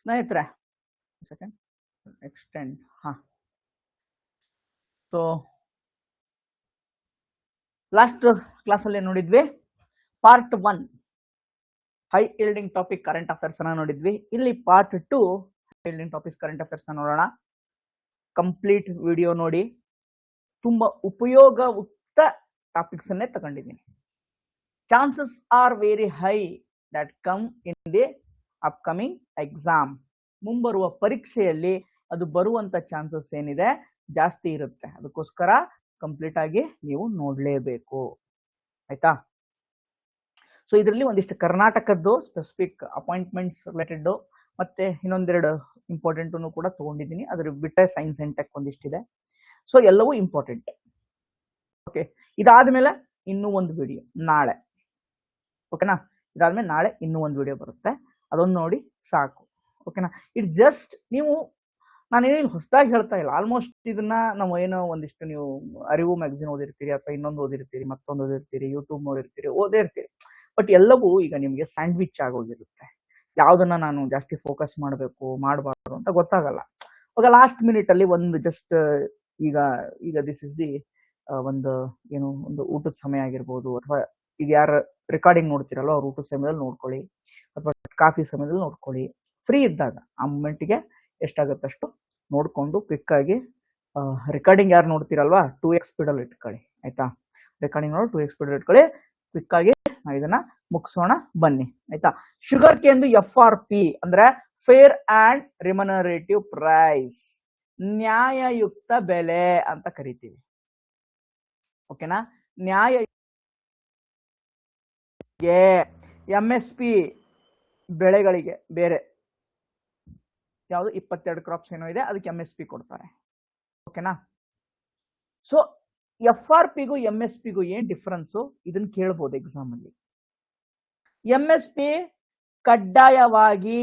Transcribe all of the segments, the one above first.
ಸ್ನೇಹಿತರೆ second extend so last ಕ್ಲಾಸಲ್ಲಿ ನೋಡಿದ್ವಿ part 1 high ಯೀಲ್ಡಿಂಗ್ topic current affairs ಅನ್ನ ನೋಡಿದ್ವಿ. ಇಲ್ಲಿ part 2 high ಯೀಲ್ಡಿಂಗ್ topics current affairs ನ ನೋಡೋಣ. ಕಂಪ್ಲೀಟ್ ವಿಡಿಯೋ ನೋಡಿ, ತುಂಬಾ ಉಪಯೋಗಯುಕ್ತ ಟಾಪಿಕ್ಸ್ ಅನ್ನೇ ತಗೊಂಡಿದ್ದೀನಿ. Chances are very high that come in the upcoming exam. ಮುಂಬರುವ ಪರೀಕ್ಷೆಯಲ್ಲಿ ಅದು ಬರುವಂತ ಚಾನ್ಸಸ್ ಏನಿದೆ ಜಾಸ್ತಿ ಇರುತ್ತೆ. ಅದಕ್ಕೋಸ್ಕರ ಕಂಪ್ಲೀಟ್ ಆಗಿ ನೀವು ನೋಡ್ಲೇಬೇಕು, ಆಯ್ತಾ? ಸೊ ಇದರಲ್ಲಿ ಒಂದಿಷ್ಟು ಕರ್ನಾಟಕದ್ದು ಸ್ಪೆಸಿಫಿಕ್ ಅಪಾಯಿಂಟ್ಮೆಂಟ್ಸ್ ರಿಲೇಟೆಡ್ ಮತ್ತೆ ಇನ್ನೊಂದೆರಡು ಇಂಪಾರ್ಟೆಂಟ್ ಕೂಡ ತಗೊಂಡಿದ್ದೀನಿ. ಅದ್ರ ಬಿಟ್ಟರೆ ಸೈನ್ಸ್ ಅಂಡ್ ಟೆಕ್ ಒಂದಿಷ್ಟಿದೆ. ಸೊ ಎಲ್ಲವೂ ಇಂಪಾರ್ಟೆಂಟ್. ಓಕೆ, ಇದಾದ್ಮೇಲೆ ಇನ್ನೂ ಒಂದು ವಿಡಿಯೋ ನಾಳೆ. ಓಕೆನಾ? ಇದಾದ್ಮೇಲೆ ನಾಳೆ ಇನ್ನೂ ಒಂದು ವಿಡಿಯೋ ಬರುತ್ತೆ, ಅದೊಂದು ನೋಡಿ ಸಾಕು. ಓಕೆನಾ? ಇಟ್ ಜಸ್ಟ್ ನೀವು, ನಾನೇನು ಹೊಸದಾಗಿ ಹೇಳ್ತಾ ಇಲ್ಲ. ಆಲ್ಮೋಸ್ಟ್ ಇದನ್ನ ನಾವು ಏನೋ ಒಂದಿಷ್ಟು ನೀವು ಅರಿವು ಮ್ಯಾಗಝಿನ್ ಓದಿರ್ತೀರಿ, ಅಥವಾ ಇನ್ನೊಂದು ಓದಿರ್ತೀರಿ, ಮತ್ತೊಂದು ಓದಿರ್ತೀರಿ, ಯೂಟ್ಯೂಬ್ ನೋಡಿರ್ತೀರಿ, ಓದೇ ಇರ್ತೀರಿ. ಬಟ್ ಎಲ್ಲವೂ ಈಗ ನಿಮಗೆ ಸ್ಯಾಂಡ್ವಿಚ್ ಆಗೋಗಿರುತ್ತೆ. ಯಾವ್ದನ್ನ ನಾನು ಜಾಸ್ತಿ ಫೋಕಸ್ ಮಾಡಬಾರ್ದು ಅಂತ ಗೊತ್ತಾಗಲ್ಲ. ಇವಾಗ ಲಾಸ್ಟ್ ಮಿನಿಟ್ ಅಲ್ಲಿ ಒಂದು ಜಸ್ಟ್ ಈಗ ದಿಸ್ ಇಸ್ ದಿ ಒಂದು ಊಟದ ಸಮಯ ಆಗಿರ್ಬೋದು, ಅಥವಾ ಈಗ ಯಾರು ರೆಕಾರ್ಡಿಂಗ್ ನೋಡ್ತಿರಲ್ಲ ಅವ್ರು ಊಟದ ಸಮಯದಲ್ಲಿ ನೋಡ್ಕೊಳ್ಳಿ, ಅಥವಾ ಕಾಫಿ ಸಮಯದಲ್ಲಿ ನೋಡ್ಕೊಳ್ಳಿ. ಫ್ರೀ ಇದ್ದಾಗ ಆ ಮೂಮೆಂಟ್ಗೆ ಎಷ್ಟಾಗತ್ತಷ್ಟು ನೋಡ್ಕೊಂಡು ಕ್ವಿಕ್ ಆಗಿ ರೆಕಾರ್ಡಿಂಗ್ ಯಾರು ನೋಡ್ತಿರಲ್ವಾ 2x ಸ್ಪೀಡಲ್ಲಿ ಇಟ್ಕೊಳ್ಳಿ, ಆಯ್ತಾ? ರೆಕಾರ್ಡಿಂಗ್ ನೋಡಿ 2x ಸ್ಪೀಡಲ್ಲಿ ಇಟ್ಕೊಳ್ಳಿ, ಕ್ವಿಕ್ ಆಗಿ ಇದನ್ನ ಮುಗಿಸೋಣ ಬನ್ನಿ, ಆಯ್ತಾ? ಶುಗರ್ ಕೇಂದು FRP ಅಂದ್ರೆ ಫೇರ್ ಅಂಡ್ ರಿಮನರೇಟಿವ್ ಪ್ರೈಸ್, ನ್ಯಾಯಯುಕ್ತ ಬೆಲೆ ಅಂತ ಕರಿತೀವಿ. ಓಕೆನಾ? MSP ಬೆಳೆಗಳಿಗೆ ಬೇರೆ ಯಾವುದು 22 ಕ್ರಾಪ್ಸ್ ಏನೋ ಇದೆ, ಅದಕ್ಕೆ MSP ಕೊಡ್ತಾರೆ. ಓಕೆನಾ? ಸೊ FRPಗೂ MSPಗೂ ಏನ್ ಡಿಫ್ರೆನ್ಸು ಇದನ್ನ ಕೇಳ್ಬೋದು ಎಕ್ಸಾಮ್ ಅಲ್ಲಿ. MSP ಕಡ್ಡಾಯವಾಗಿ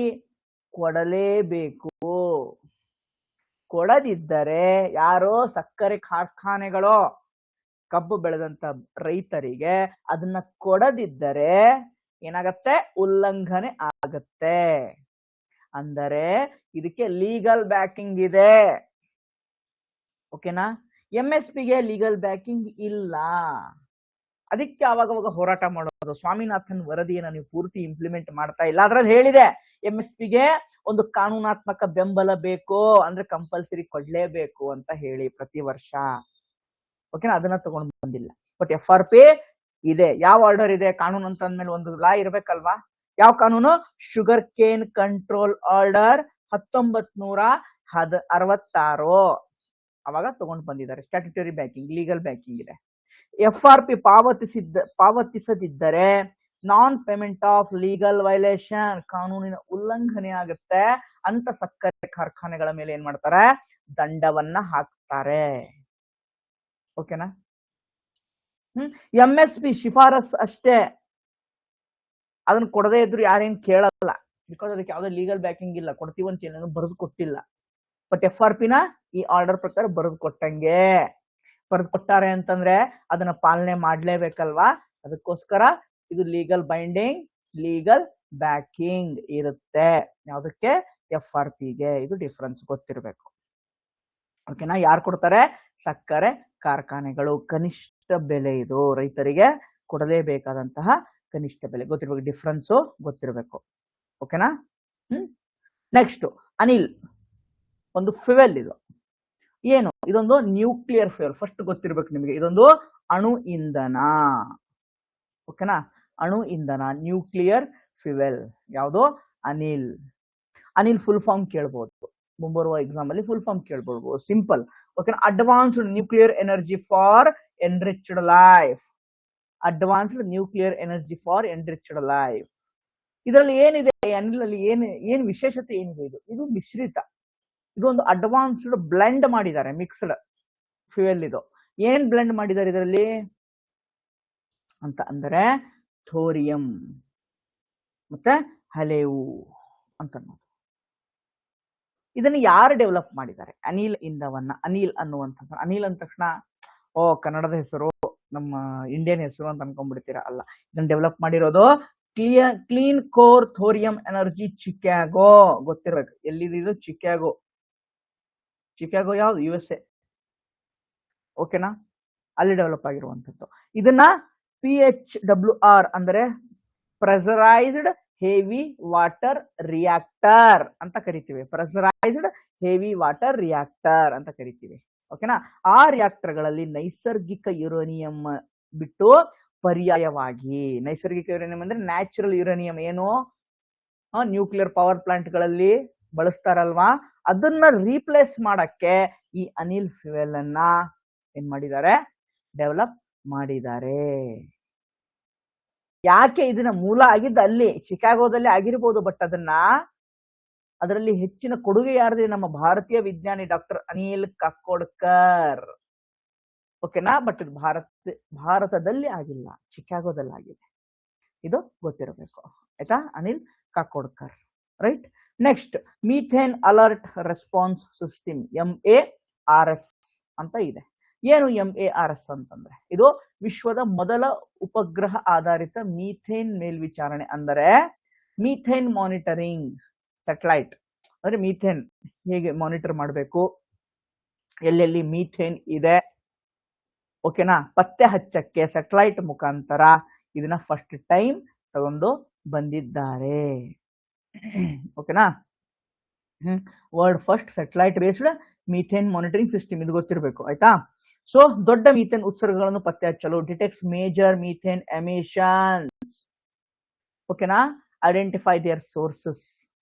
ಕೊಡಲೇಬೇಕು. ಕೊಡದಿದ್ದರೆ ಯಾರೋ ಸಕ್ಕರೆ ಕಾರ್ಖಾನೆಗಳು ಕಬ್ಬು ಬೆಳೆದಂತ ರೈತರಿಗೆ ಅದನ್ನ ಕೊಡದಿದ್ದರೆ ಏನಾಗತ್ತೆ? ಉಲ್ಲಂಘನೆ ಆಗತ್ತೆ. ಅಂದರೆ ಇದಕ್ಕೆ ಲೀಗಲ್ ಬ್ಯಾಕಿಂಗ್ ಇದೆ. ಓಕೆನಾ? MSPಗೆ ಲೀಗಲ್ ಬ್ಯಾಕಿಂಗ್ ಇಲ್ಲ. ಅದಕ್ಕೆ ಅವಾಗವಾಗ ಹೋರಾಟ ಮಾಡೋದು. ಸ್ವಾಮಿನಾಥನ್ ವರದಿಯನ್ನು ನೀವು ಪೂರ್ತಿ ಇಂಪ್ಲಿಮೆಂಟ್ ಮಾಡ್ತಾ ಇಲ್ಲ. ಅದ್ರಲ್ಲಿ ಹೇಳಿದೆ MSPಗೆ ಒಂದು ಕಾನೂನಾತ್ಮಕ ಬೆಂಬಲ ಬೇಕು, ಅಂದ್ರೆ ಕಂಪಲ್ಸರಿ ಕೊಡ್ಲೇಬೇಕು ಅಂತ ಹೇಳಿ ಪ್ರತಿ ವರ್ಷ. ಓಕೆನಾ? ಅದನ್ನ ತಗೊಂಡು ಬಂದಿಲ್ಲ. ಬಟ್ FRP ಇದೆ. ಯಾವ ಆರ್ಡರ್ ಇದೆ? ಕಾನೂನು ಅಂತ ಅಂದ್ಮೇಲೆ ಒಂದು ಲಾ ಇರ್ಬೇಕಲ್ವಾ? ಯಾವ ಕಾನೂನು? ಶುಗರ್ ಕೇನ್ ಕಂಟ್ರೋಲ್ ಆರ್ಡರ್ 1966 ಅವಾಗ ತಗೊಂಡು ಬಂದಿದ್ದಾರೆ. ಸ್ಟ್ಯಾಟ್ಯೂಟರಿ ಬ್ಯಾಕಿಂಗ್, ಲೀಗಲ್ ಬ್ಯಾಕಿಂಗ್ ಇದೆ. FRP ಪಾವತಿಸದಿದ್ದರೆ non payment of legal violation, ಕಾನೂನಿನ ಉಲ್ಲಂಘನೆ ಆಗುತ್ತೆ ಅಂತ ಸಕ್ಕರೆ ಕಾರ್ಖಾನೆಗಳ ಮೇಲೆ ಏನ್ ಮಾಡ್ತಾರೆ? ದಂಡವನ್ನ ಹಾಕ್ತಾರೆ. ಓಕೆನಾ? MSP ಶಿಫಾರಸ್ ಅಷ್ಟೇ, ಅದನ್ನ ಕೊಡದೇ ಇದ್ರು ಯಾರೇನ್ ಕೇಳಲ್ಲ. ಬಿಕಾಸ್ ಅದಕ್ಕೆ ಯಾವ್ದೇ ಲೀಗಲ್ ಬ್ಯಾಕಿಂಗ್ ಇಲ್ಲ. ಕೊಡ್ತೀವಂತ ಏನೇನು ಬರೆದು ಕೊಟ್ಟಿಲ್ಲ. ಬಟ್ FRPನ ಈ ಆರ್ಡರ್ ಪ್ರಕಾರ ಬರೆದು ಕೊಟ್ಟಂಗೆ. ಬರೆದು ಕೊಟ್ಟಾರೆ ಅಂತಂದ್ರೆ ಅದನ್ನ ಪಾಲನೆ ಮಾಡ್ಲೇಬೇಕಲ್ವಾ? ಅದಕ್ಕೋಸ್ಕರ ಇದು ಲೀಗಲ್ ಬೈಂಡಿಂಗ್, ಲೀಗಲ್ ಬ್ಯಾಕಿಂಗ್ ಇರುತ್ತೆ. ಯಾವ್ದಕ್ಕೆ? FRPಗೆ. ಇದು ಡಿಫ್ರೆನ್ಸ್ ಗೊತ್ತಿರಬೇಕು. ಓಕೆನಾ? ಯಾರು ಕೊಡ್ತಾರೆ? ಸಕ್ಕರೆ ಕಾರ್ಖಾನೆಗಳು. ಕನಿಷ್ಠ ಬೆಲೆ ಇದು, ರೈತರಿಗೆ ಕೊಡಲೇಬೇಕಾದಂತಹ ಕನಿಷ್ಠ ಬೆಲೆ ಗೊತ್ತಿರ್ಬೇಕು. ಡಿಫ್ರೆನ್ಸು ಗೊತ್ತಿರಬೇಕು. ಓಕೆನಾ? ನೆಕ್ಸ್ಟ್ ಅನಿಲ್, ಒಂದು ಫ್ಯೂಯಲ್. ಇದು ಏನು? ಇದೊಂದು ನ್ಯೂಕ್ಲಿಯರ್ ಫ್ಯೂಯಲ್. ಫಸ್ಟ್ ಗೊತ್ತಿರ್ಬೇಕು ನಿಮಗೆ, ಇದೊಂದು ಅಣು ಇಂಧನ. ಓಕೆನಾ? ಅಣು ಇಂಧನ, ನ್ಯೂಕ್ಲಿಯರ್ ಫ್ಯೂಯಲ್. ಯಾವುದು? ಅನಿಲ್. ಅನಿಲ್ ಫುಲ್ ಫಾರ್ಮ್ ಕೇಳ್ಬೋದು, ಮುಂಬರುವ ಎಕ್ಸಾಮ್ ಅಲ್ಲಿ ಫುಲ್ ಫಾರ್ಮ್ ಕೇಳ್ಬೋದು. ಸಿಂಪಲ್. ಓಕೆನಾ? Advanced nuclear energy for enriched life. Advanced nuclear energy for enriched life. ಇದರಲ್ಲಿ ಏನಿದೆ? ಅನಿಲಲ್ಲಿ ಏನು ವಿಶೇಷತೆ ಏನಿದೆ? ಇದು ಮಿಶ್ರಿತ. ಇದು ಒಂದು ಅಡ್ವಾನ್ಸ್ಡ್ ಬ್ಲೆಂಡ್ ಮಾಡಿದ್ದಾರೆ, ಮಿಕ್ಸ್ಡ್ ಫ್ಯೂಯಲ್. ಇದು ಏನ್ ಬ್ಲೆಂಡ್ ಮಾಡಿದ್ದಾರೆ ಇದರಲ್ಲಿ ಅಂತ ಅಂದ್ರೆ ಥೋರಿಯಂ ಮತ್ತೆ ಹಲೆವು ಅಂತ. ಇದನ್ನು ಯಾರು ಡೆವಲಪ್ ಮಾಡಿದ್ದಾರೆ? ಅನಿಲ್ ಇಂಧವನ್ನ. ಅನಿಲ್ ಅನ್ನುವಂಥದ್ದು, ಅನಿಲ್ ಅಂದ ತಕ್ಷಣ ಕನ್ನಡದ ಹೆಸರು, ನಮ್ಮ ಇಂಡಿಯನ್ ಹೆಸರು ಅಂತ ಅನ್ಕೊಂಡ್ಬಿಡ್ತೀರಾ? ಅಲ್ಲ, ಇದನ್ನ ಡೆವಲಪ್ ಮಾಡಿರೋದು clean core thorium energy Chicago, ಗೊತ್ತಿರಬೇಕು ಎಲ್ಲಿದೆ ಇದು, ಚಿಕಾಗೋ. ಚಿಕಾಗೋ ಯಾವ್ದು, USA. ಓಕೆನಾ, ಅಲ್ಲಿ ಡೆವಲಪ್ ಆಗಿರುವಂತದ್ದು. ಇದನ್ನ PHWR ಅಂದ್ರೆ ಪ್ರೆಷರೈಸ್ಡ್ ಹೆವಿ ವಾಟರ್ ರಿಯಾಕ್ಟರ್ ಅಂತ ಕರಿತೀವಿ. ಪ್ರೆಷರೈಸ್ಡ್ ಹೆವಿ ವಾಟರ್ ರಿಯಾಕ್ಟರ್ ಅಂತ ಕರಿತೀವಿ. ಓಕೆನಾ, ಆ ರಿಯಾಕ್ಟರ್ಗಳಲ್ಲಿ ನೈಸರ್ಗಿಕ ಯುರೇನಿಯಂ ಬಿಟ್ಟು ಪರ್ಯಾಯವಾಗಿ, ನೈಸರ್ಗಿಕ ಯುರೇನಿಯಂ ಅಂದ್ರೆ ನ್ಯಾಚುರಲ್ ಯುರೇನಿಯಂ, ಏನು ನ್ಯೂಕ್ಲಿಯರ್ ಪವರ್ ಪ್ಲಾಂಟ್ ಗಳಲ್ಲಿ ಬಳಸ್ತಾರಲ್ವಾ, ಅದನ್ನ ರೀಪ್ಲೇಸ್ ಮಾಡಕ್ಕೆ ಈ ಅನಿಲ್ ಫ್ಯೂಯಲ್ ಅನ್ನ ಏನ್ ಮಾಡಿದ್ದಾರೆ, ಡೆವಲಪ್ ಮಾಡಿದ್ದಾರೆ. ಯಾಕೆ ಇದನ್ನ ಮೂಲ ಆಗಿದ್ದ ಅಲ್ಲಿ ಚಿಕಾಗೋದಲ್ಲಿ ಆಗಿರ್ಬೋದು, ಬಟ್ ಅದರಲ್ಲಿ ಹೆಚ್ಚಿನ ಕೊಡುಗೆ ಯಾರ್ದಿದೆ, ನಮ್ಮ ಭಾರತೀಯ ವಿಜ್ಞಾನಿ ಡಾಕ್ಟರ್ ಅನಿಲ್ ಕಾಕೋಡ್ಕರ್. ಓಕೆನಾ, ಬಟ್ ಇದು ಭಾರತದಲ್ಲಿ ಆಗಿಲ್ಲ, ಚಿಕಾಗೋದಲ್ಲಿ ಆಗಿದೆ. ಇದು ಗೊತ್ತಿರಬೇಕು, ಆಯ್ತಾ, Anil Kakodkar. Right. Next, methane alert response system, MARS ಅಂತ ಇದೆ. ಏನು MARS ಅಂತಂದ್ರೆ, ಇದು ವಿಶ್ವದ ಮೊದಲ ಉಪಗ್ರಹ ಆಧಾರಿತ ಮೀಥೇನ್ ಮೇಲ್ವಿಚಾರಣೆ, ಅಂದರೆ ಮೀಥೇನ್ ಮಾನಿಟರಿಂಗ್ ಸ್ಯಾಟಲೈಟ್. ಅಂದ್ರೆ ಮೀಥೇನ್ ಹೇಗೆ ಮಾನಿಟರ್ ಮಾಡಬೇಕು, ಎಲ್ಲೆಲ್ಲಿ ಮೀಥೇನ್ ಇದೆ, ಓಕೆನಾ, ಪತ್ತೆ ಹಚ್ಚಕ್ಕೆ ಸ್ಯಾಟಲೈಟ್ ಮುಖಾಂತರ ಇದನ್ನ ಫಸ್ಟ್ ಟೈಮ್ ತಗೊಂಡು ಬಂದಿದ್ದಾರೆ. ಓಕೆನಾ, world first satellite based methane monitoring system, ಇದು ಗೊತ್ತಿರಬೇಕು, ಆಯ್ತಾ. ಸೊ ದೊಡ್ಡ ಮೀಥೇನ್ ಉತ್ಸರ್ಗಗಳನ್ನು ಪತ್ತೆ ಹಚ್ಚಲು ಡಿಟೆಕ್ಟ್ಸ್ ಮೇಜರ್ ಮೀಥೇನ್ ಎಮಿಷನ್ಸ್. ಓಕೆನಾ, ಐಡೆಂಟಿಫೈ ದೇರ್ ಸೋರ್ಸಸ್,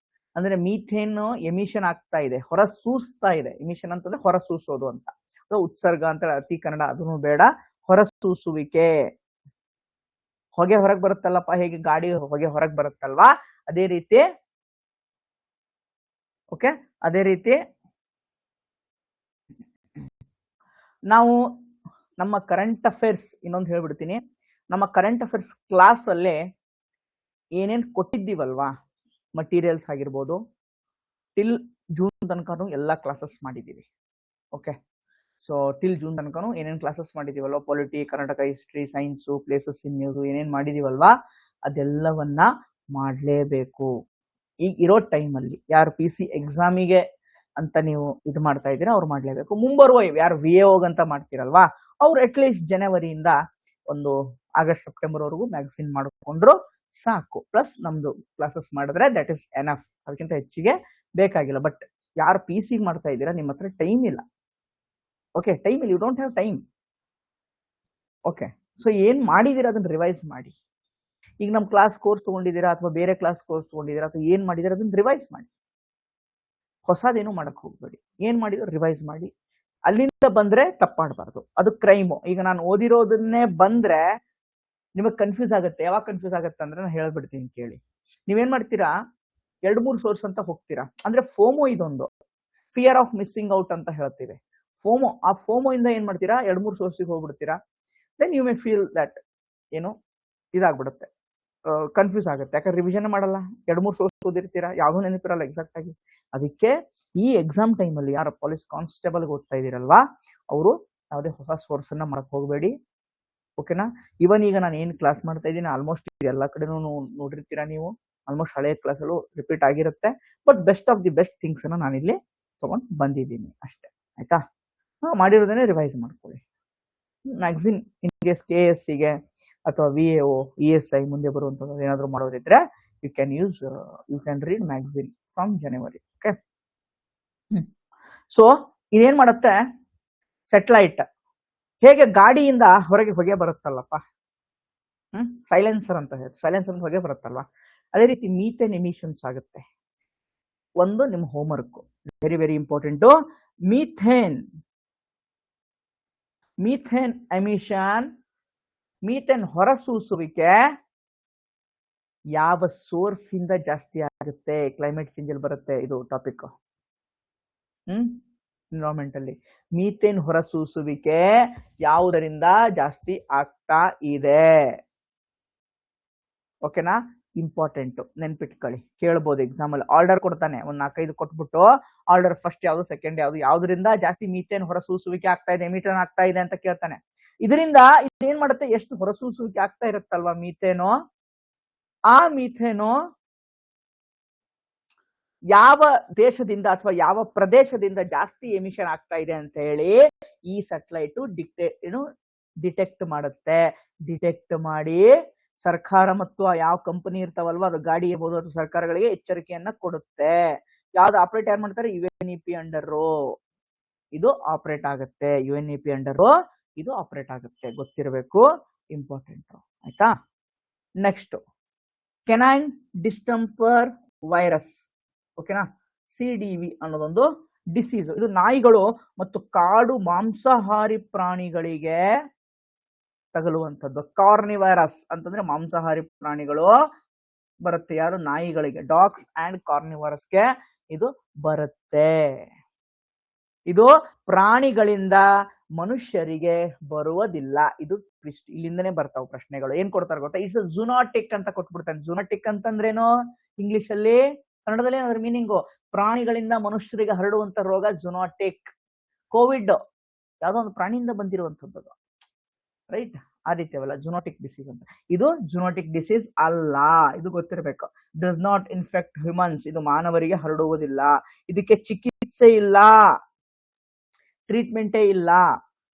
ಅಂದ್ರೆ ಮೀಥೇನ್ ಎಮಿಷನ್ ಆಗ್ತಾ ಇದೆ, ಹೊರ ಸೂಸ್ತಾ ಇದೆ. ಎಮಿಷನ್ ಅಂತಂದ್ರೆ ಹೊರ ಸೂಸೋದು ಅಂತ, ಉತ್ಸರ್ಗ ಅಂತ ಅತಿ ಕನ್ನಡ, ಅದನ್ನು ಬೇಡ, ಹೊರ ಸೂಸುವಿಕೆ. ಹೊಗೆ ಹೊರಗೆ ಬರುತ್ತಲ್ಲಪ್ಪ, ಹೇಗೆ ಗಾಡಿ ಹೊಗೆ ಹೊರಗೆ ಬರುತ್ತಲ್ವಾ, ಅದೇ ರೀತಿ. ಓಕೆ, ಅದೇ ರೀತಿ ನಾವು ನಮ್ಮ ಕರೆಂಟ್ ಅಫೇರ್ಸ್ ಇನ್ನೊಂದು ಹೇಳ್ಬಿಡ್ತೀನಿ. ನಮ್ಮ ಕರೆಂಟ್ ಅಫೇರ್ಸ್ ಕ್ಲಾಸ್ ಅಲ್ಲೇ ಏನೇನ್ ಕೊಟ್ಟಿದ್ದೀವಲ್ವಾ, ಮಟೀರಿಯಲ್ಸ್ ಆಗಿರ್ಬೋದು, ಟಿಲ್ ಜೂನ್ ತನಕನೂ ಎಲ್ಲ ಕ್ಲಾಸಸ್ ಮಾಡಿದ್ದೀವಿ. ಓಕೆ, ಸೊ ಟಿಲ್ ಜೂನ್ ತನಕನೂ ಏನೇನ್ ಕ್ಲಾಸಸ್ ಮಾಡಿದೀವಲ್ವಾ, polity, Karnataka history, science, places in news, ಏನೇನ್ ಮಾಡಿದೀವಲ್ವಾ ಅದೆಲ್ಲವನ್ನ ಮಾಡ್ಲೇಬೇಕು. ಈಗ ಇರೋ ಟೈಮಲ್ಲಿ ಯಾರು PC ಎಕ್ಸಾಮಿಗೆ ಅಂತ ನೀವು ಇದು ಮಾಡ್ತಾ ಇದ್ದೀರಾ, ಅವ್ರು ಮಾಡ್ಲೇಬೇಕು. ಮುಂಬರುವ ಯಾರು VAO ಅಂತ ಮಾಡ್ತೀರಲ್ವಾ, ಅವ್ರು ಅಟ್ಲೀಸ್ಟ್ ಜನವರಿಯಿಂದ ಒಂದು ಆಗಸ್ಟ್ ಸೆಪ್ಟೆಂಬರ್ ವರೆಗೂ ಮ್ಯಾಗಝಿನ್ ಮಾಡಿಕೊಂಡ್ರು ಸಾಕು. ಪ್ಲಸ್ ನಮ್ದು ಕ್ಲಾಸಸ್ ಮಾಡಿದ್ರೆ ದಟ್ ಇಸ್ ಎನಫ್, ಅದಕ್ಕಿಂತ ಹೆಚ್ಚಿಗೆ ಬೇಕಾಗಿಲ್ಲ. ಬಟ್ ಯಾರು PC ಮಾಡ್ತಾ ಇದ್ದೀರಾ, ನಿಮ್ಮ ಹತ್ರ ಟೈಮ್ ಇಲ್ಲ. ಓಕೆ, ಟೈಮ್ ಇಲ್ಲ, you don't have time. Okay, so ಏನ್ ಮಾಡಿದೀರಾ ಅದನ್ನ ರಿವೈಸ್ ಮಾಡಿ. ಈಗ ನಮ್ ಕ್ಲಾಸ್ ಕೋರ್ಸ್ ತಗೊಂಡಿದ್ದೀರಾ ಅಥವಾ ಬೇರೆ ಕ್ಲಾಸ್ ಕೋರ್ಸ್ ತಗೊಂಡಿದ್ದೀರಾ ಅಥವಾ ಏನ್ ಮಾಡಿದೀರಾ ಅದನ್ನ ರಿವೈಸ್ ಮಾಡಿ. ಹೊಸದೇನು ಮಾಡಕ್ ಹೋಗ್ಬೇಡಿ, ಏನ್ ಮಾಡಿದ್ರು ರಿವೈಸ್ ಮಾಡಿ. ಅಲ್ಲಿಂದ ಬಂದ್ರೆ ತಪ್ಪಾಡಬಾರ್ದು, ಅದು ಕ್ರೈಮು. ಈಗ ನಾನು ಓದಿರೋದನ್ನೇ ಬಂದ್ರೆ ನಿಮಗ್ ಕನ್ಫ್ಯೂಸ್ ಆಗುತ್ತೆ. ಯಾವಾಗ ಕನ್ಫ್ಯೂಸ್ ಆಗುತ್ತೆ ಅಂದ್ರೆ ನಾನು ಹೇಳ್ಬಿಡ್ತೀನಿ ಕೇಳಿ. ನೀವೇನ್ ಮಾಡ್ತೀರಾ, 2-3 ಸೋರ್ಸ್ ಅಂತ ಹೋಗ್ತೀರಾ. ಅಂದ್ರೆ ಫೋಮೋ ಇದೊಂದು, ಫಿಯರ್ ಆಫ್ ಮಿಸ್ಸಿಂಗ್ ಔಟ್ ಅಂತ ಹೇಳ್ತೀವಿ. ಫೋಮೋ, ಆ ಫೋಮೋ ಇಂದ ಏನ್ ಮಾಡ್ತೀರಾ, 2-3 ಸೋರ್ಸಿಗೆ ಹೋಗ್ಬಿಡ್ತೀರಾ. Then you may feel that ಏನು ಇದಾಗ್ಬಿಡುತ್ತೆ, ಕನ್ಫ್ಯೂಸ್ ಆಗುತ್ತೆ. ಯಾಕಂದ್ರೆ ರಿವಿಷನ್ ಮಾಡಲ್ಲ, 2-3 ಸೋರ್ಸ್ ಓದಿರ್ತೀರಾ, ಯಾವ್ದು ನೆನಪಿರಲ್ಲ ಎಕ್ಸಾಕ್ಟ್ ಆಗಿ. ಅದಕ್ಕೆ ಈ ಎಕ್ಸಾಮ್ ಟೈಮಲ್ಲಿ ಯಾರು ಪೊಲೀಸ್ ಕಾನ್ಸ್ಟೇಬಲ್ ಓದ್ತಾ ಇದೀರಲ್ವಾ, ಅವರು ಯಾವುದೇ ಹೊಸ ಸೋರ್ಸ್ ಅನ್ನ ಮಾಡಕ್ ಹೋಗಬೇಡಿ. ಓಕೆನಾ, ಇವನ್ ಈಗ ನಾನು ಏನ್ ಕ್ಲಾಸ್ ಮಾಡ್ತಾ ಇದ್ದೀನಿ ಆಲ್ಮೋಸ್ಟ್ ಎಲ್ಲ ಕಡೆನೂ ನೋಡಿರ್ತೀರಾ ನೀವು. ಆಲ್ಮೋಸ್ಟ್ ಹಳೆಯ ಕ್ಲಾಸಲ್ಲೂ ರಿಪೀಟ್ ಆಗಿರುತ್ತೆ. But best of the best things ಅನ್ನ ನಾನಿಲ್ಲಿ ತಗೊಂಡ್ ಬಂದಿದ್ದೀನಿ ಅಷ್ಟೇ, ಆಯ್ತಾ. ಮಾಡಿರೋದನ್ನೇ ರಿವೈಸ್ ಮಾಡ್ಕೊಳ್ಳಿ. ಮ್ಯಾಗಝಿನ್ ಇನ್ ಕೇಸ್ KSCಗೆ ಅಥವಾ VAO, ESI ಮುಂದೆ ಬರುವಂತದ್ದು ಏನಾದ್ರು ಮಾಡೋದಿದ್ರೆ you can read magazine from January. Okay, so ಇದೇನ್ ಮಾಡುತ್ತೆ, ಸ್ಯಾಟಲೈಟ್ ಹೇಗೆ ಗಾಡಿಯಿಂದ ಹೊರಗೆ ಹೊಗೆ ಬರುತ್ತಲ್ಲಪ್ಪ, ಸೈಲೆನ್ಸರ್ ಅಂತ ಹೇಳಿ, ಸೈಲೆನ್ಸರ್ ಅಂತ ಹೊಗೆ ಬರುತ್ತಲ್ವಾ, ಅದೇ ರೀತಿ ಮೀಥೇನ್ ಎಮಿಷನ್ಸ್ ಆಗುತ್ತೆ. ಒಂದು ನಿಮ್ಮ homework, very very important. Methane emission, methane ಹೊರಸೂಸುವಿಕೆ ಯಾವ ಸೋರ್ಸ್ ಇಂದ ಜಾಸ್ತಿ ಆಗುತ್ತೆ, ಕ್ಲೈಮೇಟ್ ಚೇಂಜ್ ಅಲ್ಲಿ ಬರುತ್ತೆ ಇದು ಟಾಪಿಕ್. ಎನ್ವಿರಾನ್ಮೆಂಟ್ ಅಲ್ಲಿ ಮೀಥೇನ್ ಹೊರಸೂಸುವಿಕೆ ಯಾವುದರಿಂದ ಜಾಸ್ತಿ ಆಗ್ತಾ ಇದೆ. ಓಕೆನಾ, ಇಂಪಾರ್ಟೆಂಟ್, ನೆನ್ಪಿಟ್ಕೊಳ್ಳಿ. ಕೇಳ್ಬೋದು ಎಕ್ಸಾಮ್ ಅಲ್ಲಿ, ಆರ್ಡರ್ ಕೊಡ್ತಾನೆ, ಒಂದ್ 4-5 ಕೊಟ್ಬಿಟ್ಟು ಆರ್ಡರ್ ಫಸ್ಟ್ ಯಾವ್ದು, ಸೆಕೆಂಡ್ ಯಾವ್ದು, ಯಾವ್ದ್ರಿಂದ ಜಾಸ್ತಿ ಮೀಥೇನ್ ಹೊರಸೂಸುವಿಕೆ ಆಗ್ತಾ ಇದೆ, ಮೀಥೇನ್ ಆಗ್ತಾ ಇದೆ ಅಂತ ಕೇಳ್ತಾನೆ. ಇದರಿಂದ ಇದೇನ್ ಮಾಡುತ್ತೆ, ಎಷ್ಟು ಹೊರಸೂಸುವಿಕೆ ಆಗ್ತಾ ಇರುತ್ತಲ್ವಾ ಮೀಥೇನು, ಆ ಮೀಥೇನು ಯಾವ ದೇಶದಿಂದ ಅಥವಾ ಯಾವ ಪ್ರದೇಶದಿಂದ ಜಾಸ್ತಿ ಎಮಿಷನ್ ಆಗ್ತಾ ಇದೆ ಅಂತ ಹೇಳಿ ಈ ಸ್ಯಾಟಲೈಟ್ ಡಿಟೆಕ್ಟ್ ಮಾಡುತ್ತೆ. ಡಿಟೆಕ್ಟ್ ಮಾಡಿ ಸರ್ಕಾರ ಮತ್ತು ಯಾವ ಕಂಪನಿ ಇರ್ತಾವಲ್ವಾ, ಅದು ಗಾಡಿ ಇರ್ಬೋದು ಅಥವಾ ಸರ್ಕಾರಗಳಿಗೆ ಎಚ್ಚರಿಕೆಯನ್ನ ಕೊಡುತ್ತೆ. ಯಾವ್ದು ಆಪರೇಟ್ ಯಾರು ಮಾಡ್ತಾರೆ? UNEP ಅಂಡರ್ ಇದು ಆಪರೇಟ್ ಆಗುತ್ತೆ. UNEP ಅಂಡರ್ ಇದು ಆಪರೇಟ್ ಆಗುತ್ತೆ, ಗೊತ್ತಿರಬೇಕು, ಇಂಪಾರ್ಟೆಂಟ್. ಆಯ್ತಾ? Next canine distemper virus. ಓಕೆನಾ? CDV ಅನ್ನೋದೊಂದು ಡಿಸೀಸ್. ಇದು ನಾಯಿಗಳು ಮತ್ತು ಕಾಡು ಮಾಂಸಾಹಾರಿ ಪ್ರಾಣಿಗಳಿಗೆ ತಗಲುವಂಥದ್ದು. ಕಾರ್ನಿವೈರಸ್ ಅಂತಂದ್ರೆ ಮಾಂಸಾಹಾರಿ ಪ್ರಾಣಿಗಳು ಬರುತ್ತೆ. ಯಾರು? ನಾಯಿಗಳಿಗೆ. ಡಾಗ್ಸ್ ಅಂಡ್ ಕಾರ್ನಿವರಸ್ಗೆ ಇದು ಬರುತ್ತೆ. ಇದು ಪ್ರಾಣಿಗಳಿಂದ ಮನುಷ್ಯರಿಗೆ ಬರುವುದಿಲ್ಲ. ಇದು ಟ್ವಿಸ್ಟ್. ಇಲ್ಲಿಂದನೇ ಬರ್ತಾವ ಪ್ರಶ್ನೆಗಳು. ಏನ್ ಕೊಡ್ತಾರೆ ಗೊತ್ತಾ? ಇಟ್ಸ್ ಝೂನಾಟಿಕ್ ಅಂತ ಕೊಟ್ಬಿಡ್ತಾನೆ. ಝೂನಾಟಿಕ್ ಅಂತಂದ್ರೇನು ಇಂಗ್ಲಿಷ್ ಅಲ್ಲಿ? ಕನ್ನಡದಲ್ಲಿ ಅದ್ರ ಮೀನಿಂಗು ಪ್ರಾಣಿಗಳಿಂದ ಮನುಷ್ಯರಿಗೆ ಹರಡುವಂತ ರೋಗ ಝೂನಾಟಿಕ್. ಕೋವಿಡ್ ಯಾವ್ದೋ ಒಂದು ಪ್ರಾಣಿಯಿಂದ ಬಂದಿರುವಂತದ್ದು, ರೈಟ್? ಆ ರೀತಿ ಅವಲ್ಲ ಝೂನಾಟಿಕ್ ಡಿಸೀಸ್ ಅಂತ. ಇದು ಝೂನಾಟಿಕ್ ಡಿಸೀಸ್ ಅಲ್ಲ, ಇದು ಗೊತ್ತಿರಬೇಕು. Does not infect humans. ಇದು ಮಾನವರಿಗೆ ಹರಡುವುದಿಲ್ಲ. ಇದಕ್ಕೆ ಚಿಕಿತ್ಸೆ ಇಲ್ಲ, ಟ್ರೀಟ್ಮೆಂಟೇ ಇಲ್ಲ.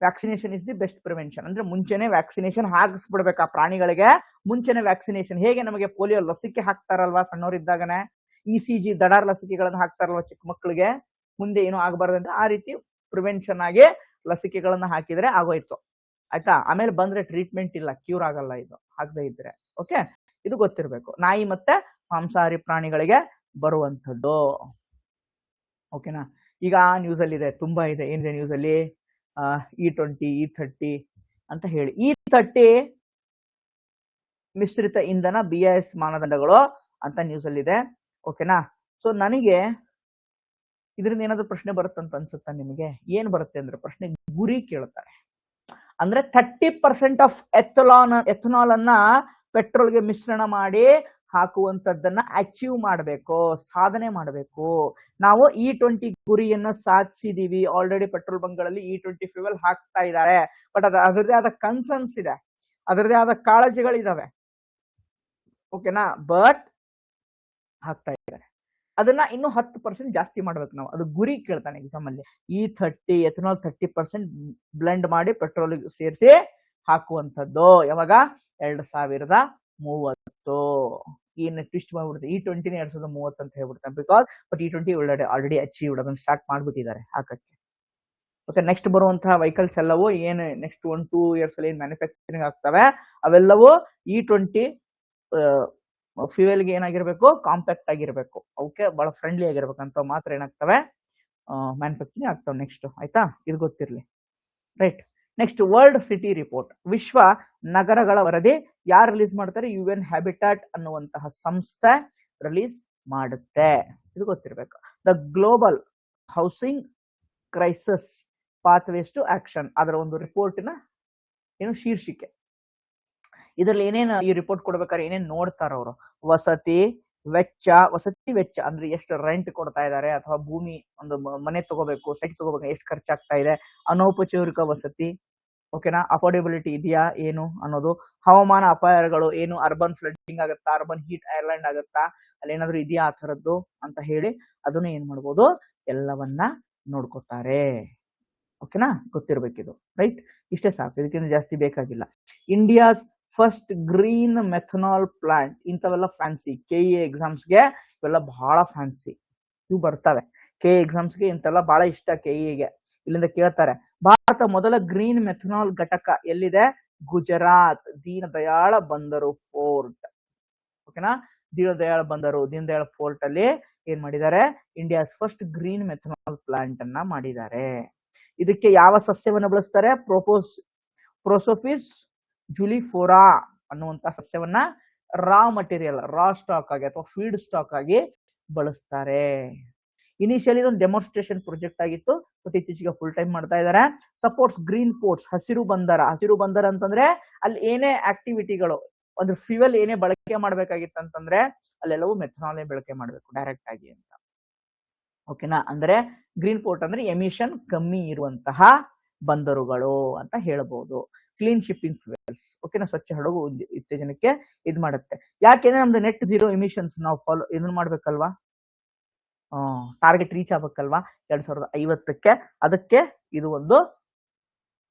Vaccination is the best prevention. ಅಂದ್ರೆ ಮುಂಚೆನೆ ವ್ಯಾಕ್ಸಿನೇಷನ್ ಹಾಕಿಸ್ಬಿಡ್ಬೇಕು ಆ ಪ್ರಾಣಿಗಳಿಗೆ. ಮುಂಚೆನೆ ವ್ಯಾಕ್ಸಿನೇಷನ್. ಹೇಗೆ ನಮಗೆ ಪೋಲಿಯೋ ಲಸಿಕೆ ಹಾಕ್ತಾರಲ್ವಾ ಸಣ್ಣವರಿದ್ದಾಗನೆ, ECG ದಡಾರ್ ಲಸಿಕೆಗಳನ್ನು ಹಾಕ್ತಾರಲ್ವಾ ಚಿಕ್ಕ ಮಕ್ಕಳಿಗೆ, ಮುಂದೆ ಏನು ಆಗಬಾರ್ದಂತ, ಆ ರೀತಿ ಪ್ರಿವೆನ್ಷನ್ ಆಗಿ ಲಸಿಕೆಗಳನ್ನ ಹಾಕಿದ್ರೆ ಆಗೋಯ್ತು. ಆಯ್ತಾ? ಆಮೇಲೆ ಬಂದ್ರೆ ಟ್ರೀಟ್ಮೆಂಟ್ ಇಲ್ಲ, ಕ್ಯೂರ್ ಆಗಲ್ಲ ಇದು ಹಾಕದೇ ಇದ್ರೆ. ಓಕೆ, ಇದು ಗೊತ್ತಿರಬೇಕು. ನಾಯಿ ಮತ್ತೆ ಮಾಂಸಾಹಾರಿ ಪ್ರಾಣಿಗಳಿಗೆ ಬರುವಂಥದ್ದು. ಓಕೆನಾ? ಈಗ ನ್ಯೂಸ್ ಅಲ್ಲಿ ಇದೆ, ತುಂಬಾ ಇದೆ. ಏನಿದೆ ನ್ಯೂಸ್ ಅಲ್ಲಿ? E20 E30 ಅಂತ ಹೇಳಿ. E30 ಮಿಶ್ರಿತ ಇಂಧನ BIS ಮಾನದಂಡಗಳು ಅಂತ ನ್ಯೂಸ್ ಅಲ್ಲಿ ಇದೆ. ಓಕೆನಾ? ಸೊ ನನಗೆ ಇದರಿಂದ ಏನಾದ್ರು ಪ್ರಶ್ನೆ ಬರುತ್ತಂತ ಅನ್ಸುತ್ತಾ ನಿಮಗೆ? ಏನ್ ಬರುತ್ತೆ ಅಂದ್ರೆ ಪ್ರಶ್ನೆ ಗುರಿ ಕೇಳ್ತಾರೆ. ಅಂದ್ರೆ 30% ಆಫ್ ಎಥನಾಲ್ ಅನ್ನ ಪೆಟ್ರೋಲ್ಗೆ ಮಿಶ್ರಣ ಮಾಡಿ ಹಾಕುವಂತದ್ದನ್ನ ಅಚೀವ್ ಮಾಡಬೇಕು, ಸಾಧನೆ ಮಾಡಬೇಕು. ನಾವು E20 ಗುರಿಯನ್ನ ಸಾಧಿಸಿದೀವಿ. ಆಲ್ರೆಡಿ ಪೆಟ್ರೋಲ್ ಬಂಕ್ಗಳಲ್ಲಿ E20 ಫ್ಯೂಯಲ್ ಹಾಕ್ತಾ ಇದ್ದಾರೆ. ಬಟ್ ಅದರದೇ ಆದ ಕನ್ಸರ್ನ್ಸ್ ಇದೆ, ಅದರದೇ ಆದ ಕಾಳಜಿಗಳಿದಾವೆ. ಓಕೆನಾ? ಬಟ್ ಹಾಕ್ತಾ ಇದ್ದಾರೆ. ಅದನ್ನ ಇನ್ನು 10% ಜಾಸ್ತಿ ಮಾಡ್ಬೇಕು ನಾವು. ಅದು ಗುರಿ ಕೇಳ್ತಾನೆ ಎಕ್ಸಾಮ್ ಅಲ್ಲಿ. E30 ಎಥನಾಲ್ 30% ಬ್ಲೆಂಡ್ ಮಾಡಿ ಪೆಟ್ರೋಲ್ ಸೇರಿಸಿ ಹಾಕುವಂಥದ್ದು. ಯಾವಾಗ? 2030. ಏನು ಟ್ವಿಸ್ಟ್ ಮಾಡ್ಬಿಡುತ್ತೆ, E20 2030 ಅಂತ ಹೇಳ್ಬಿಡ್ತಾನೆ. Because but E20 already achieved, ಅದನ್ನ ಸ್ಟಾರ್ಟ್ ಮಾಡ್ಬಿಟ್ಟಿದ್ದಾರೆ ಹಾಕಕ್ಕೆ. ಓಕೆ, ನೆಕ್ಸ್ಟ್ ಬರುವಂತಹ ವೆಹಿಕಲ್ಸ್ ಎಲ್ಲವೂ ಏನು ನೆಕ್ಸ್ಟ್ 1-2 years ಅಲ್ಲಿ ಏನ್ ಮ್ಯಾನುಫ್ಯಾಕ್ಚರಿಂಗ್ ಆಗ್ತವೆ ಅವೆಲ್ಲವೂ E20 ಫ್ಯೂಯಲ್ಗೆ ಏನಾಗಿರ್ಬೇಕು? ಕಾಂಪ್ಯಾಕ್ಟ್ ಆಗಿರ್ಬೇಕು. ಓಕೆ, ಬಹಳ ಫ್ರೆಂಡ್ಲಿ ಆಗಿರ್ಬೇಕಂತ ಮಾತ್ರ ಏನಾಗ್ತವೆ ಮ್ಯಾನುಫ್ಯಾಕ್ಚರಿಂಗ್ ಆಗ್ತವೆ ನೆಕ್ಸ್ಟ್. ಆಯ್ತಾ? ಇದು ಗೊತ್ತಿರ್ಲಿ, right? Next world city report, ವಿಶ್ವ ನಗರಗಳ ವರದಿ ಯಾರು ರಿಲೀಸ್ ಮಾಡ್ತಾರೆ? UN ಹ್ಯಾಬಿಟಾಟ್ ಅನ್ನುವಂತಹ ಸಂಸ್ಥೆ ರಿಲೀಸ್ ಮಾಡುತ್ತೆ. ಇದು ಗೊತ್ತಿರ್ಬೇಕು. The global housing crisis pathways to action, ಅದರ ಒಂದು ರಿಪೋರ್ಟಿನ ಏನು ಶೀರ್ಷಿಕೆ. ಇದರಲ್ಲಿ ಏನೇನು ಈ ರಿಪೋರ್ಟ್ ಕೊಡ್ಬೇಕಾದ್ರೆ ಏನೇನು ನೋಡ್ತಾರ ಅವರು? ವಸತಿ ವೆಚ್ಚ ಅಂದ್ರೆ ಎಷ್ಟು ರೆಂಟ್ ಕೊಡ್ತಾ ಇದ್ದಾರೆ, ಅಥವಾ ಭೂಮಿ ಒಂದು ಮನೆ ತಗೋಬೇಕು, ಸೈಟ್ ತಗೋಬೇಕು, ಎಷ್ಟು ಖರ್ಚಾಗ್ತಾ ಇದೆ. ಅನೌಪಚಾರಿಕ ವಸತಿ, ಓಕೆನಾ, ಅಫೋರ್ಡೆಬಿಲಿಟಿ ಇದೆಯಾ ಏನು ಅನ್ನೋದು. ಹವಾಮಾನ ಅಪಾಯಗಳು ಏನು, ಅರ್ಬನ್ ಫ್ಲಡ್ಡಿಂಗ್ ಆಗುತ್ತಾ, ಅರ್ಬನ್ ಹೀಟ್ ಐಲ್ಯಾಂಡ್ ಆಗುತ್ತಾ, ಅಲ್ಲಿ ಏನಾದ್ರು ಇದೆಯಾ ಆ ಥರದ್ದು ಅಂತ ಹೇಳಿ ಅದನ್ನು ಏನ್ ಮಾಡ್ಬೋದು, ಎಲ್ಲವನ್ನ ನೋಡ್ಕೋತಾರೆ. ಓಕೆನಾ? ಗೊತ್ತಿರ್ಬೇಕಿದು, ರೈಟ್? ಇಷ್ಟೇ ಸಾಕು, ಇದಕ್ಕಿಂತ ಜಾಸ್ತಿ ಬೇಕಾಗಿಲ್ಲ. India's first green methanol plant, ಇಂಥವೆಲ್ಲ ಫ್ಯಾನ್ಸಿ. KE ಎಕ್ಸಾಮ್ಸ್ಗೆ ಇವೆಲ್ಲ ಬಹಳ ಫ್ಯಾನ್ಸಿ, ಇವು ಬರ್ತವೆ. KE ಎಕ್ಸಾಮ್ಸ್ಗೆ ಇಂಥೆಲ್ಲ ಬಹಳ ಇಷ್ಟ. KEಗೆ ಇಲ್ಲಿಂದ ಕೇಳ್ತಾರೆ. ಭಾರತ ಮೊದಲ ಗ್ರೀನ್ ಮೆಥನಾಲ್ ಘಟಕ ಎಲ್ಲಿದೆ? ಗುಜರಾತ್, ದೀನ್ ದಯಾಳ ಬಂದರು ಫೋರ್ಟ್. ಓಕೆನಾ? ದೀನ್ ದಯಾಳ್ ಫೋರ್ಟ್ ಅಲ್ಲಿ ಏನ್ ಮಾಡಿದ್ದಾರೆ? India's first green methanol plant ಅನ್ನ ಮಾಡಿದ್ದಾರೆ. ಇದಕ್ಕೆ ಯಾವ ಸಸ್ಯವನ್ನು ಬಳಸ್ತಾರೆ? ಪ್ರೋಸೋಫಿಸ್ ಜುಲಿಫೋರಾ ಅನ್ನುವಂತ ಸಸ್ಯವನ್ನ ರಾ ಮಟೀರಿಯಲ್, ರಾ ಸ್ಟಾಕ್ ಆಗಿ ಅಥವಾ ಫೀಡ್ ಸ್ಟಾಕ್ ಆಗಿ ಬಳಸ್ತಾರೆ. ಇನಿಷಿಯಲಿ ಇದೊಂದು ಡೆಮಾನ್ಸ್ಟ್ರೇಷನ್ ಪ್ರಾಜೆಕ್ಟ್ ಆಗಿತ್ತು, ಬಟ್ ಇತ್ತೀಚೆಗೆ ಫುಲ್ ಟೈಮ್ ಮಾಡ್ತಾ ಇದ್ದಾರೆ. ಸಪೋರ್ಟ್ಸ್ ಗ್ರೀನ್ ಪೋರ್ಟ್ಸ್, ಹಸಿರು ಬಂದರ ಅಂತಂದ್ರೆ ಅಲ್ಲಿ ಏನೇ ಆಕ್ಟಿವಿಟಿಗಳು ಅಂದ್ರೆ ಫ್ಯೂಯಲ್ ಏನೇ ಬಳಕೆ ಮಾಡ್ಬೇಕಾಗಿತ್ತು ಅಂತಂದ್ರೆ ಅಲ್ಲೆಲ್ಲವೂ ಮೆಥನಾಲ್ ಬಳಕೆ ಮಾಡ್ಬೇಕು ಡೈರೆಕ್ಟ್ ಆಗಿ ಅಂತ. ಓಕೆನಾ? ಅಂದ್ರೆ ಗ್ರೀನ್ ಪೋರ್ಟ್ ಅಂದ್ರೆ ಎಮಿಷನ್ ಕಮ್ಮಿ ಇರುವಂತಹ ಬಂದರುಗಳು ಅಂತ ಹೇಳ್ಬೋದು. ಕ್ಲೀನ್ ಶಿಪ್ಪಿಂಗ್ ಫ್ಯೂಯಲ್ಸ್, ಓಕೆನಾ, ಸ್ವಚ್ಛ ಹಡಗು ಉತ್ತೇಜನಕ್ಕೆ ಇದು ಮಾಡುತ್ತೆ. ಯಾಕೆಂದ್ರೆ ನಮ್ದು ನೆಟ್ ಝೀರೋ ಎಮಿಷನ್ಸ್ ನಾವು ಫಾಲೋ ಇದನ್ನ ಮಾಡ್ಬೇಕಲ್ವಾ, ಟಾರ್ಗೆಟ್ ರೀಚ್ ಆಗ್ಬೇಕಲ್ವಾ 2050ಕ್ಕೆ. ಅದಕ್ಕೆ ಇದು ಒಂದು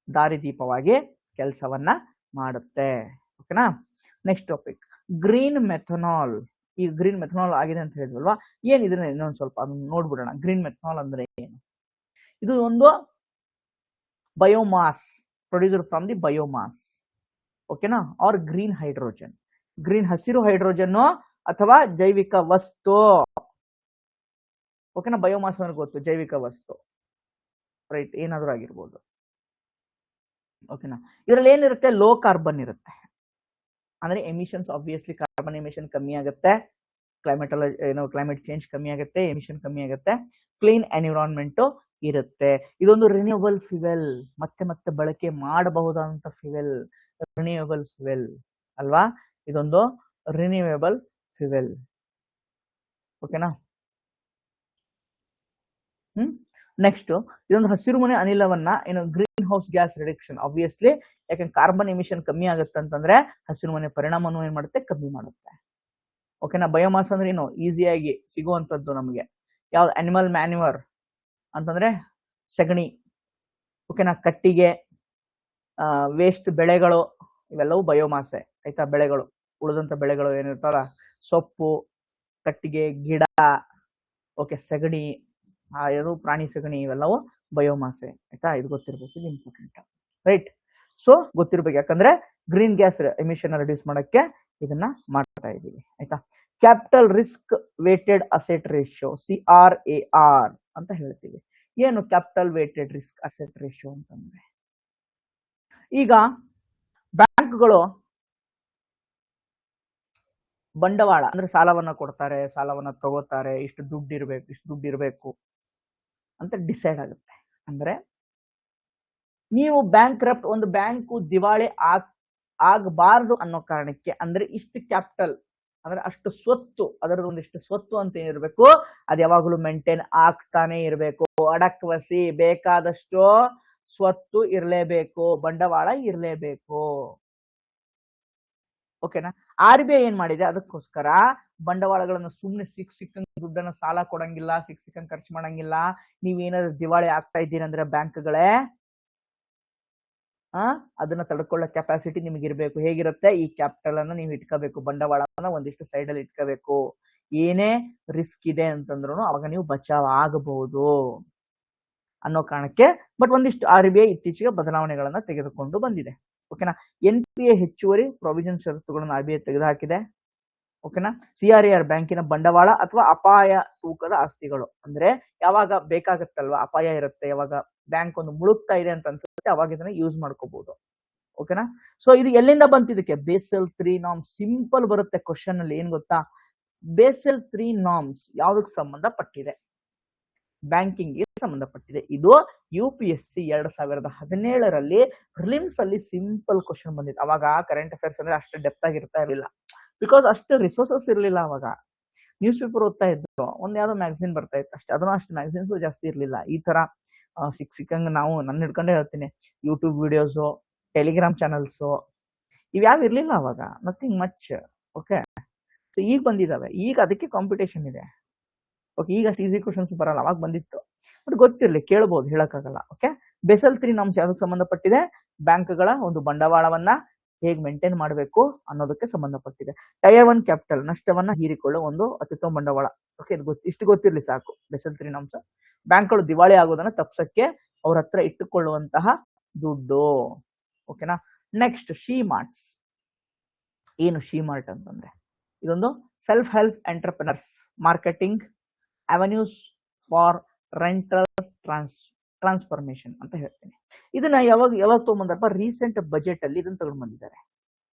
ದಾರಿದೀಪವಾಗಿ ಕೆಲಸವನ್ನ ಮಾಡುತ್ತೆ. ಓಕೆನಾ. Next topic green methanol. ಈ ಗ್ರೀನ್ ಮೆಥನಾಲ್ ಆಗಿದೆ ಅಂತ ಹೇಳಿದ್ವಲ್ವಾ, ಏನ್ ಇದನ್ನ ಇನ್ನೊಂದು ಸ್ವಲ್ಪ ನೋಡ್ಬಿಡೋಣ. ಗ್ರೀನ್ ಮೆಥನಾಲ್ ಅಂದ್ರೆ ಏನು? ಇದು ಒಂದು biomass producer from the biomass, ಓಕೆನಾ, ಆರ್ ಗ್ರೀನ್ ಹೈಡ್ರೋಜನ್. ಗ್ರೀನ್ ಹಸಿರು ಹೈಡ್ರೋಜನ್ ಅಥವಾ ಜೈವಿಕ ವಸ್ತು, ಓಕೆನಾ. ಬಯೋಮಾಸ್ ಅಂದ್ರೆ ಗೊತ್ತು, ಜೈವಿಕ ವಸ್ತು, ರೈಟ್, ಏನಾದ್ರೂ ಆಗಿರ್ಬೋದು, ಓಕೆನಾ. ಇದರಲ್ಲಿ ಏನಿರುತ್ತೆ, ಲೋ ಕಾರ್ಬನ್ ಇರುತ್ತೆ. ಅಂದ್ರೆ ಎಮಿಷನ್ಸ್, ಆಬ್ವಿಯಸ್ಲಿ ಕಾರ್ಬನ್ ಎಮಿಷನ್ ಕಮ್ಮಿ ಆಗುತ್ತೆ, ಕ್ಲೈಮೇಟ್ ಚೇಂಜ್ ಕಮ್ಮಿ ಆಗುತ್ತೆ, ಎಮಿಷನ್ ಕಮ್ಮಿ ಆಗುತ್ತೆ, ಕ್ಲೀನ್ ಎನ್ವಿರಾನ್ಮೆಂಟ್ ಇರುತ್ತೆ. ಇದೊಂದು ರಿನ್ಯೂವಬಲ್ ಫ್ಯೂಯಲ್, ಮತ್ತೆ ಮತ್ತೆ ಬಳಕೆ ಮಾಡಬಹುದಾದಂತ ಫ್ಯೂಯಲ್, ರಿನ್ಯೂವಬಲ್ ಫ್ಯೂಯಲ್ ಅಲ್ವಾ. ಇದೊಂದು ರಿನ್ಯೂವಬಲ್ ಫ್ಯೂಯಲ್, ಓಕೆನಾ. ನೆಕ್ಸ್ಟ್ ಇದೊಂದು ಹಸಿರು ಮನೆ ಅನಿಲವನ್ನ ಏನು green house gas reduction, obviously, ಯಾಕಂದ್ರೆ ಕಾರ್ಬನ್ ಎಮಿಷನ್ ಕಮ್ಮಿ ಆಗುತ್ತೆ ಅಂತಂದ್ರೆ ಹಸಿರು ಮನೆ ಪರಿಣಾಮವನ್ನು ಏನ್ ಮಾಡುತ್ತೆ, ಕಮ್ಮಿ ಮಾಡುತ್ತೆ, ಓಕೆನಾ. ಬಯೋಮಾಸ್ ಅಂದ್ರೆ ಏನು, ಈಸಿಯಾಗಿ ಸಿಗುವಂತದ್ದು ನಮಗೆ. ಯಾವ್ದು, ಅನಿಮಲ್ ಮ್ಯಾನ್ಯೂವರ್ ಅಂತಂದ್ರೆ ಸಗಣಿ, ಓಕೆನಾ. ಕಟ್ಟಿಗೆ, ವೇಸ್ಟ್ ಬೆಳೆಗಳು, ಇವೆಲ್ಲವೂ ಬಯೋಮಾಸೆ, ಆಯ್ತಾ. ಬೆಳೆಗಳು, ಉಳಿದಂತ ಬೆಳೆಗಳು ಏನಿರ್ತಾವಲ್ಲ, ಸೊಪ್ಪು, ಕಟ್ಟಿಗೆ, ಗಿಡ, ಓಕೆ, ಸಗಣಿ, ಏನು ಪ್ರಾಣಿ ಸಗಣಿ, ಇವೆಲ್ಲವೂ ಬಯೋಮಾಸೆ, ಆಯ್ತಾ. ಇದು ಗೊತ್ತಿರ್ಬೇಕು, ಇದು ಇಂಪಾರ್ಟೆಂಟ್, ರೈಟ್. ಸೊ ಗೊತ್ತಿರ್ಬೇಕು, ಯಾಕಂದ್ರೆ ಗ್ರೀನ್ ಗ್ಯಾಸ್ ಎಮಿಷನ್ ರಿಡ್ಯೂಸ್ ಮಾಡಕ್ಕೆ ಇದನ್ನ ಮಾಡ್ತಾ ಇದೀವಿ, ಆಯ್ತಾ. Capital risk weighted asset ratio, CRAR ಅಂತ ಹೇಳ್ತೀವಿ. ಏನು capital weighted risk asset ratio ಅಂತಂದ್ರೆ, ಈಗ ಬ್ಯಾಂಕ್ಗಳು ಬಂಡವಾಳ ಅಂದ್ರೆ ಸಾಲವನ್ನ ಕೊಡ್ತಾರೆ, ಸಾಲವನ್ನ ತಗೋತಾರೆ, ಇಷ್ಟು ದುಡ್ಡು ಇರಬೇಕು ಅಂತ ಡಿಸೈಡ್ ಆಗುತ್ತೆ. ಅಂದ್ರೆ ನೀವು ಬ್ಯಾಂಕ್ರಪ್ಟ್, ಒಂದು ಬ್ಯಾಂಕು ದಿವಾಳಿ ಆಗಬಾರದು ಅನ್ನೋ ಕಾರಣಕ್ಕೆ, ಅಂದ್ರೆ ಇಷ್ಟು ಕ್ಯಾಪಿಟಲ್ ಅಂದ್ರೆ ಅಷ್ಟು ಸ್ವತ್ತು, ಅದರ ಒಂದಿಷ್ಟು ಸ್ವತ್ತು ಅಂತ ಏನಿರ್ಬೇಕು, ಅದು ಯಾವಾಗಲೂ ಮೇಂಟೈನ್ ಆಗ್ತಾನೆ ಇರಬೇಕು. ಅಡಕ್ವಸಿ, ಬೇಕಾದಷ್ಟು ಸ್ವತ್ತು ಇರಲೇಬೇಕು, ಬಂಡವಾಳ ಇರಲೇಬೇಕು, ಓಕೆನಾ. RBI ಏನ್ ಮಾಡಿದೆ, ಅದಕ್ಕೋಸ್ಕರ ಬಂಡವಾಳಗಳನ್ನು ಸುಮ್ಮನೆ ಸಿಕ್ಕಂಗ್ ದುಡ್ಡನ್ನು ಸಾಲ ಕೊಡಂಗಿಲ್ಲ, ಸಿಕ್ಕಂಗ್ ಖರ್ಚು ಮಾಡಂಗಿಲ್ಲ. ನೀವೇನಾದ್ರು ದಿವಾಳಿ ಆಗ್ತಾ ಇದ್ದೀರಿ ಅಂದ್ರೆ ಬ್ಯಾಂಕ್ಗಳೇ, ಅದನ್ನ ತಡ್ಕೊಳ್ಳೋ ಕೆಪಾಸಿಟಿ ನಿಮ್ಗೆ ಇರಬೇಕು. ಹೇಗಿರುತ್ತೆ, ಈ ಕ್ಯಾಪಿಟಲ್ ಅನ್ನ ನೀವು ಇಟ್ಕೋಬೇಕು, ಬಂಡವಾಳವನ್ನ ಒಂದಿಷ್ಟು ಸೈಡ್ ಅಲ್ಲಿ ಇಟ್ಕೋಬೇಕು. ಏನೇ ರಿಸ್ಕ್ ಇದೆ ಅಂತಂದ್ರು ಅವಾಗ ನೀವು ಬಚಾವ್ ಆಗಬಹುದು ಅನ್ನೋ ಕಾರಣಕ್ಕೆ. ಬಟ್ ಒಂದಿಷ್ಟು RBI ಇತ್ತೀಚೆಗೆ ಬದಲಾವಣೆಗಳನ್ನ ತೆಗೆದುಕೊಂಡು ಬಂದಿದೆ, ಓಕೆನಾ. NPA ಹೆಚ್ಚುವರಿ ಪ್ರೊವಿಷನ್ ಷರತ್ತುಗಳನ್ನು RBI ತೆಗೆದುಹಾಕಿದೆ, ಓಕೆನಾ. CRAR ಬ್ಯಾಂಕಿನ ಬಂಡವಾಳ ಅಥವಾ ಅಪಾಯ ತೂಕದ ಆಸ್ತಿಗಳು, ಅಂದ್ರೆ ಯಾವಾಗ ಬೇಕಾಗತ್ತಲ್ವಾ, ಅಪಾಯ ಇರುತ್ತೆ, ಯಾವಾಗ ಬ್ಯಾಂಕ್ ಒಂದು ಮುಳುಗ್ತಾ ಇದೆ ಅಂತ ಅನ್ಸುತ್ತೆ, ಅವಾಗ ಇದನ್ನ ಯೂಸ್ ಮಾಡ್ಕೋಬಹುದು, ಓಕೆನಾ. ಸೊ ಇದು ಎಲ್ಲಿಂದ ಬಂತು, ಇದಕ್ಕೆ ಬೇಸೆಲ್ 3 ನಾರ್ಮ್ಸ್. ಸಿಂಪಲ್ ಬರುತ್ತೆ ಕ್ವಶನ್ ಅಲ್ಲಿ, ಏನ್ ಗೊತ್ತಾ, ಬೇಸೆಲ್ 3 ನಾರ್ಮ್ಸ್ ಯಾವ್ದಕ್ಕೆ ಸಂಬಂಧಪಟ್ಟಿದೆ, ಬ್ಯಾಂಕಿಂಗ್ ಗೆ ಸಂಬಂಧಪಟ್ಟಿದೆ. ಇದು UPSC 2017ರಲ್ಲಿ ಪ್ರಿಲಿಮ್ಸ್ ಅಲ್ಲಿ ಸಿಂಪಲ್ ಕ್ವಶನ್ ಬಂದಿತ್ತು. ಅವಾಗ ಕರೆಂಟ್ ಅಫೇರ್ಸ್ ಅಂದ್ರೆ ಅಷ್ಟು ಡೆಪ್ತ್ ಆಗಿ ಇರ್ತಾ ಇರಲಿಲ್ಲ, ಬಿಕಾಸ್ ಅಷ್ಟು ರಿಸೋರ್ಸಸ್ ಇರಲಿಲ್ಲ. ಅವಾಗ ನ್ಯೂಸ್ ಪೇಪರ್ ಓದ್ತಾ ಇದ್ರು, ಒಂದ್ ಯಾವ್ದೋ ಮ್ಯಾಗಝಿನ್ ಬರ್ತಾ ಇತ್ತು ಅಷ್ಟೇ, ಅದನ್ನು ಅಷ್ಟು ಮ್ಯಾಗಝಿನ್ಸ್ ಜಾಸ್ತಿ ಇರ್ಲಿಲ್ಲ. ಈ ತರ ಸಿಕ್ಕಂಗೆ ನಾವು ನನ್ನ ಹಿಡ್ಕೊಂಡೇ ಹೇಳ್ತೀನಿ, ಯೂಟ್ಯೂಬ್ ವಿಡಿಯೋಸು, ಟೆಲಿಗ್ರಾಮ್ ಚಾನಲ್ಸು, ಇವ್ಯಾವ ಇರ್ಲಿಲ್ಲ ಅವಾಗ, ನಥಿಂಗ್ ಮಚ್, ಓಕೆ. ಸೊ ಈಗ ಬಂದಿದ್ದಾವೆ, ಈಗ ಅದಕ್ಕೆ ಕಾಂಪಿಟೇಷನ್ ಇದೆ, ಓಕೆ. ಈಗ ಅಷ್ಟು ಈಸಿ ಕ್ವಶನ್ಸ್ ಬರಲ್ಲ, ಅವಾಗ ಬಂದಿತ್ತು, ಬಟ್ ಗೊತ್ತಿರಲಿ, ಕೇಳ್ಬೋದು, ಹೇಳಕ್ಕಾಗಲ್ಲ, ಓಕೆ. ಬೇಸೆಲ್ 3 ನಾರ್ಮ್ಸ್ ಯಾವ್ದಕ್ಕೆ ಸಂಬಂಧಪಟ್ಟಿದೆ, ಬ್ಯಾಂಕ್ಗಳ ಒಂದು ಬಂಡವಾಳವನ್ನ ಹೇಗೆ ಮೇಂಟೈನ್ ಮಾಡಬೇಕು ಅನ್ನೋದಕ್ಕೆ ಸಂಬಂಧಪಟ್ಟಿದೆ. ಟೈರ್ 1 ಕ್ಯಾಪಿಟಲ್, ನಷ್ಟವನ್ನ ಹೀರಿಕೊಳ್ಳೋ ಒಂದು ಅತ್ಯುತ್ತಮ ಬಂಡವಾಳ, ಓಕೆ. ಇಷ್ಟು ಗೊತ್ತಿರ್ಲಿ ಸಾಕು. ಬೇಸೆಲ್ 3 ನಾರ್ಮ್ಸ್ ಬ್ಯಾಂಕ್ಗಳು ದಿವಾಳಿ ಆಗೋದನ್ನ ತಪ್ಸಕ್ಕೆ ಅವ್ರ ಹತ್ರ ಇಟ್ಟುಕೊಳ್ಳುವಂತಹ ದುಡ್ಡು, ಓಕೆನಾ. Next she-marts. ಏನು ಶಿ-ಮಾರ್ಟ್ ಅಂತಂದ್ರೆ, ಇದೊಂದು self help entrepreneurs marketing avenues for rental transformation ಅಂತ ಹೇಳ್ತೀನಿ. ಇದನ್ನ ಯಾವಾಗ ತಗೊಂಡ್ಬಂದಪ್ಪ, ರೀಸೆಂಟ್ ಬಜೆಟ್ ಅಲ್ಲಿ ಇದನ್ನ ತಗೊಂಡು ಬಂದಿದ್ದಾರೆ,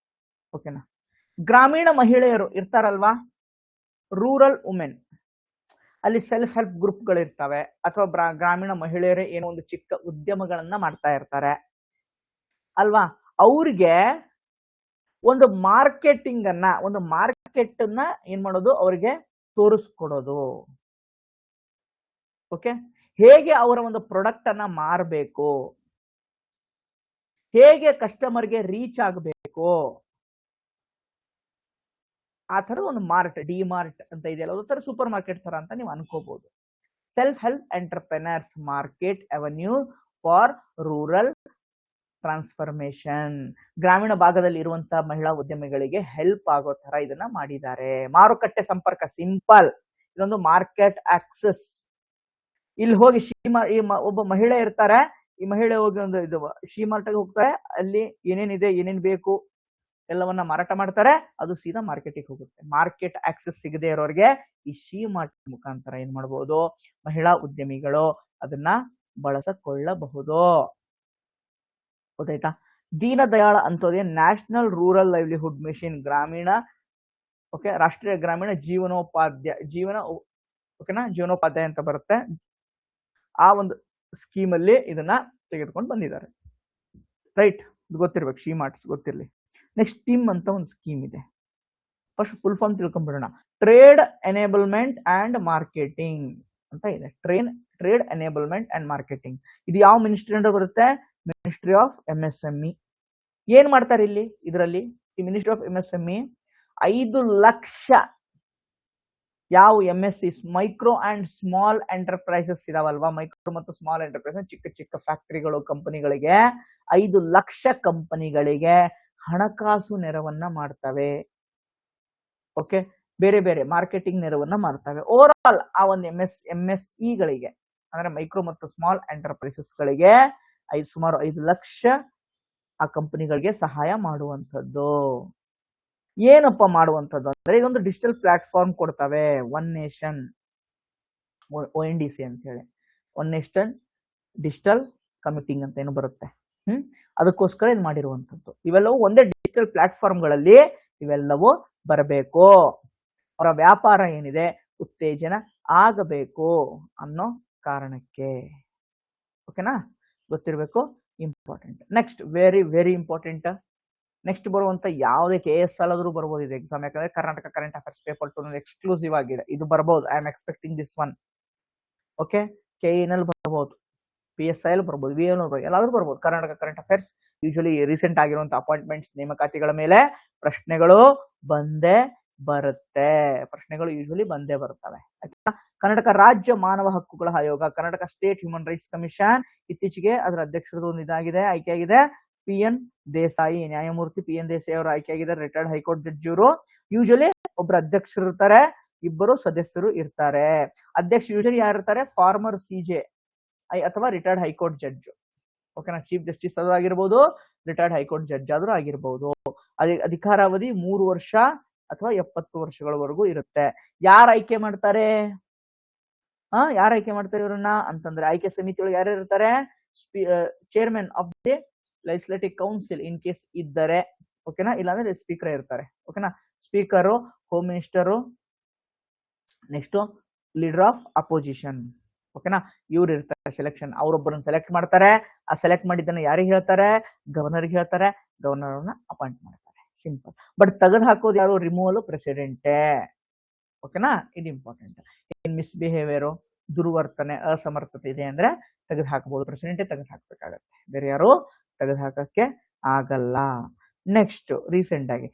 ಓಕೆನಾ. ಗ್ರಾಮೀಣ ಮಹಿಳೆಯರು ಇರ್ತಾರಲ್ವಾ, ರೂರಲ್ ವುಮೆನ್, ಅಲ್ಲಿ ಸೆಲ್ಫ್ ಹೆಲ್ಪ್ ಗ್ರೂಪ್ಗಳು ಇರ್ತವೆ, ಅಥವಾ ಗ್ರಾಮೀಣ ಮಹಿಳೆಯರೇ ಏನೋ ಒಂದು ಚಿಕ್ಕ ಉದ್ಯಮಗಳನ್ನ ಮಾಡ್ತಾ ಇರ್ತಾರೆ ಅಲ್ವಾ. ಅವ್ರಿಗೆ ಒಂದು ಮಾರ್ಕೆಟಿಂಗ್ ಅನ್ನ, ಒಂದು ಮಾರ್ಕೆಟ್ ಅನ್ನ ಏನ್ ಮಾಡೋದು, ಅವ್ರಿಗೆ ತೋರಿಸ್ಕೊಡೋದು, ಓಕೆ. ಹೇಗೆ ಅವರ ಒಂದು ಪ್ರಾಡಕ್ಟ್ ಅನ್ನ ಮಾರಬೇಕು, ಹೇಗೆ ಕಸ್ಟಮರ್ಗೆ ರೀಚ್ ಆಗಬೇಕು, ಆ ತರ ಒಂದು ಮಾರ್ಟ್, ಡಿ ಮಾರ್ಟ್ ಅಂತ ಇದೆಯಲ್ಲ, ಅದೊಂಥರ ಸೂಪರ್ ಮಾರ್ಕೆಟ್ ತರ ಅಂತ ನೀವು ಅನ್ಕೋಬಹುದು. Self help entrepreneurs market avenue for rural transformation. ಗ್ರಾಮೀಣ ಭಾಗದಲ್ಲಿ ಇರುವಂತಹ ಮಹಿಳಾ ಉದ್ಯಮಿಗಳಿಗೆ ಹೆಲ್ಪ್ ಆಗೋ ತರ ಇದನ್ನ ಮಾಡಿದ್ದಾರೆ. ಮಾರುಕಟ್ಟೆ ಸಂಪರ್ಕ ಸಿಂಪಲ್, ಇದೊಂದು ಮಾರ್ಕೆಟ್ ಆಕ್ಸೆಸ್. ಇಲ್ಲಿ ಹೋಗಿ ಒಬ್ಬ ಮಹಿಳೆ ಇರ್ತಾರೆ, ಈ ಮಹಿಳೆ ಹೋಗಿ ಒಂದು ಇದು ಮಾರ್ಟ್ ಗೆ ಹೋಗ್ತಾರೆ, ಅಲ್ಲಿ ಏನೇನಿದೆ ಏನೇನ್ ಬೇಕು ಎಲ್ಲವನ್ನ ಮಾರಾಟ ಮಾಡ್ತಾರೆ, ಅದು ಸೀದಾ ಮಾರ್ಕೆಟಿಗೆ ಹೋಗುತ್ತೆ. ಮಾರ್ಕೆಟ್ ಆಕ್ಸೆಸ್ ಸಿಗದೆ ಇರೋರಿಗೆ ಈ ಮಾರ್ಟ್ ಮುಖಾಂತರ ಏನ್ ಮಾಡಬಹುದು, ಮಹಿಳಾ ಉದ್ಯಮಿಗಳು ಅದನ್ನ ಬಳಸಿಕೊಳ್ಳಬಹುದು. ಗೊತ್ತಾಯ್ತಾ? Deen Dayal Antyodaya national rural livelihood mission, ಗ್ರಾಮೀಣ ರಾಷ್ಟ್ರೀಯ ಗ್ರಾಮೀಣ ಜೀವನೋಪಾಧ್ಯಾಯ ಅಂತ ಬರುತ್ತೆ. ಆ ಒಂದು ಸ್ಕೀಮ್ ಅಲ್ಲಿ ಇದನ್ನ ತೆಗೆದುಕೊಂಡು ಬಂದಿದ್ದಾರೆ. ರೈಟ್, ಗೊತ್ತಿರ್ಬೇಕು, ಮಾರ್ಟ್ಸ್ ಗೊತ್ತಿರ್ಲಿ. ನೆಕ್ಸ್ಟ್ ಟಿಮ್ ಅಂತ ಒಂದು ಸ್ಕೀಮ್ ಇದೆ. ಫಸ್ಟ್ ಫುಲ್ ಫಾರ್ಮ್ ತಿಳ್ಕೊಂಡ್ಬಿಡೋಣ. ಟ್ರೇಡ್ ಎನೇಬಲ್ಮೆಂಟ್ ಅಂಡ್ ಮಾರ್ಕೆಟಿಂಗ್ ಅಂತ ಇದೆ. ಟ್ರೇಡ್ ಎನೇಬಲ್ಮೆಂಟ್ ಅಂಡ್ ಮಾರ್ಕೆಟಿಂಗ್ ಇದು ಯಾವ ಮಿನಿಸ್ಟ್ರಿ ಅಂತ ಬರುತ್ತೆ? Ministry of MSME. ಏನ್ ಮಾಡ್ತಾರೆ ಇಲ್ಲಿ? ಇದರಲ್ಲಿ ಈ ಮಿನಿಸ್ಟ್ರಿ ಆಫ್ MSME 5 ಲಕ್ಷ ಯಾವ MSC micro and small enterprises ಇದಾವಲ್ವಾ, ಮೈಕ್ರೋ ಮತ್ತು ಸ್ಮಾಲ್ ಎಂಟರ್ಪ್ರೈಸಸ್, ಚಿಕ್ಕ ಚಿಕ್ಕ ಫ್ಯಾಕ್ಟರಿಗಳು, ಕಂಪನಿಗಳಿಗೆ 5 ಲಕ್ಷ ಕಂಪನಿಗಳಿಗೆ ಹಣಕಾಸು ನೆರವನ್ನ ಮಾಡ್ತವೆ. ಓಕೆ, ಬೇರೆ ಬೇರೆ ಮಾರ್ಕೆಟಿಂಗ್ ನೆರವನ್ನ ಮಾಡ್ತವೆ. ಓವರ್ ಆಲ್ ಆ ಒಂದು MSE ಗಳಿಗೆ ಅಂದ್ರೆ ಮೈಕ್ರೋ ಮತ್ತು ಸ್ಮಾಲ್ ಎಂಟರ್ಪ್ರೈಸಸ್ ಗಳಿಗೆ ಸುಮಾರು 5 ಲಕ್ಷ ಆ ಕಂಪನಿಗಳಿಗೆ ಸಹಾಯ ಮಾಡುವಂಥದ್ದು. ಏನಪ್ಪ ಮಾಡುವಂಥದ್ದು ಅಂದ್ರೆ, ಇದೊಂದು ಡಿಜಿಟಲ್ ಪ್ಲಾಟ್ಫಾರ್ಮ್ ಕೊಡ್ತವೆ. ಒನ್ ನೇಷನ್ ONDC ಅಂತ ಹೇಳಿ, ಒನ್ ನೇಷನ್ ಡಿಜಿಟಲ್ ಕಮ್ಯುಟಿಂಗ್ ಅಂತ ಏನು ಬರುತ್ತೆ, ಅದಕ್ಕೋಸ್ಕರ ಇದು ಮಾಡಿರುವಂಥದ್ದು. ಇವೆಲ್ಲವೂ ಒಂದೇ ಡಿಜಿಟಲ್ ಪ್ಲಾಟ್ಫಾರ್ಮ್ ಗಳಲ್ಲಿ ಇವೆಲ್ಲವೂ ಬರಬೇಕು. ಅವರ ವ್ಯಾಪಾರ ಏನಿದೆ ಉತ್ತೇಜನ ಆಗಬೇಕು ಅನ್ನೋ ಕಾರಣಕ್ಕೆ. ಓಕೆನಾ? ಗೊತ್ತಿರಬೇಕು, important. Next very very important. Next ಬರುವಂತ ಯಾವುದೇ KS ಆದ್ರೂ ಬರ್ಬೋದು ಇದು ಎಕ್ಸಾಮ್, ಯಾಕಂದ್ರೆ Karnataka current affairs paper 2 exclusive ಆಗಿದೆ. ಇದು ಬರ್ಬೋದು. I am expecting this one. Okay, KE ನಲ್ಲಿ ಬರ್ಬೋದು, PSI ಬರ್ಬೋದು, VL ಎಲ್ಲಾದ್ರೂ ಬರ್ಬೋದು. Karnataka current affairs usually recent ಆಗಿರುವಂತ ಅಪಾಯಿಂಟ್ಮೆಂಟ್ಸ್, ನೇಮಕಾತಿಗಳ ಮೇಲೆ ಪ್ರಶ್ನೆಗಳು ಬಂದೇ ಬರುತ್ತೆ. ಪ್ರಶ್ನೆಗಳು ಯೂಶಲಿ ಬಂದೇ ಬರ್ತವೆ. ಕರ್ನಾಟಕ ರಾಜ್ಯ ಮಾನವ ಹಕ್ಕುಗಳ ಆಯೋಗ, Karnataka state human rights commission, ಇತ್ತೀಚೆಗೆ ಅದರ ಅಧ್ಯಕ್ಷರದ್ದು ಒಂದು ಇದಾಗಿದೆ, ಆಯ್ಕೆಯಾಗಿದೆ. PN ದೇಸಾಯಿ, ನ್ಯಾಯಮೂರ್ತಿ PN ದೇಸಾಯಿ ಅವರು ಆಯ್ಕೆಯಾಗಿದ್ದಾರೆ. ರಿಟೈರ್ಡ್ ಹೈಕೋರ್ಟ್ ಜಡ್ಜ್ ಇವರು. ಯೂಶಲಿ ಒಬ್ರು ಅಧ್ಯಕ್ಷರು ಇರ್ತಾರೆ, ಇಬ್ಬರು ಸದಸ್ಯರು ಇರ್ತಾರೆ. ಅಧ್ಯಕ್ಷ ಯೂಶಲಿ ಯಾರು ಇರ್ತಾರೆ? ಫಾರ್ಮರ್ CJ ಅಥವಾ ರಿಟೈರ್ಡ್ ಹೈಕೋರ್ಟ್ ಜಡ್ಜ್. ಓಕೆನಾ? ಚೀಫ್ ಜಸ್ಟಿಸ್ ಆದ್ರೂ ಆಗಿರ್ಬೋದು, ರಿಟೈರ್ಡ್ ಹೈಕೋರ್ಟ್ ಜಡ್ಜ್ ಆದ್ರೂ ಆಗಿರ್ಬೋದು. ಅಧಿಕಾರಾವಧಿ 3 ವರ್ಷ ಅಥವಾ 70 ವರ್ಷಗಳವರೆಗೂ ಇರುತ್ತೆ. ಯಾರು ಆಯ್ಕೆ ಮಾಡ್ತಾರೆ? ಯಾರು ಆಯ್ಕೆ ಮಾಡ್ತಾರೆ ಇವ್ರನ್ನ ಅಂತಂದ್ರೆ, ಆಯ್ಕೆ ಸಮಿತಿ ಒಳಗೆ ಯಾರು ಇರ್ತಾರೆ? Chairman of the legislative council in case ಇದ್ದರೆ. ಓಕೆನಾ? ಇಲ್ಲಾಂದ್ರೆ ಸ್ಪೀಕರ್ ಇರ್ತಾರೆ. ಓಕೆನಾ? Speaker, home minister, next leader of opposition. ಓಕೆನಾ? ಇವ್ರು ಇರ್ತಾರೆ ಸೆಲೆಕ್ಷನ್. ಅವರೊಬ್ಬರನ್ನ ಸೆಲೆಕ್ಟ್ ಮಾಡ್ತಾರೆ. ಆ ಸೆಲೆಕ್ಟ್ ಮಾಡಿದ್ದನ್ನ ಯಾರಿಗೆ ಹೇಳ್ತಾರೆ? ಗವರ್ನರ್ಗೆ ಹೇಳ್ತಾರೆ. ಗವರ್ನರ್ ಅವ್ರನ್ನ ಅಪಾಯಿಂಟ್ ಮಾಡ್ತಾರೆ. ಸಿಂಪಲ್. ಬಟ್ ತೆಗೆದು ಹಾಕೋದು ಯಾರು? ರಿಮೂವಲ್ ಪ್ರೆಸಿಡೆಂಟೇ. ಓಕೆನಾ? ಇದು ಇಂಪಾರ್ಟೆಂಟ್. ಮಿಸ್ಬಿಹೇವಿಯರ್, ದುರ್ವರ್ತನೆ, ಅಸಮರ್ಥತೆ ಇದೆ ಅಂದ್ರೆ ತೆಗೆದು ಹಾಕಬಹುದು. ಪ್ರೆಸಿಡೆಂಟೇ ತೆಗೆದು ಹಾಕ್ಬೇಕಾಗತ್ತೆ, ಬೇರೆ ಯಾರು ತೆಗೆದು ಹಾಕಕ್ಕೆ ಆಗಲ್ಲ. ನೆಕ್ಸ್ಟ್ ರೀಸೆಂಟ್ ಆಗಿ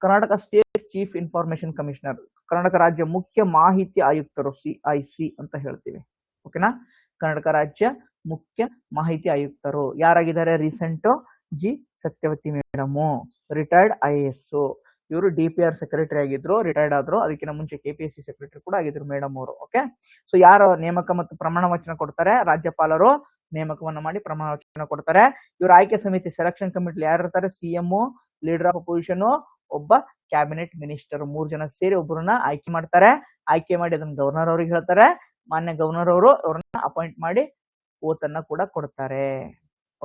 Karnataka state chief information commissioner, Karnataka ರಾಜ್ಯ ಮುಖ್ಯ ಮಾಹಿತಿ ಆಯುಕ್ತರು, CIC ಅಂತ ಹೇಳ್ತೀವಿ. ಓಕೆನಾ? ಕರ್ನಾಟಕ ರಾಜ್ಯ ಮುಖ್ಯ ಮಾಹಿತಿ ಆಯುಕ್ತರು ಯಾರಾಗಿದ್ದಾರೆ? Recent G Satyavathi madam, retired IAS. ಇವರು DPR ಸೆಕ್ರೆಟರಿ ಆಗಿದ್ರು, ರಿಟೈರ್ಡ್ ಆದ್ರು. ಅದಕ್ಕಿಂತ ಮುಂಚೆ KPSC ಸೆಕ್ರೆಟರಿ ಕೂಡ ಆಗಿದ್ರು ಮೇಡಮ್ ಅವರು. ಓಕೆ, ಸೊ ಯಾರು ನೇಮಕ ಮತ್ತು ಪ್ರಮಾಣ ವಚನ ಕೊಡ್ತಾರೆ? ರಾಜ್ಯಪಾಲರು ನೇಮಕವನ್ನ ಮಾಡಿ ಪ್ರಮಾಣ ವಚನ ಕೊಡ್ತಾರೆ. ಇವರು ಆಯ್ಕೆ ಸಮಿತಿ ಸೆಲೆಕ್ಷನ್ ಕಮಿಟಿ ಯಾರು ಇರ್ತಾರೆ? CM, ಲೀಡರ್ ಆಫ್ ಅಪೋಸಿಷನ್, ಒಬ್ಬ ಕ್ಯಾಬಿನೆಟ್ ಮಿನಿಸ್ಟರ್, 3 ಜನ ಸೇರಿ ಒಬ್ಬರನ್ನ ಆಯ್ಕೆ ಮಾಡ್ತಾರೆ. ಆಯ್ಕೆ ಮಾಡಿ ಅದನ್ನ ಗವರ್ನರ್ ಅವ್ರಿಗೆ ಹೇಳ್ತಾರೆ. ಮಾನ್ಯ ಗವರ್ನರ್ ಅವರು ಅವ್ರನ್ನ ಅಪಾಯಿಂಟ್ ಮಾಡಿ ಓತನ್ನ ಕೂಡ ಕೊಡ್ತಾರೆ.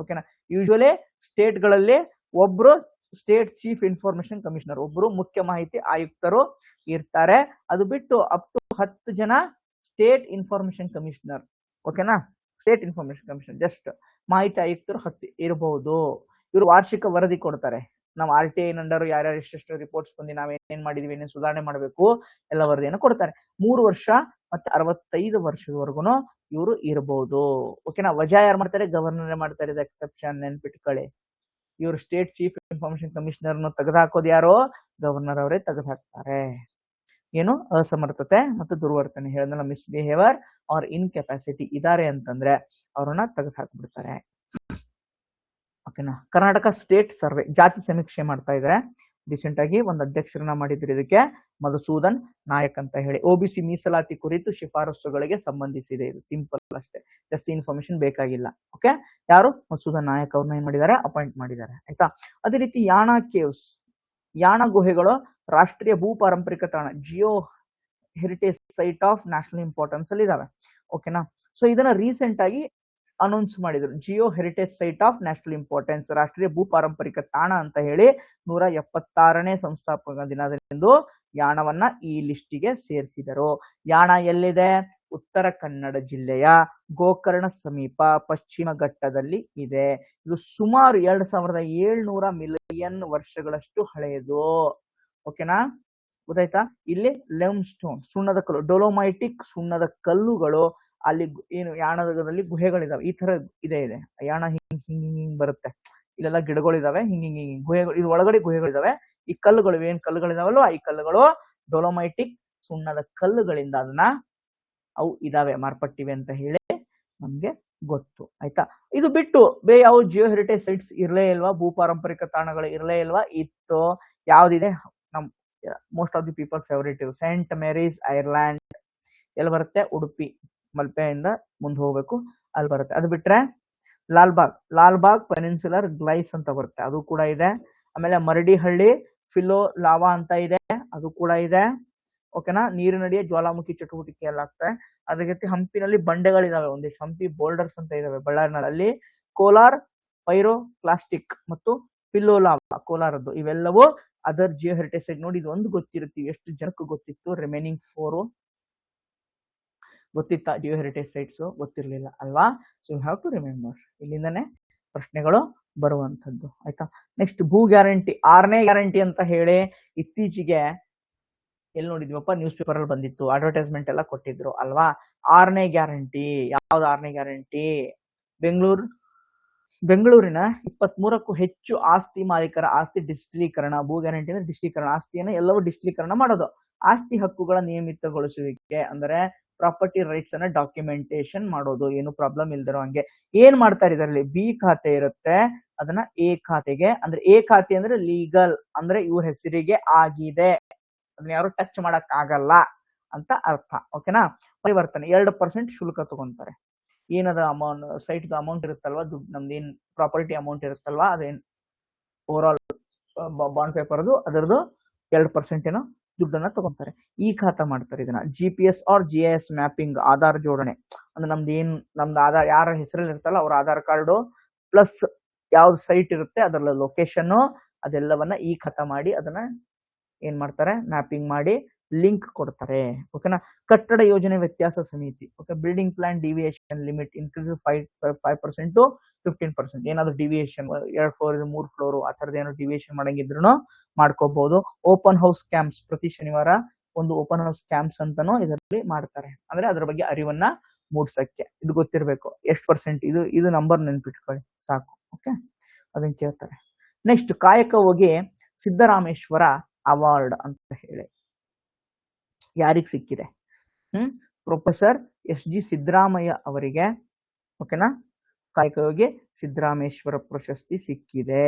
ಓಕೆನಾ? ಯೂಶುವಲಿ ಸ್ಟೇಟ್ ಗಳಲ್ಲಿ ಒಬ್ರು ಸ್ಟೇಟ್ ಚೀಫ್ ಇನ್ಫಾರ್ಮೇಶನ್ ಕಮಿಷನರ್, ಒಬ್ರು ಮುಖ್ಯ ಮಾಹಿತಿ ಆಯುಕ್ತರು ಇರ್ತಾರೆ. ಅದು ಬಿಟ್ಟು ಅಪ್ ಟು 10 ಜನ ಸ್ಟೇಟ್ ಇನ್ಫಾರ್ಮೇಶನ್ ಕಮಿಷನರ್. ಓಕೆನಾ? ಸ್ಟೇಟ್ ಇನ್ಫಾರ್ಮೇಶನ್ ಕಮಿಷನರ್ ಜಸ್ಟ್ ಮಾಹಿತಿ ಆಯುಕ್ತರು 10 ಇರಬಹುದು. ಇವರು ವಾರ್ಷಿಕ ವರದಿ ಕೊಡ್ತಾರೆ. ನಾವು RTI ನಂಡರು ಯಾರ್ಯಾರು ಎಷ್ಟೆಷ್ಟು ರಿಪೋರ್ಟ್ಸ್ ಬಂದು ನಾವ್ ಏನೇನ್ ಮಾಡಿದೀವಿ ಏನೇನ್ ಸುಧಾರಣೆ ಮಾಡಬೇಕು ಎಲ್ಲ ವರದಿಯನ್ನು ಕೊಡ್ತಾರೆ. 3 ವರ್ಷ ಮತ್ತೆ 65 ವರ್ಷದವರೆಗೂ ಇವರು ಇರಬಹುದು. ಓಕೆನಾ. ವಜಾ ಯಾರು ಮಾಡ್ತಾರೆ? ಗವರ್ನರ್ ಮಾಡ್ತಾರೆ. ಇದು ಎಕ್ಸೆಪ್ಷನ್, ನೆನ್ಪಿಟ್ಕೊಳ್ಳಿ. ಇವರು ಸ್ಟೇಟ್ ಚೀಫ್ ಇನ್ಫಾರ್ಮೇಶನ್ ಕಮಿಷನರ್ ತೆಗೆದುಹಾಕೋದು ಯಾರು? ಗವರ್ನರ್ ಅವರೇ ತೆಗೆದುಹಾಕ್ತಾರೆ. ಏನು ಅಸಮರ್ಥತೆ ಮತ್ತು ದುರ್ವರ್ತನೆ ಹೇಳಿದ್ನಲ್ಲ, ಮಿಸ್ಬಿಹೇವಿಯರ್ ಆರ್ ಇನ್ಕೆಪಾಸಿಟಿ ಇದಾರೆ ಅಂತಂದ್ರೆ ಅವ್ರನ್ನ ತೆಗೆದು ಹಾಕ್ಬಿಡ್ತಾರೆ. ಓಕೆನಾ. ಕರ್ನಾಟಕ ಸ್ಟೇಟ್ ಸರ್ವೆ ಜಾತಿ ಸಮೀಕ್ಷೆ ಮಾಡ್ತಾ ಇದ್ದಾರೆ. ರೀಸೆಂಟ್ ಆಗಿ ಒಂದು ಅಧ್ಯಕ್ಷರನ್ನ ಮಾಡಿದ್ರು ಇದಕ್ಕೆ, ಮಧುಸೂದನ್ ನಾಯಕ್ ಅಂತ ಹೇಳಿ. OBC ಮೀಸಲಾತಿ ಕುರಿತು ಶಿಫಾರಸುಗಳಿಗೆ ಸಂಬಂಧಿಸಿದೆ. ಇದು ಸಿಂಪಲ್ ಅಷ್ಟೇ, ಜಾಸ್ತಿ ಇನ್ಫಾರ್ಮೇಶನ್ ಬೇಕಾಗಿಲ್ಲ. ಓಕೆ. ಯಾರು? ಮಧುಸೂದನ್ ನಾಯಕ್ ಅವ್ರನ್ನ ಏನ್ ಮಾಡಿದ್ದಾರೆ? ಅಪಾಯಿಂಟ್ ಮಾಡಿದ್ದಾರೆ. ಆಯ್ತಾ. ಅದೇ ರೀತಿ ಯಾಣ ಕೇವ್ಸ್, ಯಾಣ ಗುಹೆಗಳು ರಾಷ್ಟ್ರೀಯ ಭೂ ಪಾರಂಪರಿಕ ತಾಣ, Jio heritage site of national importance ಅಲ್ಲಿ ಇದಾವೆ. ಓಕೆನಾ. ಸೊ ಇದನ್ನ ರೀಸೆಂಟ್ ಆಗಿ ಅನೌನ್ಸ್ ಮಾಡಿದ್ರು. Jio heritage site of national importance, ರಾಷ್ಟ್ರೀಯ ಭೂ ಪಾರಂಪರಿಕ ತಾಣ ಅಂತ ಹೇಳಿ 176ನೇ ಸಂಸ್ಥಾಪಕ ದಿನದಂದು ಯಾಣವನ್ನ ಈ ಲಿಸ್ಟಿಗೆ ಸೇರಿಸಿದರು. ಯಾಣ ಎಲ್ಲಿದೆ? ಉತ್ತರ ಕನ್ನಡ ಜಿಲ್ಲೆಯ ಗೋಕರ್ಣ ಸಮೀಪ ಪಶ್ಚಿಮ ಘಟ್ಟದಲ್ಲಿ ಇದೆ. ಇದು ಸುಮಾರು 2700 ಮಿಲಿಯನ್ ವರ್ಷಗಳಷ್ಟು ಹಳೆಯದು. ಓಕೆನಾ. ಗೊತ್ತಾಯ್ತಾ. ಇಲ್ಲಿ ಲೆಮ್ ಸ್ಟೋನ್, ಸುಣ್ಣದ ಕಲ್ಲು, ಡೊಲೊಮೈಟಿಕ್ ಸುಣ್ಣದ ಕಲ್ಲುಗಳು ಅಲ್ಲಿ ಏನು ಯಾಣದಲ್ಲಿ ಗುಹೆಗಳಿದಾವೆ. ಈ ತರ ಇದೆ ಯಾಣ ಹಿಂಗ್ ಬರುತ್ತೆ. ಇಲ್ಲೆಲ್ಲ ಗಿಡಗಳಿದಾವೆ, ಹಿಂಗ್ ಗುಹೆಗಳು, ಇದು ಒಳಗಡೆ ಗುಹೆಗಳಿದಾವೆ. ಈ ಕಲ್ಲುಗಳು ಏನ್ ಕಲ್ಲುಗಳಿದಾವಲ್ವ, ಈ ಕಲ್ಲುಗಳು ಡೊಲೊಮೈಟಿಕ್ ಸುಣ್ಣದ ಕಲ್ಲುಗಳಿಂದ ಅದನ್ನ ಅವು ಇದಾವೆ, ಮಾರ್ಪಟ್ಟಿವೆ ಅಂತ ಹೇಳಿ ನಮ್ಗೆ ಗೊತ್ತು. ಆಯ್ತಾ. ಇದು ಬಿಟ್ಟು ಯಾವ ಜಿಯೋ ಹೆರಿಟೇಜ್ ಸೈಟ್ಸ್ ಇರ್ಲೇ ಇಲ್ವಾ? ಭೂ ಪಾರಂಪರಿಕ ತಾಣಗಳು ಇರ್ಲೇ ಇಲ್ವಾ? ಇತ್ತು. ಯಾವ್ದಿದೆ? ನಮ್ most of the people favourite ಇದು ಸೈಂಟ್ ಮೇರೀಸ್ ಐರ್ಲ್ಯಾಂಡ್. ಎಲ್ಲಿ ಬರುತ್ತೆ? ಉಡುಪಿ, ಮಲ್ಪೆಯಿಂದ ಮುಂದೆ ಹೋಗ್ಬೇಕು, ಅಲ್ಲಿ ಬರುತ್ತೆ. ಅದು ಬಿಟ್ರೆ ಲಾಲ್ಬಾಗ್ ಪೆನಿನ್ಸುಲರ್ ಗ್ಲೈಸ್ ಅಂತ ಬರುತ್ತೆ, ಅದು ಕೂಡ ಇದೆ. ಆಮೇಲೆ ಮರಡಿಹಳ್ಳಿ ಫಿಲೋ ಲಾವಾ ಅಂತ ಇದೆ, ಅದು ಕೂಡ ಇದೆ. ಓಕೆನಾ. ನೀರಿನಡಿಯ ಜ್ವಾಲಾಮುಖಿ ಚಟುವಟಿಕೆ ಎಲ್ಲ ಆಗ್ತದೆ. ಅದೇ ರೀತಿ ಹಂಪಿನಲ್ಲಿ ಬಂಡೆಗಳಿದಾವೆ, ಒಂದಿಷ್ಟು ಹಂಪಿ ಬೋಲ್ಡರ್ಸ್ ಅಂತ ಇದಾವೆ ಬಳ್ಳಾರಿನಲ್ಲಿ. ಕೋಲಾರ್ ಪೈರೋ ಪ್ಲಾಸ್ಟಿಕ್ ಮತ್ತು ಫಿಲೋ ಲಾವಾ ಕೋಲಾರದ್ದು, ಇವೆಲ್ಲವೂ ಅದರ್ ಜಿಯೋ ಹೆರಿಟೇಜ್ ಸೈಟ್. ನೋಡಿ, ಇದು ಒಂದು ಗೊತ್ತಿರುತ್ತೆ. ಎಷ್ಟು ಜನಕ್ಕೆ ಗೊತ್ತಿತ್ತು? ರಿಮೈನಿಂಗ್ 4 ಗೊತ್ತಿತ್ತಾ? ಜಿಯೋ ಹೆರಿಟೇಜ್ ಸೈಟ್ಸ್ ಗೊತ್ತಿರ್ಲಿಲ್ಲ ಅಲ್ವಾ? So you have to remember. ಇಲ್ಲಿಂದನೇ ಪ್ರಶ್ನೆಗಳು ಬರುವಂತದ್ದು. ಆಯ್ತಾ. ನೆಕ್ಸ್ಟ್ ಭೂ ಗ್ಯಾರಂಟಿ, 6ನೇ ಗ್ಯಾರಂಟಿ ಅಂತ ಹೇಳಿ ಇತ್ತೀಚೆಗೆ ಎಲ್ಲಿ ನೋಡಿದ್ವಪ್ಪ? ನ್ಯೂಸ್ ಪೇಪರ್ ಅಲ್ಲಿ ಬಂದಿತ್ತು, ಅಡ್ವರ್ಟೈಸ್ಮೆಂಟ್ ಎಲ್ಲ ಕೊಟ್ಟಿದ್ರು ಅಲ್ವಾ? 6ನೇ ಗ್ಯಾರಂಟಿ. ಯಾವ್ದು 6ನೇ ಗ್ಯಾರಂಟಿ? ಬೆಂಗಳೂರಿನ 23ಕ್ಕೂ ಹೆಚ್ಚು ಆಸ್ತಿ ಮಾಲೀಕರ ಆಸ್ತಿ ಡಿಜಿಟಲೀಕರಣ. ಭೂ ಗ್ಯಾರಂಟಿ ಅಂದ್ರೆ ಡಿಜಿಟಲೀಕರಣ, ಆಸ್ತಿಯನ್ನು ಎಲ್ಲವೂ ಡಿಜಿಟಲೀಕರಣ ಮಾಡೋದು. ಆಸ್ತಿ ಹಕ್ಕುಗಳ ನಿಯಮಿತಗೊಳಿಸುವಿಕೆ ಅಂದ್ರೆ ಪ್ರಾಪರ್ಟಿ ರೈಟ್ಸ್ ಅನ್ನ ಡಾಕ್ಯುಮೆಂಟೇಶನ್ ಮಾಡೋದು, ಏನು ಪ್ರಾಬ್ಲಮ್ ಇಲ್ದಿರೋ ಹಂಗೆ. ಏನ್ ಮಾಡ್ತಾರೆ ಇದರಲ್ಲಿ? ಬಿ ಖಾತೆ ಇರುತ್ತೆ, ಅದನ್ನ ಎ ಖಾತೆಗೆ, ಅಂದ್ರೆ ಎ ಖಾತೆ ಅಂದ್ರೆ ಲೀಗಲ್, ಅಂದ್ರೆ ಇವ್ರ ಹೆಸರಿಗೆ ಆಗಿದೆ, ಅದನ್ನ ಯಾರು ಟಚ್ ಮಾಡಕ್ ಆಗಲ್ಲ ಅಂತ ಅರ್ಥ. ಓಕೆನಾ. ಪರಿವರ್ತನೆ 2% ಶುಲ್ಕ ತಗೊಂತಾರೆ. ಏನದ ಅಮೌಂಟ್, ಸೈಟ್ ಅಮೌಂಟ್ ಇರುತ್ತಲ್ವಾ, ದುಡ್ಡು ನಮ್ದೇನ್ ಪ್ರಾಪರ್ಟಿ ಅಮೌಂಟ್ ಇರುತ್ತಲ್ವಾ, ಅದೇನ್ ಓವರ್ ಆಲ್ ಬಾಂಡ್ ಪೇಪರ್ದು ಅದರದ್ದು 2% ಏನೋ ದುಡ್ಡನ್ನ ತಗೊಂತಾರೆ. ಈ ಖಾತಾ ಮಾಡ್ತಾರೆ ಇದನ್ನ. GPS or GIS mapping, Aadhaar ಜೋಡಣೆ ಅಂದ್ರೆ ನಮ್ದು ಆಧಾರ್ ಯಾರ ಹೆಸರಲ್ಲಿ ಇರುತ್ತಲ್ಲ ಅವ್ರ ಆಧಾರ್ ಕಾರ್ಡು ಪ್ಲಸ್ ಯಾವ್ದು ಸೈಟ್ ಇರುತ್ತೆ ಅದರ ಲೊಕೇಶನ್, ಅದೆಲ್ಲವನ್ನ ಈ ಖಾತಾ ಮಾಡಿ ಅದನ್ನ ಏನ್ ಮಾಡ್ತಾರೆ? ಮ್ಯಾಪಿಂಗ್ ಮಾಡಿ ಲಿಂಕ್ ಕೊಡ್ತಾರೆ. ಓಕೆನಾ. ಕಟ್ಟಡ ಯೋಜನೆ ವ್ಯತ್ಯಾಸ ಸಮಿತಿ. Okay. Building plan deviation limit increase 5% to 15%. ಏನಾದ್ರು ಡಿವಿಯೇಷನ್ 2 ಫ್ಲೋರ್ 3 ಫ್ಲೋರ್ ಆ ತರದ ಏನೋ ಡಿವಿಯೇಷನ್ ಮಾಡಂಗಿದ್ರು ಮಾಡ್ಕೋಬಹುದು. ಓಪನ್ ಹೌಸ್ ಕ್ಯಾಂಪ್ಸ್, ಪ್ರತಿ ಶನಿವಾರ ಒಂದು ಓಪನ್ ಹೌಸ್ ಕ್ಯಾಂಪ್ಸ್ ಅಂತಾನು ಇದರಲ್ಲಿ ಮಾಡ್ತಾರೆ, ಅಂದ್ರೆ ಅದ್ರ ಬಗ್ಗೆ ಅರಿವನ್ನ ಮೂಡ್ಸಕ್ಕೆ. ಇದು ಗೊತ್ತಿರ್ಬೇಕು ಎಷ್ಟು ಪರ್ಸೆಂಟ್, ಇದು ನಂಬರ್ ನೆನ್ಪಿಟ್ಕೊಳ್ಳಿ ಸಾಕು. ಓಕೆ. ಅದನ್ನ ಕೇಳ್ತಾರೆ. ನೆಕ್ಸ್ಟ್ ಕಾಯಕ ಹೋಗಿ ಸಿದ್ದರಾಮೇಶ್ವರ ಅವಾರ್ಡ್ ಅಂತ ಹೇಳಿ ಯಾರಿಗೆ ಸಿಕ್ಕಿದೆ? ಪ್ರೊಫೆಸರ್ SG ಸಿದ್ದರಾಮಯ್ಯ ಅವರಿಗೆ. ಓಕೆನಾ. ಕಾಯಕಯೋಗಿ ಸಿದ್ದರಾಮೇಶ್ವರ ಪ್ರಶಸ್ತಿ ಸಿಕ್ಕಿದೆ.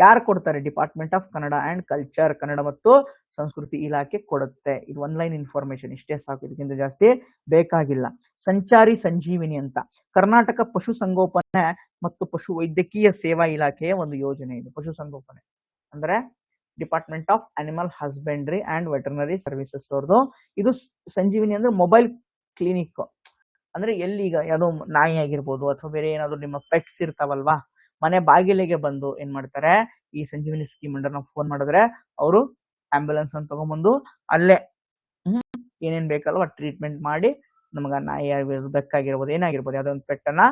ಯಾರು ಕೊಡ್ತಾರೆ? Department of Kannada and culture, Kannada ಮತ್ತು ಸಂಸ್ಕೃತಿ ಇಲಾಖೆ ಕೊಡುತ್ತೆ. ಇದು ಒನ್ಲೈನ್ ಇನ್ಫಾರ್ಮೇಶನ್, ಇಷ್ಟೇ ಸಾಕು, ಇದಕ್ಕಿಂತ ಜಾಸ್ತಿ ಬೇಕಾಗಿಲ್ಲ. ಸಂಚಾರಿ ಸಂಜೀವಿನಿ ಅಂತ ಕರ್ನಾಟಕ ಪಶು ಸಂಗೋಪನೆ ಮತ್ತು ಪಶು ವೈದ್ಯಕೀಯ ಸೇವಾ ಇಲಾಖೆಯ ಒಂದು ಯೋಜನೆ ಇದು. ಪಶು ಸಂಗೋಪನೆ ಅಂದ್ರೆ department of animal husbandry and veterinary services ಅವ್ರದ್ದು. ಇದು ಸಂಜೀವಿನಿ ಅಂದ್ರೆ ಮೊಬೈಲ್ ಕ್ಲಿನಿಕ್, ಅಂದ್ರೆ ಎಲ್ಲಿಗ ಯಾವ್ದೋ ನಾಯಿ ಆಗಿರ್ಬೋದು ಅಥವಾ ಬೇರೆ ಏನಾದ್ರು ನಿಮ್ಮ ಪೆಟ್ಸ್ ಇರ್ತಾವಲ್ವಾ, ಮನೆ ಬಾಗಿಲಿಗೆ ಬಂದು ಏನ್ ಮಾಡ್ತಾರೆ? ಈ ಸಂಜೀವಿನಿ ಸ್ಕೀಮ್ ಅಂಡರ್ ನಾವು ಫೋನ್ ಮಾಡಿದ್ರೆ ಅವರು ಆಂಬ್ಯುಲೆನ್ಸ್ ಅನ್ನು ತಗೊಂಡ್ಬಂದು ಅಲ್ಲೇ ಏನೇನ್ ಬೇಕಲ್ವಾ ಟ್ರೀಟ್ಮೆಂಟ್ ಮಾಡಿ ನಮಗ ನಾಯಿ ಆಗಿರ್ಬೋದು, ಬೆಕ್ಕಾಗಿರ್ಬೋದು, ಏನಾಗಿರ್ಬೋದು, ಯಾವ್ದೋ ಒಂದು ಪೆಟ್ಟನ್ನ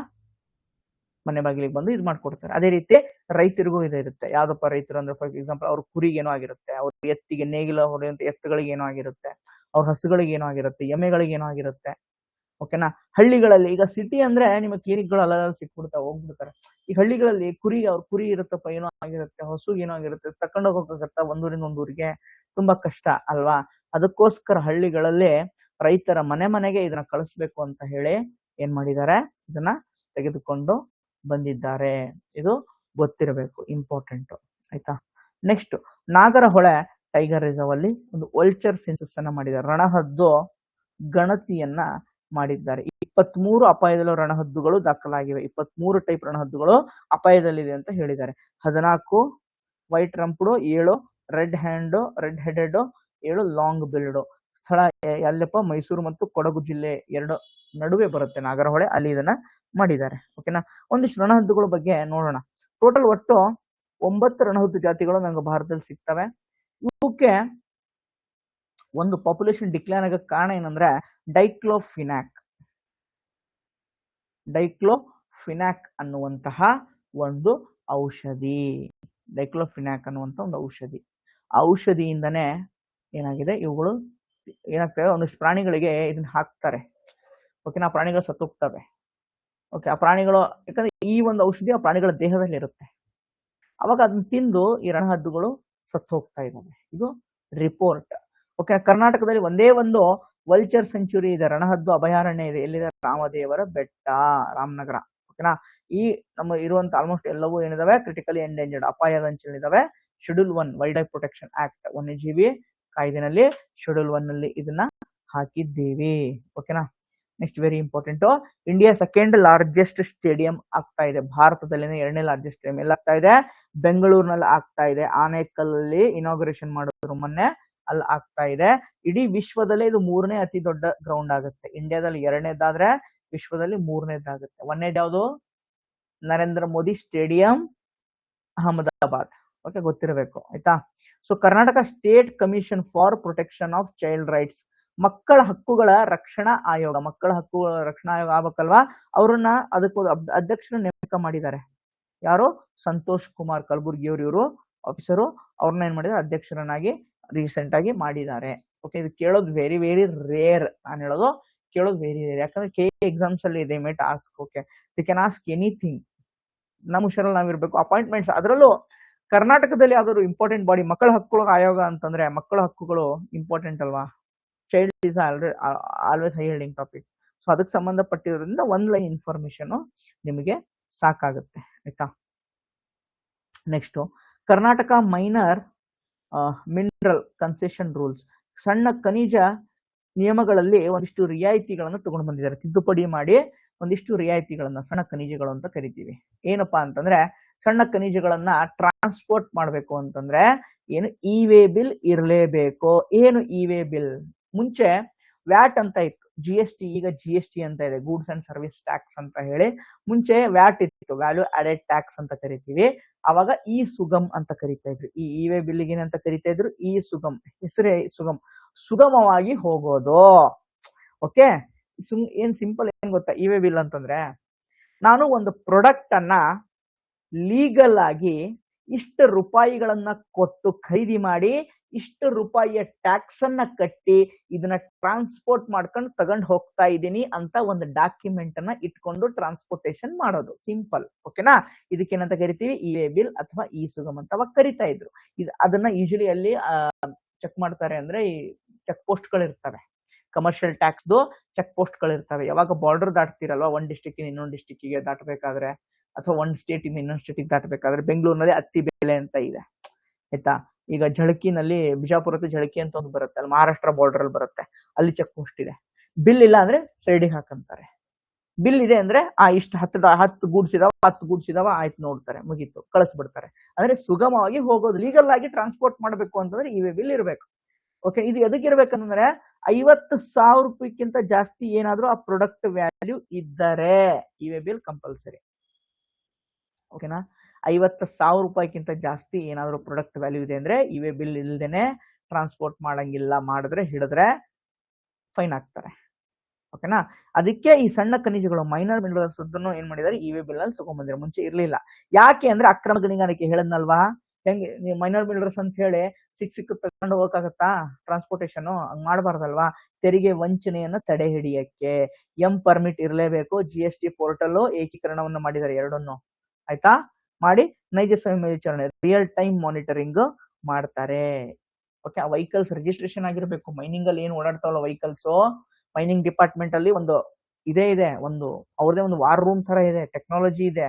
ಮನೆ ಬಾಗಿಲಿಗೆ ಬಂದು ಇದು ಮಾಡ್ಕೊಡ್ತಾರೆ. ಅದೇ ರೀತಿ ರೈತರಿಗೂ ಇದು ಇರುತ್ತೆ. ಯಾವ್ದಪ್ಪ ರೈತರು ಅಂದ್ರೆ ಫಾರ್ ಎಕ್ಸಾಂಪಲ್ ಅವ್ರ ಕುರಿಗೇನೋ ಆಗಿರುತ್ತೆ, ಅವ್ರ ಎತ್ತಿಗೆ ನೇಗಿಲ ಹೊಡೆಯುವಂತ ಎತ್ತುಗಳಿಗೆ ಏನೋ ಆಗಿರುತ್ತೆ, ಅವ್ರ ಹಸುಗಳಿಗೆ ಏನೋ ಆಗಿರುತ್ತೆ, ಎಮ್ಮೆಗಳಿಗೆ ಏನೋ ಆಗಿರುತ್ತೆ. ಓಕೆನಾ. ಹಳ್ಳಿಗಳಲ್ಲಿ ಈಗ ಸಿಟಿ ಅಂದ್ರೆ ನಿಮಗೆ ಕ್ಲಿನಿಕ್ಗಳು ಅಲ್ಲಲ್ಲಿ ಸಿಕ್ಬಿಡ್ತಾವೆ, ಹೋಗ್ಬಿಡ್ತಾರೆ. ಈ ಹಳ್ಳಿಗಳಲ್ಲಿ ಅವ್ರ ಕುರಿ ಇರುತ್ತಪ್ಪ, ಏನೋ ಆಗಿರುತ್ತೆ, ಹಸು ಏನೋ ಆಗಿರುತ್ತೆ, ತಕೊಂಡೋಗ್ ಹೋಗತ್ತ ಒಂದೂರಿಂದ ಒಂದೂರಿಗೆ, ತುಂಬಾ ಕಷ್ಟ ಅಲ್ವಾ. ಅದಕ್ಕೋಸ್ಕರ ಹಳ್ಳಿಗಳಲ್ಲಿ ರೈತರ ಮನೆಗೆ ಇದನ್ನ ಕಳಿಸ್ಬೇಕು ಅಂತ ಹೇಳಿ ಏನ್ ಮಾಡಿದ್ದಾರೆ, ಇದನ್ನ ತೆಗೆದುಕೊಂಡು ಬಂದಿದ್ದಾರೆ. ಇದು ಗೊತ್ತಿರಬೇಕು, ಇಂಪಾರ್ಟೆಂಟ್ ಆಯ್ತಾ. ನೆಕ್ಸ್ಟ್, ನಾಗರಹೊಳೆ ಟೈಗರ್ ರಿಸರ್ವ್ ಅಲ್ಲಿ ಒಂದು ವಲ್ಚರ್ ಸೆನ್ಸಸ್ ಅನ್ನ ಮಾಡಿದ್ದಾರೆ, ರಣಹದ್ದು ಗಣತಿಯನ್ನ ಮಾಡಿದ್ದಾರೆ. 23 ಅಪಾಯದಲ್ಲಿರುವ ರಣಹದ್ದುಗಳು ದಾಖಲಾಗಿವೆ. 23 ಟೈಪ್ ರಣಹದ್ದುಗಳು ಅಪಾಯದಲ್ಲಿದೆ ಅಂತ ಹೇಳಿದ್ದಾರೆ. 14 white rumped, 7 red headed, 7 long billed. ಸ್ಥಳ ಎಲ್ಲಪ್ಪ, ಮೈಸೂರು ಮತ್ತು ಕೊಡಗು ಜಿಲ್ಲೆ ಎರಡು ನಡುವೆ ಬರುತ್ತೆ ನಾಗರಹೊಳೆ, ಅಲ್ಲಿ ಇದನ್ನ ಮಾಡಿದ್ದಾರೆ. ಓಕೆನಾ. ಒಂದಿಷ್ಟು ರಣಹದ್ದುಗಳ ಬಗ್ಗೆ ನೋಡೋಣ. ಟೋಟಲ್ ಒಟ್ಟು 9 ರಣಹದ್ದು ಜಾತಿಗಳು ನಮ್ಗೆ ಭಾರತದಲ್ಲಿ ಸಿಗ್ತವೆ. ಇವಕ್ಕೆ ಒಂದು ಪಾಪ್ಯುಲೇಷನ್ ಡಿಕ್ಲೈನ್ ಆಗಕ್ಕೆ ಕಾರಣ ಏನಂದ್ರೆ ಡೈಕ್ಲೋಫಿನಾಕ್ ಅನ್ನುವಂತಹ ಒಂದು ಔಷಧಿ. ಔಷಧಿಯಿಂದನೇ ಏನಾಗಿದೆ, ಇವುಗಳು ಏನಾಗ್ತವೆ, ಒಂದಿಷ್ಟು ಪ್ರಾಣಿಗಳಿಗೆ ಇದನ್ನ ಹಾಕ್ತಾರೆ. ಓಕೆನಾ. ಪ್ರಾಣಿಗಳು ಸತ್ತೋಗ್ತವೆ. ಓಕೆ, ಆ ಪ್ರಾಣಿಗಳು, ಯಾಕಂದ್ರೆ ಈ ಒಂದು ಔಷಧಿ ಆ ಪ್ರಾಣಿಗಳ ದೇಹದಲ್ಲಿ ಇರುತ್ತೆ, ಅವಾಗ ಅದನ್ನ ತಿಂದು ಈ ರಣಹದ್ದುಗಳು ಸತ್ತು ಹೋಗ್ತಾ ಇದ್ದಾವೆ. ಇದು ರಿಪೋರ್ಟ್. ಓಕೆ, ಕರ್ನಾಟಕದಲ್ಲಿ ಒಂದೇ ಒಂದು ವಲ್ಚರ್ ಸೆಂಚುರಿ ಇದೆ, ರಣಹದ್ದು ಅಭಯಾರಣ್ಯ ಇದೆ. ಎಲ್ಲಿದೆ? ರಾಮದೇವರ ಬೆಟ್ಟ, ರಾಮನಗರ. ಓಕೆನಾ. ಈ ನಮ್ಮ ಇರುವಂತ ಆಲ್ಮೋಸ್ಟ್ ಎಲ್ಲವೂ ಏನಿದಾವೆ, ಕ್ರಿಟಿಕಲಿ ಎಂಡೇಂಜರ್ಡ್, ಅಪಾಯದ ಅಂಚಿನಲ್ಲಿದ್ದಾವೆ. Schedule 1 wildlife protection act, ವನ್ಯಜೀವಿ ಕಾಯ್ದೆನಲ್ಲಿ ಶೆಡ್ಯೂಲ್ 1 ನಲ್ಲಿ ಇದನ್ನ ಹಾಕಿದ್ದೀವಿ. ಓಕೆನಾ. Next, very important, India second largest stadium ಆಗ್ತಾ ಇದೆ. ಭಾರತದಲ್ಲಿ 2ನೇ ಲಾರ್ಜೆಸ್ಟ್ ಸ್ಟೇಡಿಯಂ ಎಲ್ಲ ಆಗ್ತಾ ಇದೆ, ಬೆಂಗಳೂರಿನಲ್ಲಿ ಆಗ್ತಾ ಇದೆ. ಆನೇಕಲ್ಲಲ್ಲಿ ಇನಾಗ್ರೇಷನ್ ಮಾಡಿದ್ರು ಮೊನ್ನೆ, ಅಲ್ಲಿ ಆಗ್ತಾ ಇದೆ. ಇಡೀ ವಿಶ್ವದಲ್ಲೇ ಇದು 3ನೇ ಅತಿ ದೊಡ್ಡ ಗ್ರೌಂಡ್ ಆಗುತ್ತೆ. ಇಂಡಿಯಾದಲ್ಲಿ 2ನೇದಾದ್ರೆ ವಿಶ್ವದಲ್ಲಿ 3ನೇದಾಗುತ್ತೆ. 1ನೇದು ಯಾವುದು? ನರೇಂದ್ರ ಮೋದಿ ಸ್ಟೇಡಿಯಂ, ಅಹಮದಾಬಾದ್. ಓಕೆ, ಗೊತ್ತಿರಬೇಕು ಆಯ್ತಾ. So Karnataka state commission for protection of child rights, ಮಕ್ಕಳ ಹಕ್ಕುಗಳ ರಕ್ಷಣಾ ಆಯೋಗ. ಮಕ್ಕಳ ಹಕ್ಕುಗಳ ರಕ್ಷಣಾ ಆಯೋಗ ಆಗ್ಬೇಕಲ್ವಾ, ಅವ್ರನ್ನ ಅದಕ್ಕೂ ಅಧ್ಯಕ್ಷರ ನೇಮಕ ಮಾಡಿದ್ದಾರೆ. ಯಾರು? ಸಂತೋಷ್ ಕುಮಾರ್ ಕಲಬುರ್ಗಿ ಇವರು ಆಫೀಸರು, ಅವ್ರನ್ನ ಏನ್ ಮಾಡಿದ್ದಾರೆ, ಅಧ್ಯಕ್ಷರನ್ನಾಗಿ ರೀಸೆಂಟ್ ಆಗಿ ಮಾಡಿದ್ದಾರೆ. ಓಕೆ, ಇದು ಕೇಳೋದು ವೆರಿ ವೆರಿ ರೇರ್. ನಾನು ಹೇಳೋದು ಕೇಳೋದು ವೆರಿ ರೇರ್, ಯಾಕಂದ್ರೆ ಎಕ್ಸಾಮ್ಸ್ ಅಲ್ಲಿ they might ask. Okay, they can ask anything. ನಮ್ಮ ಹುಷಾರಲ್ಲಿ ನಾವಿರ್ಬೇಕು. ಅಪಾಯಿಂಟ್ಮೆಂಟ್ಸ್, ಅದರಲ್ಲೂ ಕರ್ನಾಟಕದಲ್ಲಿ ಯಾವ್ದಾದ್ರು ಇಂಪಾರ್ಟೆಂಟ್ ಬಾಡಿ, ಮಕ್ಕಳ ಹಕ್ಕುಗಳ ಆಯೋಗ ಅಂತಂದ್ರೆ ಮಕ್ಕಳ ಹಕ್ಕುಗಳು ಇಂಪಾರ್ಟೆಂಟ್ ಅಲ್ವಾ. Child is always high yielding topic. So ಅದಕ್ಕೆ ಸಂಬಂಧಪಟ್ಟಿರೋದ್ರಿಂದ 1 ಲೈನ್ ಇನ್ಫಾರ್ಮೇಶನ್ ನಿಮಗೆ ಸಾಕಾಗುತ್ತೆ ಆಯ್ತಾ. Next, Karnataka minor mineral concession rules, ಸಣ್ಣ ಖನಿಜ ನಿಯಮಗಳಲ್ಲಿ ಒಂದಿಷ್ಟು ರಿಯಾಯಿತಿಗಳನ್ನು ತಗೊಂಡು ಬಂದಿದ್ದಾರೆ. ತಿದ್ದುಪಡಿ ಮಾಡಿ ಒಂದಿಷ್ಟು ರಿಯಾಯಿತಿಗಳನ್ನ, ಸಣ್ಣ ಖನಿಜಗಳು ಅಂತ ಕರಿತೀವಿ. ಏನಪ್ಪಾ ಅಂತಂದ್ರೆ, ಸಣ್ಣ ಖನಿಜಗಳನ್ನ ಟ್ರಾನ್ಸ್ಪೋರ್ಟ್ ಮಾಡ್ಬೇಕು ಅಂತಂದ್ರೆ ಏನು, ಇ-ವೇ ಬಿಲ್ ಇರಲೇಬೇಕು. ಏನು ಇ-ವೇ ಬಿಲ್? ಮುಂಚೆ ವ್ಯಾಟ್ ಅಂತ ಇತ್ತು, GST, ಈಗ GST ಅಂತ ಇದೆ, ಗೂಡ್ಸ್ ಅಂಡ್ ಸರ್ವಿಸ್ ಟ್ಯಾಕ್ಸ್ ಅಂತ ಹೇಳಿ. ಮುಂಚೆ ವ್ಯಾಟ್ ಇತ್ತು, ವ್ಯಾಲ್ಯೂ ಆಡೆಡ್ ಟ್ಯಾಕ್ಸ್ ಅಂತ ಕರಿತೀವಿ. ಅವಾಗ ಇ ಸುಗಮ್ ಅಂತ ಕರಿತಾ ಇದ್ರು. ಈ ಇ-ವೇ ಬಿಲ್ಗೆ ಏನಂತ ಕರಿತಾ ಇದ್ರು? ಇ ಸುಗಮ್. ಹೆಸರೇ ಸುಗಮ್, ಸುಗಮವಾಗಿ ಹೋಗೋದು. ಓಕೆ, ಏನ್ ಸಿಂಪಲ್, ಏನ್ ಗೊತ್ತಾ ಇ-ವೇ ಬಿಲ್ ಅಂತಂದ್ರೆ, ನಾನು ಒಂದು ಪ್ರಾಡಕ್ಟ್ ಅನ್ನ ಲೀಗಲ್ ಆಗಿ ಇಷ್ಟು ರೂಪಾಯಿಗಳನ್ನ ಕೊಟ್ಟು ಖರೀದಿ ಮಾಡಿ, ಇಷ್ಟು ರೂಪಾಯಿಯ ಟ್ಯಾಕ್ಸ್ ಅನ್ನ ಕಟ್ಟಿ ಇದನ್ನ ಟ್ರಾನ್ಸ್ಪೋರ್ಟ್ ಮಾಡ್ಕೊಂಡು ತಗೊಂಡು ಹೋಗ್ತಾ ಇದ್ದೀನಿ ಅಂತ ಒಂದು ಡಾಕ್ಯುಮೆಂಟ್ ಅನ್ನ ಇಟ್ಕೊಂಡು ಟ್ರಾನ್ಸ್ಪೋರ್ಟೇಷನ್ ಮಾಡೋದು. ಸಿಂಪಲ್. ಓಕೆನಾ. ಇದಕ್ಕೇನಂತ ಕರಿತೀವಿ? ಇ-ವೇ ಬಿಲ್ ಅಥವಾ ಇ ಸುಗಮ್ ಅಂತ ಅವಾಗ ಕರಿತಾ ಇದ್ರು. ಅದನ್ನ ಯೂಶಲಿ ಅಲ್ಲಿ ಚೆಕ್ ಮಾಡ್ತಾರೆ ಅಂದ್ರೆ, ಈ ಚೆಕ್ ಪೋಸ್ಟ್ ಗಳಿರ್ತವೆ, ಕಮರ್ಷಿಯಲ್ ಟ್ಯಾಕ್ಸ್ದು ಚೆಕ್ ಪೋಸ್ಟ್ ಗಳಿರ್ತವೆ. ಯಾವಾಗ ಬಾರ್ಡರ್ ದಾಟ್ತಿರಲ್ವಾ, ಒಂದು ಡಿಸ್ಟಿಕ್ ಇನ್ನೊಂದು ಡಿಸ್ಟಿಕ್ಗೆ ದಾಟಬೇಕಾದ್ರೆ, ಅಥವಾ ಒಂದು ಸ್ಟೇಟ್ ಇಂದ ಇನ್ನೊಂದು ಸ್ಟೇಟಿಗೆ ದಾಟಬೇಕಾದ್ರೆ, ಬೆಂಗಳೂರಿನಲ್ಲಿ ಅತ್ತಿ ಬೆಲೆ ಅಂತ ಇದೆ ಆಯ್ತಾ. ಈಗ ಝಳಕಿನಲ್ಲಿ, ಬಿಜಾಪುರ ಝಳಕಿ ಅಂತ ಒಂದು ಬರುತ್ತೆ, ಅಲ್ಲಿ ಮಹಾರಾಷ್ಟ್ರ ಬಾರ್ಡರ್ ಅಲ್ಲಿ ಬರುತ್ತೆ, ಅಲ್ಲಿ ಚೆಕ್ ಪೋಸ್ಟ್ ಇದೆ. ಬಿಲ್ ಇಲ್ಲ ಅಂದ್ರೆ ಸೈಡಿಗೆ ಹಾಕಂತಾರೆ. ಬಿಲ್ ಇದೆ ಅಂದ್ರೆ ಇಷ್ಟು 10 ಗೂಡ್ಸ್ ಇದಾವ, 10 ಗೂಡ್ಸ್ ಇದಾವ, ಆಯ್ತು ನೋಡ್ತಾರೆ, ಮುಗೀತು, ಕಳಿಸ್ಬಿಡ್ತಾರೆ. ಅಂದ್ರೆ ಸುಗಮವಾಗಿ ಹೋಗೋದು, ಲೀಗಲ್ ಆಗಿ ಟ್ರಾನ್ಸ್ಪೋರ್ಟ್ ಮಾಡಬೇಕು ಅಂತಂದ್ರೆ ಇ-ವೇ ಬಿಲ್ ಇರಬೇಕು. ಓಕೆ, ಇದು ಎದಕ್ಕೆ ಇರ್ಬೇಕಂದ್ರೆ 50,000 ರೂಪಾಯಿಗಿಂತ ಜಾಸ್ತಿ ಏನಾದ್ರೂ ಆ ಪ್ರಾಡಕ್ಟ್ ವ್ಯಾಲ್ಯೂ ಇದ್ದರೆ ಇ-ವೇ ಬಿಲ್ ಕಂಪಲ್ಸರಿ. ಓಕೆನಾ. 50,000 ರೂಪಾಯಿಗಿಂತ ಜಾಸ್ತಿ ಏನಾದ್ರು ಪ್ರಾಡಕ್ಟ್ ವ್ಯಾಲ್ಯೂ ಇದೆ ಅಂದ್ರೆ ಇ-ವೇ ಬಿಲ್ ಇಲ್ದೇನೆ ಟ್ರಾನ್ಸ್ಪೋರ್ಟ್ ಮಾಡಂಗಿಲ್ಲ. ಮಾಡಿದ್ರೆ ಹಿಡಿದ್ರೆ ಫೈನ್ ಹಾಕ್ತಾರೆ. ಓಕೆನಾ. ಅದಕ್ಕೆ ಈ ಸಣ್ಣ ಖನಿಜಗಳು ಮೈನರ್ ಮಿನರಲ್ಸ್ ಅದನ್ನು ಏನ್ ಮಾಡಿದಾರೆ ಇ ವೆ ಬಿಲ್ ಅಲ್ಲಿ ತಗೊಂಡ್ಬಂದಿರ, ಮುಂಚೆ ಇರ್ಲಿಲ್ಲ. ಯಾಕೆ ಅಂದ್ರೆ ಅಕ್ರಮ ಗಣಿಗಾರಿಕೆ ಹೇಳದ್ನಲ್ವಾ, ಹೆಂಗೆ ನೀವು ಮೈನರ್ ಮಿನರಲ್ಸ್ ಅಂತ ಹೇಳಿ ಸಿಕ್ಕ ತಗೊಂಡು ಹೋಗಕ್ಕಾಗತ್ತಾ ಟ್ರಾನ್ಸ್ಪೋರ್ಟೇಶನ್, ಹಂಗ್ ಮಾಡಬಾರ್ದಲ್ವಾ. ತೆರಿಗೆ ವಂಚನೆಯನ್ನ ತಡೆ ಹಿಡಿಯಕ್ಕೆ ಪರ್ಮಿಟ್ ಇರಲೇಬೇಕು. GST ಪೋರ್ಟಲ್ ಏಕೀಕರಣವನ್ನು ಮಾಡಿದ್ದಾರೆ ಎರಡನ್ನು, ಆಯ್ತಾ. ಮಾಡಿ ನೈಜ ಸಮಯ ಮೇಲ್ವಿಚಾರಣೆ ರಿಯಲ್ ಟೈಮ್ ಮಾನಿಟರಿಂಗ್ ಮಾಡ್ತಾರೆ. ಓಕೆ, ಆ ವೆಹಿಕಲ್ಸ್ ರಿಜಿಸ್ಟ್ರೇಷನ್ ಆಗಿರ್ಬೇಕು. ಮೈನಿಂಗ್ ಅಲ್ಲಿ ಏನು ಓಡಾಡ್ತಾವಲ್ಲ ವೆಹಿಕಲ್ಸ್, ಮೈನಿಂಗ್ ಡಿಪಾರ್ಟ್ಮೆಂಟ್ ಅಲ್ಲಿ ಒಂದು ಇದೆ ಒಂದು ಅವ್ರದೇ ಒಂದು ವಾರ್ ರೂಮ್ ತರ ಇದೆ, ಟೆಕ್ನಾಲಜಿ ಇದೆ.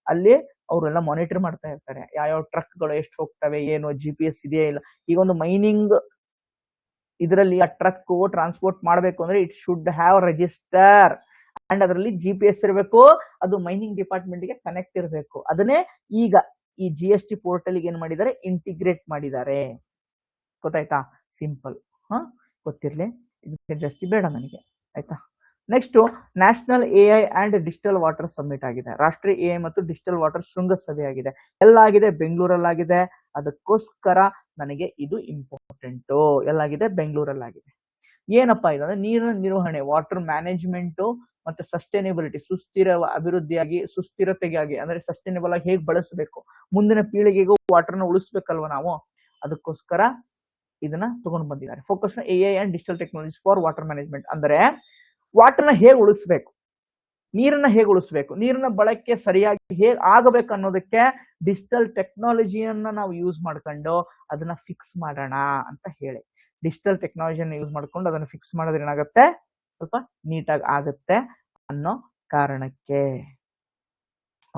ಅಲ್ಲಿ ಅವರೆಲ್ಲ ಮಾನಿಟರ್ ಮಾಡ್ತಾ ಇರ್ತಾರೆ, ಯಾವ ಟ್ರಕ್ ಗಳು ಎಷ್ಟು ಹೋಗ್ತವೆ, ಏನು GPS ಇದೆಯಾ ಇಲ್ಲ. ಈಗ ಒಂದು ಮೈನಿಂಗ್ ಇದರಲ್ಲಿ ಆ ಟ್ರಕ್ ಟ್ರಾನ್ಸ್ಪೋರ್ಟ್ ಮಾಡಬೇಕು ಅಂದ್ರೆ it should have register and ಅದರಲ್ಲಿ GPS ಇರಬೇಕು. ಅದು ಮೈನಿಂಗ್ ಡಿಪಾರ್ಟ್ಮೆಂಟ್ ಗೆ ಕನೆಕ್ಟ್ ಇರಬೇಕು. ಅದನ್ನೇ ಈಗ ಈ GST ಪೋರ್ಟಲ್ ಏನ್ ಮಾಡಿದ್ದಾರೆ, ಇಂಟಿಗ್ರೇಟ್ ಮಾಡಿದ್ದಾರೆ. ಗೊತ್ತಾಯ್ತಾ? ಸಿಂಪಲ್. ಗೊತ್ತಿರ್ಲಿ, ಇದಕ್ಕೆ ಜಾಸ್ತಿ ಬೇಡ ನನಗೆ, ಆಯ್ತಾ. Next national AI and digital water submit ಆಗಿದೆ. ರಾಷ್ಟ್ರೀಯ AI ಮತ್ತು ಡಿಜಿಟಲ್ ವಾಟರ್ ಶೃಂಗಸಭೆ ಆಗಿದೆ. ಎಲ್ಲಾಗಿದೆ ಬೆಂಗಳೂರಲ್ಲಾಗಿದೆ. ಅದಕ್ಕೋಸ್ಕರ ನನಗೆ ಇದು ಇಂಪಾರ್ಟೆಂಟ್. ಎಲ್ಲಾಗಿದೆ ಬೆಂಗಳೂರಲ್ಲಾಗಿದೆ. ಏನಪ್ಪಾ ಇದು ಅಂದ್ರೆ ನೀರಿನ ನಿರ್ವಹಣೆ, ವಾಟರ್ ಮ್ಯಾನೇಜ್ಮೆಂಟ್ ಮತ್ತೆ ಸಸ್ಟೈನೇಬಿಲಿಟಿ, ಸುಸ್ಥಿರ ಅಭಿವೃದ್ಧಿಯಾಗಿ ಸುಸ್ಥಿರತೆಗಾಗಿ ಅಂದ್ರೆ ಸಸ್ಟೈನೇಬಲ್ ಆಗಿ ಹೇಗೆ ಬಳಸಬೇಕು, ಮುಂದಿನ ಪೀಳಿಗೆಗೂ ವಾಟರ್ನ ಉಳಿಸ್ಬೇಕಲ್ವ ನಾವು. ಅದಕ್ಕೋಸ್ಕರ ಇದನ್ನ ತಗೊಂಡು ಬಂದಿದ್ದಾರೆ. Focus AI and digital technologies for water management ಅಂದ್ರೆ ವಾಟರ್ನ ಹೇಗೆ ಉಳಿಸ್ಬೇಕು, ನೀರನ್ನ ಹೇಗೆ ಉಳಿಸ್ಬೇಕು, ನೀರಿನ ಬಳಕೆ ಸರಿಯಾಗಿ ಹೇಗೆ ಆಗಬೇಕು ಅನ್ನೋದಕ್ಕೆ ಡಿಜಿಟಲ್ ಟೆಕ್ನಾಲಜಿಯನ್ನ ನಾವು ಯೂಸ್ ಮಾಡ್ಕೊಂಡು ಅದನ್ನ ಫಿಕ್ಸ್ ಮಾಡೋಣ ಅಂತ ಹೇಳಿ, ಡಿಜಿಟಲ್ ಟೆಕ್ನಾಲಜಿಯನ್ನು ಯೂಸ್ ಮಾಡ್ಕೊಂಡು ಅದನ್ನ ಫಿಕ್ಸ್ ಮಾಡೋದ್ರೆ ಏನಾಗುತ್ತೆ, ಸ್ವಲ್ಪ ನೀಟಾಗಿ ಆಗುತ್ತೆ ಅನ್ನೋ ಕಾರಣಕ್ಕೆ.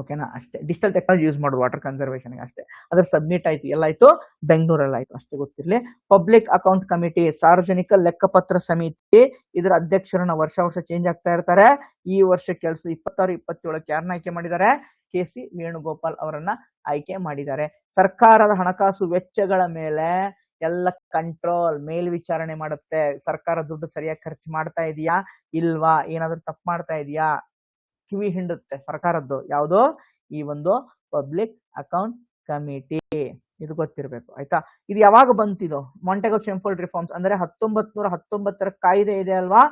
ಓಕೆನಾ, ಅಷ್ಟೇ. ಡಿಜಿಟಲ್ ಟೆಕ್ನಾಲಜಿ ಯೂಸ್ ಮಾಡೋದು ವಾಟರ್ ಕನ್ಸರ್ವೇಷನ್ ಅಷ್ಟೇ. ಅದ್ರ ಸಬ್ಮಿಟ್ ಆಯ್ತು, ಎಲ್ಲಾಯ್ತು ಬೆಂಗಳೂರಲ್ಲಿ ಆಯ್ತು, ಅಷ್ಟೇ ಗೊತ್ತಿರ್ಲಿ. ಪಬ್ಲಿಕ್ ಅಕೌಂಟ್ ಕಮಿಟಿ, ಸಾರ್ವಜನಿಕ ಲೆಕ್ಕಪತ್ರ ಸಮಿತಿ, ಇದರ ಅಧ್ಯಕ್ಷರನ್ನ ವರ್ಷ ಚೇಂಜ್ ಆಗ್ತಾ ಇರ್ತಾರೆ. ಈ ವರ್ಷ ಕೆಲಸ 26-27 ಯಾರನ್ನ ಆಯ್ಕೆ ಮಾಡಿದ್ದಾರೆ, KC ವೇಣುಗೋಪಾಲ್ ಅವರನ್ನ ಆಯ್ಕೆ ಮಾಡಿದ್ದಾರೆ. ಸರ್ಕಾರದ ಹಣಕಾಸು ವೆಚ್ಚಗಳ ಮೇಲೆ ಎಲ್ಲ ಕಂಟ್ರೋಲ್, ಮೇಲ್ವಿಚಾರಣೆ ಮಾಡುತ್ತೆ. ಸರ್ಕಾರ ದುಡ್ಡು ಸರಿಯಾಗಿ ಖರ್ಚು ಮಾಡ್ತಾ ಇದೆಯಾ ಇಲ್ವಾ, ಏನಾದ್ರೂ ತಪ್ಪು ಮಾಡ್ತಾ ಇದೆಯಾ, ಕಿವಿ ಹಿಂಡುತ್ತೆ ಸರ್ಕಾರದ್ದು. ಯಾವುದು, ಈ ಒಂದು ಪಬ್ಲಿಕ್ ಅಕೌಂಟ್ ಕಮಿಟಿ. ಇದು ಗೊತ್ತಿರಬೇಕು, ಆಯ್ತಾ. ಇದು ಯಾವಾಗ ಬಂತಿದು, ಮಾಂಟೆಗೋ ಶೆಂಫೋಲ್ಡ್ ರಿಫಾರ್ಮ್ಸ್ ಅಂದ್ರೆ 1919 ಕಾಯ್ದೆ ಇದೆ ಅಲ್ವಾ,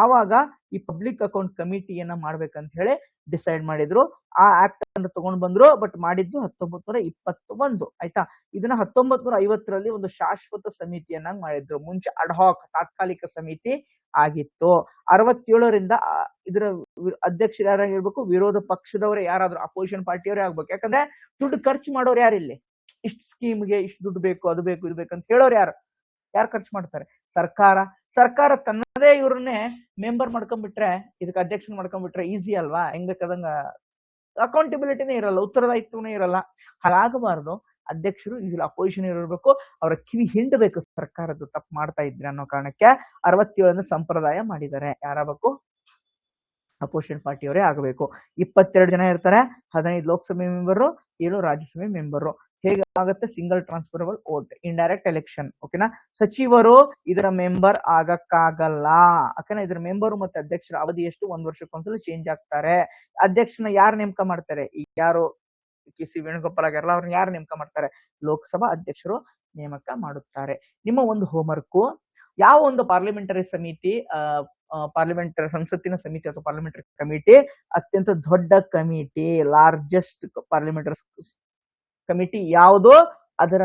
ಆವಾಗ ಈ ಪಬ್ಲಿಕ್ ಅಕೌಂಟ್ ಕಮಿಟಿಯನ್ನ ಮಾಡ್ಬೇಕಂತ ಹೇಳಿ ಡಿಸೈಡ್ ಮಾಡಿದ್ರು. ಆ ಆಕ್ಟ್ ಅನ್ನು ತಗೊಂಡು ಬಂದ್ರು, ಬಟ್ ಮಾಡಿದ್ದು 1921, ಆಯ್ತಾ. ಇದನ್ನ 1950ರಲ್ಲಿ ಒಂದು ಶಾಶ್ವತ ಸಮಿತಿಯನ್ನ ಮಾಡಿದ್ರು. ಮುಂಚೆ ಅಡ್ಹಾಕ್ ತಾತ್ಕಾಲಿಕ ಸಮಿತಿ ಆಗಿತ್ತು. 67ರಿಂದ ಇದರ ಅಧ್ಯಕ್ಷರು ಯಾರಾಗಿರ್ಬೇಕು, ವಿರೋಧ ಪಕ್ಷದವರೇ ಯಾರಾದ್ರೂ, ಅಪೋಸಿಷನ್ ಪಾರ್ಟಿಯವರೇ ಆಗ್ಬೇಕು. ಯಾಕಂದ್ರೆ ದುಡ್ಡು ಖರ್ಚು ಮಾಡೋರು ಯಾರಿಲ್ಲಿ, ಇಷ್ಟು ಸ್ಕೀಮ್ಗೆ ಇಷ್ಟು ದುಡ್ಡು ಬೇಕು, ಅದು ಬೇಕು, ಇದು ಬೇಕು ಅಂತ ಹೇಳೋರು ಯಾರು ಖರ್ಚು ಮಾಡ್ತಾರೆ, ಸರ್ಕಾರ ತನ್ನದೇ ಇವ್ರನ್ನೇ ಮೆಂಬರ್ ಮಾಡ್ಕೊಂಡ್ಬಿಟ್ರೆ, ಇದಕ್ಕೆ ಅಧ್ಯಕ್ಷ ಮಾಡ್ಕೊಂಡ್ಬಿಟ್ರೆ ಈಸಿ ಅಲ್ವಾ, ಹೆಂಗ್ ಬೇಕಾದಂಗ ಅಕೌಂಟಬಿಲಿಟಿನೇ ಇರಲ್ಲ, ಉತ್ತರದಾಯಿತ್ವನೇ ಇರಲ್ಲ. ಹಾಗಾಗಬಾರ್ದು. ಅಧ್ಯಕ್ಷರು ಇದಿಲ್ಲ, ಅಪೋಸಿಷನ್ ಇರಬೇಕು, ಅವರ ಕಿವಿ ಹಿಂಡಬೇಕು ಸರ್ಕಾರದ್ದು ತಪ್ಪು ಮಾಡ್ತಾ ಇದ್ರೆ ಅನ್ನೋ ಕಾರಣಕ್ಕೆ 67 ಸಂಪ್ರದಾಯ ಮಾಡಿದ್ದಾರೆ. ಯಾರಾಗಬೇಕು, ಅಪೋಸಿಷನ್ ಪಾರ್ಟಿಯವರೇ ಆಗಬೇಕು. 22 ಜನ ಇರ್ತಾರೆ, 15 ಲೋಕಸಭೆ ಮೆಂಬರು, 7 ರಾಜ್ಯಸಭೆ ಮೆಂಬರು. ಹೇಗೆ ಆಗುತ್ತೆ, single transferable vote, indirect election. ಓಕೆನಾ. ಸಚಿವರು ಇದರ ಮೆಂಬರ್ ಆಗಕ್ಕಾಗಲ್ಲ. ಓಕೆನಾ. ಇದರ ಮೆಂಬರು ಮತ್ತೆ ಅಧ್ಯಕ್ಷರ ಅವಧಿ ಎಷ್ಟು, 1 ವರ್ಷಕ್ಕೊಂದ್ಸಲ ಚೇಂಜ್ ಆಗ್ತಾರೆ. ಅಧ್ಯಕ್ಷನ ಯಾರು ನೇಮಕ ಮಾಡ್ತಾರೆ, ಈಗ ಯಾರು KC ವೇಣುಗೋಪಾಲ್ ಆಗಿರಲ್ಲ, ಅವ್ರನ್ನ ಯಾರು ನೇಮಕ ಮಾಡ್ತಾರೆ, ಲೋಕಸಭಾ ಅಧ್ಯಕ್ಷರು ನೇಮಕ ಮಾಡುತ್ತಾರೆ. ನಿಮ್ಮ ಒಂದು ಹೋಮ್ವರ್ಕ್, ಯಾವ ಒಂದು ಪಾರ್ಲಿಮೆಂಟರಿ ಸಮಿತಿ, ಪಾರ್ಲಿಮೆಂಟರಿ ಸಂಸತ್ತಿನ ಸಮಿತಿ ಅಥವಾ ಪಾರ್ಲಿಮೆಂಟರಿ ಕಮಿಟಿ ಅತ್ಯಂತ ದೊಡ್ಡ ಕಮಿಟಿ, ಲಾರ್ಜೆಸ್ಟ್ ಪಾರ್ಲಿಮೆಂಟರಿ ಕಮಿಟಿ ಯಾವುದು, ಅದರ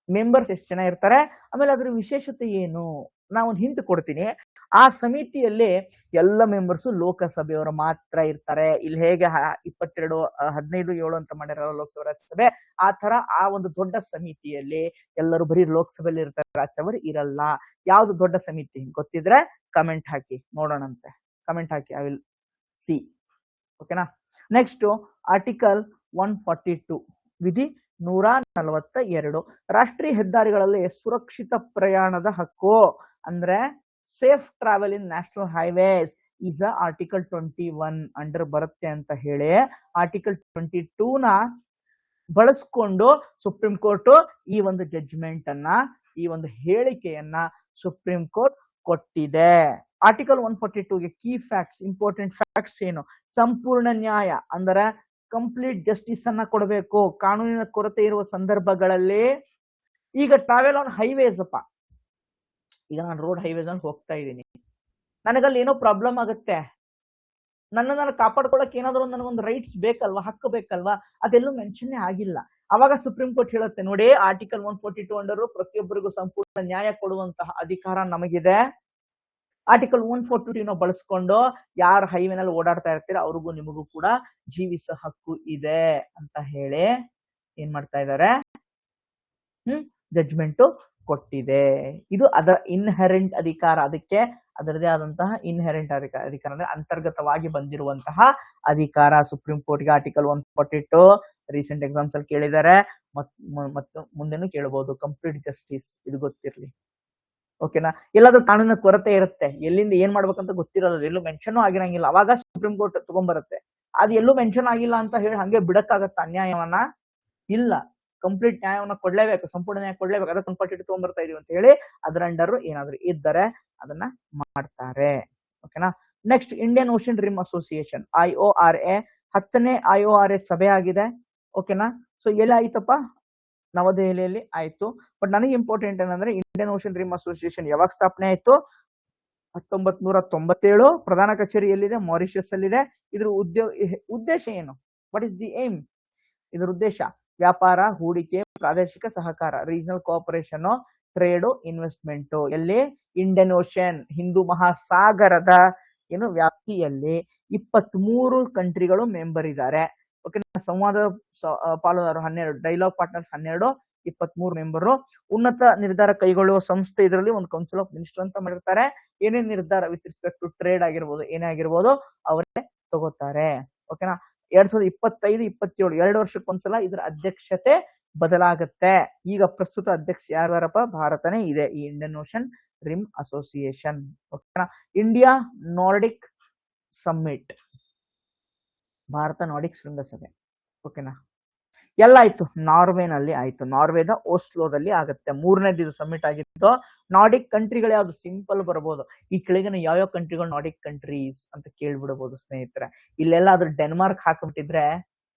ಮೆಂಬರ್ಸ್ ಎಷ್ಟು ಜನ ಇರ್ತಾರೆ, ಆಮೇಲೆ ಅದರ ವಿಶೇಷತೆ ಏನು, ನಾವು ಒಂದು ಹಿಂಟ್ ಕೊಡ್ತೀನಿ. ಆ ಸಮಿತಿಯಲ್ಲಿ ಎಲ್ಲ ಮೆಂಬರ್ಸು ಲೋಕಸಭೆಯವರು ಮಾತ್ರ ಇರ್ತಾರೆ. ಇಲ್ಲಿ ಹೇಗೆ 15-7 ಅಂತ ಮಾಡಿರೋ ಲೋಕಸಭೆ ರಾಜ್ಯಸಭೆ, ಆ ತರ ಆ ಒಂದು ದೊಡ್ಡ ಸಮಿತಿಯಲ್ಲಿ ಎಲ್ಲರೂ ಬರೀ ಲೋಕಸಭೆಯಲ್ಲಿ ಇರ್ತಾರೆ, ರಾಜ್ಯಸಭೆ ಇರಲ್ಲ. ಯಾವ್ದು ದೊಡ್ಡ ಸಮಿತಿ ಗೊತ್ತಿದ್ರೆ ಕಮೆಂಟ್ ಹಾಕಿ, ನೋಡೋಣಂತೆ. ಕಮೆಂಟ್ ಹಾಕಿ, ಐ ವಿಲ್ ಸಿ. ಓಕೆನಾ. ನೆಕ್ಸ್ಟ್ ಆರ್ಟಿಕಲ್ 142, ವಿಧಿ 142, ರಾಷ್ಟ್ರೀಯ ಹೆದ್ದಾರಿಗಳಲ್ಲಿ ಸುರಕ್ಷಿತ ಪ್ರಯಾಣದ ಹಕ್ಕು ಅಂದ್ರೆ safe travel in national highways is article 21 under ಬರುತ್ತೆ ಅಂತ ಹೇಳಿ ಆರ್ಟಿಕಲ್ 22ನ ಬಳಸ್ಕೊಂಡು ಸುಪ್ರೀಂ ಕೋರ್ಟ್ ಈ ಒಂದು ಜಡ್ಜ್ಮೆಂಟ್ ಅನ್ನ, ಈ ಒಂದು ಹೇಳಿಕೆಯನ್ನ ಸುಪ್ರೀಂ ಕೋರ್ಟ್ ಕೊಟ್ಟಿದೆ. ಆರ್ಟಿಕಲ್ 142ಗೆ ಕೀ ಫ್ಯಾಕ್ಟ್ಸ್, ಇಂಪಾರ್ಟೆಂಟ್ ಫ್ಯಾಕ್ಟ್ಸ್ ಏನು, ಸಂಪೂರ್ಣ ನ್ಯಾಯ ಅಂದ್ರೆ ಕಂಪ್ಲೀಟ್ ಜಸ್ಟಿಸ್ ಅನ್ನ ಕೊಡಬೇಕು. ಕಾನೂನಿನ ಕೊರತೆ ಇರುವ ಸಂದರ್ಭಗಳಲ್ಲಿ, ಈಗ ಟ್ರಾವೆಲ್ ಆನ್ ಹೈವೇಸ್ ಅಪ್ಪ, ಈಗ ನಾನು ರೋಡ್ ಹೈವೇಸ್ ಅಲ್ಲಿ ಹೋಗ್ತಾ ಇದ್ದೀನಿ, ನನಗಲ್ಲಿ ಏನೋ ಪ್ರಾಬ್ಲಮ್ ಆಗುತ್ತೆ, ನಾನು ಕಾಪಾಡ್ಕೊಳಕ್ ಏನಾದ್ರು ನನಗೊಂದು ರೈಟ್ಸ್ ಬೇಕಲ್ವಾ, ಹಕ್ಕು ಬೇಕಲ್ವಾ, ಅದೆಲ್ಲೂ ಮೆನ್ಷನ್ ಆಗಿಲ್ಲ. ಅವಾಗ ಸುಪ್ರೀಂ ಕೋರ್ಟ್ ಹೇಳುತ್ತೆ, ನೋಡಿ ಆರ್ಟಿಕಲ್ 142 ಅಂಡರ್ ಪ್ರತಿಯೊಬ್ಬರಿಗೂ ಸಂಪೂರ್ಣ ನ್ಯಾಯ ಕೊಡುವಂತಹ ಅಧಿಕಾರ ನಮಗಿದೆ. ಆರ್ಟಿಕಲ್ 142 ಬಳಸ್ಕೊಂಡು ಯಾರು ಹೈವೇನಲ್ಲಿ ಓಡಾಡ್ತಾ ಇರ್ತೀರ ಅವ್ರಿಗೂ ನಿಮಗೂ ಕೂಡ ಜೀವಿಸೋ ಹಕ್ಕು ಇದೆ ಅಂತ ಹೇಳಿ ಏನ್ ಮಾಡ್ತಾ ಇದ್ದಾರೆ, ಜಡ್ಜ್ಮೆಂಟ್ ಕೊಟ್ಟಿದೆ. ಇದು ಅದರ ಇನ್ಹೆರೆಂಟ್ ಅಧಿಕಾರ, ಅದಕ್ಕೆ ಅದರದೇ ಆದಂತಹ ಇನ್ಹೆರೆಂಟ್ ಅಧಿಕಾರ ಅಂದ್ರೆ ಅಂತರ್ಗತವಾಗಿ ಬಂದಿರುವಂತಹ ಅಧಿಕಾರ ಸುಪ್ರೀಂ ಕೋರ್ಟ್ಗೆ. ಆರ್ಟಿಕಲ್ 142 ರೀಸೆಂಟ್ ಎಕ್ಸಾಮ್ಸ್ ಅಲ್ಲಿ ಕೇಳಿದ್ದಾರೆ, ಮತ್ತು ಮುಂದೆನೂ ಕೇಳಬಹುದು. ಕಂಪ್ಲೀಟ್ ಜಸ್ಟಿಸ್ ಇದು ಗೊತ್ತಿರ್ಲಿ, ಓಕೆನಾ. ಎಲ್ಲಾದ್ರೂ ಕಾನೂನಿನ ಕೊರತೆ ಇರುತ್ತೆ, ಎಲ್ಲಿಂದ ಏನ್ ಮಾಡ್ಬೇಕಂತ ಗೊತ್ತಿರೋದು, ಎಲ್ಲೂ ಮೆನ್ಷನ್ ಆಗಿರಂಗಿಲ್ಲ, ಅವಾಗ ಸುಪ್ರೀಂ ಕೋರ್ಟ್ ತಗೊಂಡ್ಬರುತ್ತೆ. ಅದು ಎಲ್ಲೂ ಮೆನ್ಷನ್ ಆಗಿಲ್ಲ ಅಂತ ಹೇಳಿ ಹಂಗೆ ಬಿಡಕ್ಕಾಗತ್ತ ಅನ್ಯಾಯವನ್ನ? ಇಲ್ಲ, ಕಂಪ್ಲೀಟ್ ನ್ಯಾಯವನ್ನ ಕೊಡ್ಲೇಬೇಕು, ಸಂಪೂರ್ಣ ನ್ಯಾಯ ಕೊಡ್ಲೇಬೇಕು. ಅದಕ್ಕೆ 142 ತಗೊಂಡ್ಬರ್ತಾ ಇದೀವಿ ಅಂತ ಹೇಳಿ ಅದರ ಅಂಡರ್ ಏನಾದ್ರು ಇದ್ದರೆ ಅದನ್ನ ಮಾಡ್ತಾರೆ, ಓಕೆನಾ. Next, Indian ocean rim association IORA 10ನೇ IORA ಸಭೆ ಆಗಿದೆ, ಓಕೆನಾ. ಸೊ ಎಲ್ಲಿ ಆಯ್ತಪ್ಪ? ನವದೆಹಲಿಯಲ್ಲಿ ಆಯ್ತು. ಬಟ್ ನನಗೆ ಇಂಪಾರ್ಟೆಂಟ್ ಏನಂದ್ರೆ ಇಂಡಿಯನ್ ಓಷನ್ ರಿಮ್ ಅಸೋಸಿಯೇಷನ್ ಯಾವಾಗ ಸ್ಥಾಪನೆ ಆಯ್ತು? 1997. ಪ್ರಧಾನ ಕಚೇರಿ ಎಲ್ಲಿದೆ? ಮಾರಿಷಸ್ ಅಲ್ಲಿದೆ. ಇದ್ರ ಉದ್ದೇಶ ಏನು? What is the aim? ಇದರ ಉದ್ದೇಶ ವ್ಯಾಪಾರ, ಹೂಡಿಕೆ, ಪ್ರಾದೇಶಿಕ ಸಹಕಾರ, ರೀಜನಲ್ ಕೋಆಪರೇಷನ್, ಟ್ರೇಡ್, ಇನ್ವೆಸ್ಟ್ಮೆಂಟ್. ಎಲ್ಲಿ? ಇಂಡಿಯನ್ ಓಷನ್, ಹಿಂದೂ ಮಹಾಸಾಗರದ ಏನು ವ್ಯಾಪ್ತಿಯಲ್ಲಿ 23 ಕಂಟ್ರಿಗಳು ಮೆಂಬರ್ ಇದ್ದಾರೆ, ಓಕೆ. ಸಂವಾದ ಪಾಲುದಾರರು 12, ಡೈಲಾಗ್ ಪಾರ್ಟ್ನರ್ಸ್ 12, 23 ಮೆಂಬರು. ಉನ್ನತ ನಿರ್ಧಾರ ಕೈಗೊಳ್ಳುವ ಸಂಸ್ಥೆ ಇದರಲ್ಲಿ ಒಂದು ಕೌನ್ಸಿಲ್ ಆಫ್ ಮಿನಿಸ್ಟರ್ ಅಂತ ಮಾಡಿರ್ತಾರೆ. ಏನೇನ್ ನಿರ್ಧಾರ ವಿತ್ ರೆಸ್ಪೆಕ್ಟ್ ಟು ಟ್ರೇಡ್ ಆಗಿರ್ಬೋದು, ಏನೇ ಆಗಿರ್ಬೋದು ಅವರೇ ತಗೋತಾರೆ, ಓಕೆನಾ. 2025-27 2 ವರ್ಷಕ್ಕೊಂದ್ಸಲ ಇದರ ಅಧ್ಯಕ್ಷತೆ ಬದಲಾಗುತ್ತೆ. ಈಗ ಪ್ರಸ್ತುತ ಅಧ್ಯಕ್ಷ ಯಾರಪ್ಪ? ಭಾರತನೇ ಇದೆ ಈ ಇಂಡಿಯನ್ ಓಷನ್ ರಿಮ್ ಅಸೋಸಿಯೇಷನ್, ಓಕೆನಾ. India Nordic summit, Bharat Nordic ಶೃಂಗಸಭೆ, ಓಕೆನಾ. ಎಲ್ಲ ಆಯ್ತು, ನಾರ್ವೆನಲ್ಲಿ ಆಯ್ತು, ನಾರ್ವೆದ ಓಸ್ಲೋದಲ್ಲಿ ಆಗುತ್ತೆ. 3ನೇದು ಸಮ್ಮಿಟ್ ಆಗಿತ್ತು. ನಾರ್ಡಿಕ್ ಕಂಟ್ರಿಗಳು ಯಾವ್ದು? ಸಿಂಪಲ್ ಬರ್ಬೋದು, ಈ ಕೆಳಗಿನ ಯಾವ್ಯಾವ ಕಂಟ್ರಿಗಳು ನಾರ್ಡಿಕ್ ಕಂಟ್ರೀಸ್ ಅಂತ ಕೇಳ್ಬಿಡಬಹುದು ಸ್ನೇಹಿತರೆ. ಇಲ್ಲೆಲ್ಲ ಅದ್ರ ಡೆನ್ಮಾರ್ಕ್ ಹಾಕ್ಬಿಟ್ಟಿದ್ರೆ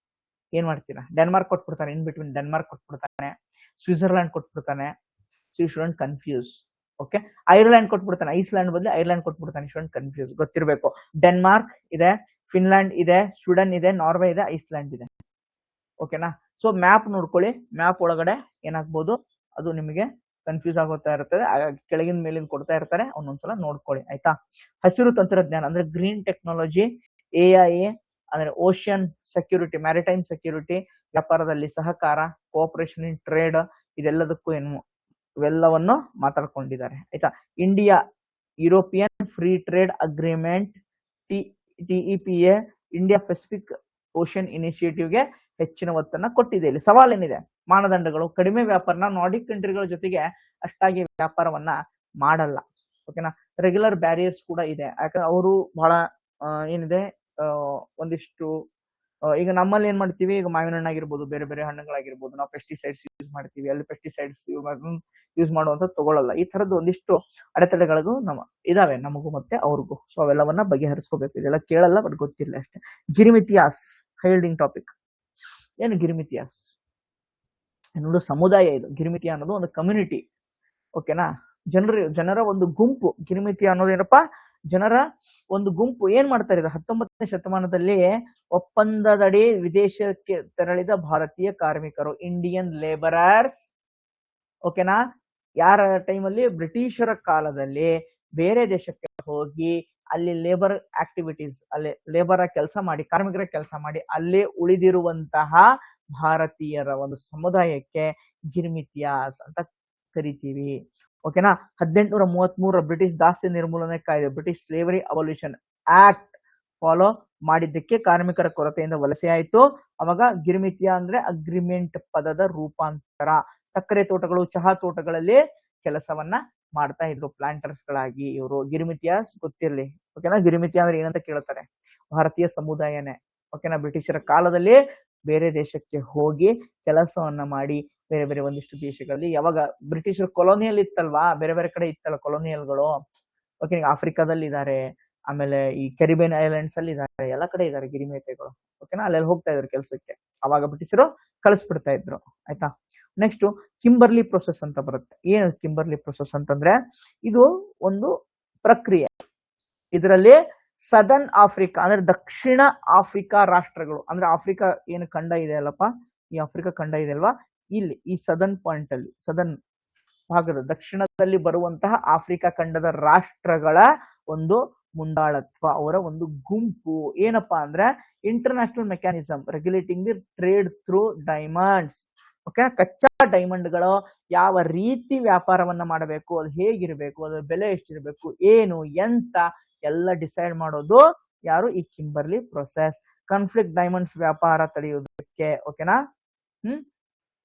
ಏನ್ ಮಾಡ್ತೀರಾ? ಡೆನ್ಮಾರ್ಕ್ ಕೊಟ್ಬಿಡ್ತಾನೆ, ಇನ್ ಬಿಟ್ವೀನ್ ಡೆನ್ಮಾರ್ಕ್ ಕೊಟ್ಬಿಡ್ತಾನೆ, ಸ್ವಿಟ್ಜರ್ಲ್ಯಾಂಡ್ ಕೊಟ್ಬಿಡ್ತಾನೆ. So you shouldn't confuse, okay. Ireland ಕೊಟ್ಬಿಡ್ತಾನೆ, ಐಸ್ಲ್ಯಾಂಡ್ ಬದಲು ಐರ್ಲ್ಯಾಂಡ್ ಕೊಟ್ಬಿಡ್ತಾನೆ, ಶುಡಂಟ್ ಕನ್ಫ್ಯೂಸ್, ಗೊತ್ತಿರಬೇಕು. ಡೆನ್ಮಾರ್ಕ್ ಇದೆ, ಫಿನ್ಲ್ಯಾಂಡ್ ಇದೆ, ಸ್ವೀಡನ್ ಇದೆ, ನಾರ್ವೆ ಇದೆ, ಐಸ್ಲ್ಯಾಂಡ್ ಇದೆ, ಓಕೆನಾ. ಸೊ ಮ್ಯಾಪ್ ನೋಡ್ಕೊಳ್ಳಿ, ಮ್ಯಾಪ್ ಒಳಗಡೆ ಏನಾಗ್ಬೋದು ಅದು ನಿಮಗೆ ಕನ್ಫ್ಯೂಸ್ ಆಗೋತಾ ಇರ್ತದೆ, ಕೆಳಗಿನ ಮೇಲಿಂದ ಕೊಡ್ತಾ ಇರ್ತಾರೆ, ಒಂದೊಂದ್ಸಲ ನೋಡ್ಕೊಳ್ಳಿ, ಆಯ್ತಾ. ಹಸಿರು ತಂತ್ರಜ್ಞಾನ ಅಂದ್ರೆ ಗ್ರೀನ್ ಟೆಕ್ನಾಲಜಿ, AIA ಅಂದ್ರೆ ಓಷನ್ ಸೆಕ್ಯೂರಿಟಿ, ಮ್ಯಾರಿಟೈಮ್ ಸೆಕ್ಯೂರಿಟಿ, ವ್ಯಾಪಾರದಲ್ಲಿ ಸಹಕಾರ, ಕೋಆಪರೇಷನ್ ಇನ್ ಟ್ರೇಡ್, ಇದೆಲ್ಲದಕ್ಕೂ ಇವೆಲ್ಲವನ್ನು ಮಾತಾಡ್ಕೊಂಡಿದ್ದಾರೆ, ಆಯ್ತಾ. India European free trade agreement TEPA, India Pacific ocean ಇನಿಷಿಯೇಟಿವ್ಗೆ ಹೆಚ್ಚಿನ ಒತ್ತನ್ನ ಕೊಟ್ಟಿದೆ. ಇಲ್ಲಿ ಸವಾಲೇನಿದೆ? ಮಾನದಂಡಗಳು, ಕಡಿಮೆ ವ್ಯಾಪಾರನ ನಾರ್ಡಿಕ್ ಕಂಟ್ರಿಗಳ ಜೊತೆಗೆ ಅಷ್ಟಾಗಿ ವ್ಯಾಪಾರವನ್ನ ಮಾಡಲ್ಲ, ಓಕೆನಾ. ರೆಗ್ಯುಲರ್ ಬ್ಯಾರಿಯರ್ಸ್ ಕೂಡ ಇದೆ, ಯಾಕಂದ್ರೆ ಅವರು ಬಹಳ ಏನಿದೆ ಒಂದಿಷ್ಟು ಈಗ ನಮ್ಮಲ್ಲಿ ಏನ್ ಮಾಡ್ತೀವಿ, ಈಗ ಮಾವಿನ ಹಣ್ಣಾಗಿರ್ಬೋದು, ಬೇರೆ ಬೇರೆ ಹಣ್ಣುಗಳಾಗಿರ್ಬೋದು, ನಾವು ಪೆಸ್ಟಿಸೈಡ್ಸ್ ಯೂಸ್ ಮಾಡ್ತೀವಿ, ಅಲ್ಲಿ ಪೆಸ್ಟಿಸೈಡ್ಸ್ ಯೂಸ್ ಮಾಡುವಂತ ತಗೊಳ್ಳಲ್ಲ. ಈ ತರದ್ದು ಒಂದಿಷ್ಟು ಅಡೆತಡೆಗಳು ಇದಾವೆ ನಮಗೂ ಮತ್ತೆ ಅವ್ರಿಗೂ. ಸೊ ಅವೆಲ್ಲವನ್ನ ಬಗೆಹರಿಸ್ಕೋಬೇಕು. ಇದೆಲ್ಲ ಕೇಳಲ್ಲ, ಬಟ್ ಗೊತ್ತಿಲ್ಲ ಅಷ್ಟೇ. ಗಿರಿಮಿತಿಯಾಸ್ ಹೈಲ್ಡಿಂಗ್ ಟಾಪಿಕ್. ಏನು ಗಿರಿಮಿತಿಯಾಸ್? ಅನ್ನೋದು ಸಮುದಾಯ, ಇದು ಗಿರಿಮಿತಿಯ ಅನ್ನೋದು ಒಂದು ಕಮ್ಯುನಿಟಿ, ಓಕೆನಾ. ಜನರ ಒಂದು ಗುಂಪು. ಗಿರಿಮಿತಿ ಅನ್ನೋದೇನಪ್ಪ? ಜನರ ಒಂದು ಗುಂಪು. ಏನ್ ಮಾಡ್ತಾ ಇದ್ದಾರೆ? 19ನೇ ಶತಮಾನದಲ್ಲಿ ಒಪ್ಪಂದದಡಿ ವಿದೇಶಕ್ಕೆ ತೆರಳಿದ ಭಾರತೀಯ ಕಾರ್ಮಿಕರು, ಇಂಡಿಯನ್ ಲೇಬರರ್ಸ್, ಓಕೆನಾ. ಯಾರ ಟೈಮಲ್ಲಿ? ಬ್ರಿಟಿಷರ ಕಾಲದಲ್ಲಿ ಬೇರೆ ದೇಶಕ್ಕೆ ಹೋಗಿ ಅಲ್ಲಿ ಲೇಬರ್ ಆಕ್ಟಿವಿಟೀಸ್, ಅಲ್ಲಿ ಲೇಬರ್ ಕೆಲಸ ಮಾಡಿ, ಕಾರ್ಮಿಕರ ಕೆಲಸ ಮಾಡಿ ಅಲ್ಲೇ ಉಳಿದಿರುವಂತಹ ಭಾರತೀಯರ ಒಂದು ಸಮುದಾಯಕ್ಕೆ ಗಿರ್ಮಿತಿಯಾಸ್ ಅಂತ ಕರಿತೀವಿ, ಓಕೆನಾ. 1833 ಬ್ರಿಟಿಷ್ ದಾಸ್ಯ ನಿರ್ಮೂಲನೆ ಕಾಯ್ದೆ, British slavery abolition act follow ಮಾಡಿದ್ದಕ್ಕೆ ಕಾರ್ಮಿಕರ ಕೊರತೆಯಿಂದ ವಲಸೆ ಆಯ್ತು. ಅವಾಗ ಗಿರ್ಮಿತಿಯಾ ಅಂದ್ರೆ ಅಗ್ರಿಮೆಂಟ್ ಪದದ ರೂಪಾಂತರ. ಸಕ್ಕರೆ ತೋಟಗಳು, ಚಹಾ ತೋಟಗಳಲ್ಲಿ ಕೆಲಸವನ್ನ ಮಾಡ್ತಾ ಇದ್ರು ಪ್ಲಾಂಟರ್ಸ್ ಗಳಾಗಿ ಇವರು. ಗಿರ್ಮಿತಿಯಾಸ್ ಗೊತ್ತಿರ್ಲಿ, ಓಕೆನಾ. ಗಿರ್ಮಿತಿಯಾ ಅಂದ್ರೆ ಏನಂತ ಕೇಳ್ತಾರೆ? ಭಾರತೀಯ ಸಮುದಾಯನೇ, ಓಕೆನಾ. ಬ್ರಿಟಿಷರ ಕಾಲದಲ್ಲಿ ಬೇರೆ ದೇಶಕ್ಕೆ ಹೋಗಿ ಕೆಲಸವನ್ನ ಮಾಡಿ ಬೇರೆ ಬೇರೆ ಒಂದಿಷ್ಟು ದೇಶಗಳಲ್ಲಿ, ಯಾವಾಗ ಬ್ರಿಟಿಷರು ಕೊಲೋನಿಯಲ್ ಇತ್ತಲ್ವಾ, ಬೇರೆ ಬೇರೆ ಕಡೆ ಇತ್ತಲ್ಲ ಕೊಲೋನಿಯಲ್ಗಳು, ಓಕೆ. ಆಫ್ರಿಕಾದಲ್ಲಿ ಇದ್ದಾರೆ, ಆಮೇಲೆ ಈ ಕೆರಿಬಿಯನ್ ಐಲ್ಯಾಂಡ್ಸ್ ಅಲ್ಲಿ ಇದ್ದಾರೆ, ಎಲ್ಲ ಕಡೆ ಇದ್ದಾರೆ ಗಿರಿಮಿತಿಗಳು, ಓಕೆನಾ. ಅಲ್ಲೆಲ್ಲ ಹೋಗ್ತಾ ಇದ್ರು ಕೆಲಸಕ್ಕೆ, ಅವಾಗ ಬ್ರಿಟಿಷರು ಕಳಿಸ್ಬಿಡ್ತಾ ಇದ್ರು, ಆಯ್ತಾ. ನೆಕ್ಸ್ಟ್ ಕಿಂಬರ್ಲಿ ಪ್ರೊಸೆಸ್ ಅಂತ ಬರುತ್ತೆ. ಏನು ಕಿಂಬರ್ಲಿ ಪ್ರೊಸೆಸ್ ಅಂತಂದ್ರೆ ಇದು ಒಂದು ಪ್ರಕ್ರಿಯೆ, ಇದರಲ್ಲಿ ಸದರ್ನ್ ಆಫ್ರಿಕಾ ಅಂದ್ರೆ ದಕ್ಷಿಣ ಆಫ್ರಿಕಾ ರಾಷ್ಟ್ರಗಳು, ಅಂದ್ರೆ ಆಫ್ರಿಕಾ ಏನು ಖಂಡ ಇದೆ ಅಲ್ಲಪ್ಪ, ಈ ಆಫ್ರಿಕಾ ಖಂಡ ಇದೆ ಅಲ್ವಾ, ಇಲ್ಲಿ ಈ ಸದರ್ನ್ ಪಾಯಿಂಟ್ ಅಲ್ಲಿ, ಸದರ್ನ್ ಭಾಗದ ದಕ್ಷಿಣದಲ್ಲಿ ಬರುವಂತಹ ಆಫ್ರಿಕಾ ಖಂಡದ ರಾಷ್ಟ್ರಗಳ ಒಂದು ಮುಂದಾಳತ್ವ, ಅವರ ಒಂದು ಗುಂಪು ಏನಪ್ಪಾ ಅಂದ್ರೆ international mechanism regulating the trade through diamonds. Okay, ಕಚ್ಚಾ ಡೈಮಂಡ್ಗಳು ಯಾವ ರೀತಿ ವ್ಯಾಪಾರವನ್ನ ಮಾಡಬೇಕು, ಅದು ಹೇಗಿರಬೇಕು, ಅದರ ಬೆಲೆ ಎಷ್ಟಿರಬೇಕು, ಏನು ಎಂತ ಎಲ್ಲ ಡಿಸೈಡ್ ಮಾಡೋದು ಯಾರು, ಈ ಕಿಂಬರ್ಲಿ ಪ್ರೊಸೆಸ್. ಕಾನ್ಫ್ಲಿಕ್ಟ್ ಡೈಮಂಡ್ಸ್ ವ್ಯಾಪಾರ ತಡೆಯುವುದಕ್ಕೆ, ಓಕೆನಾ,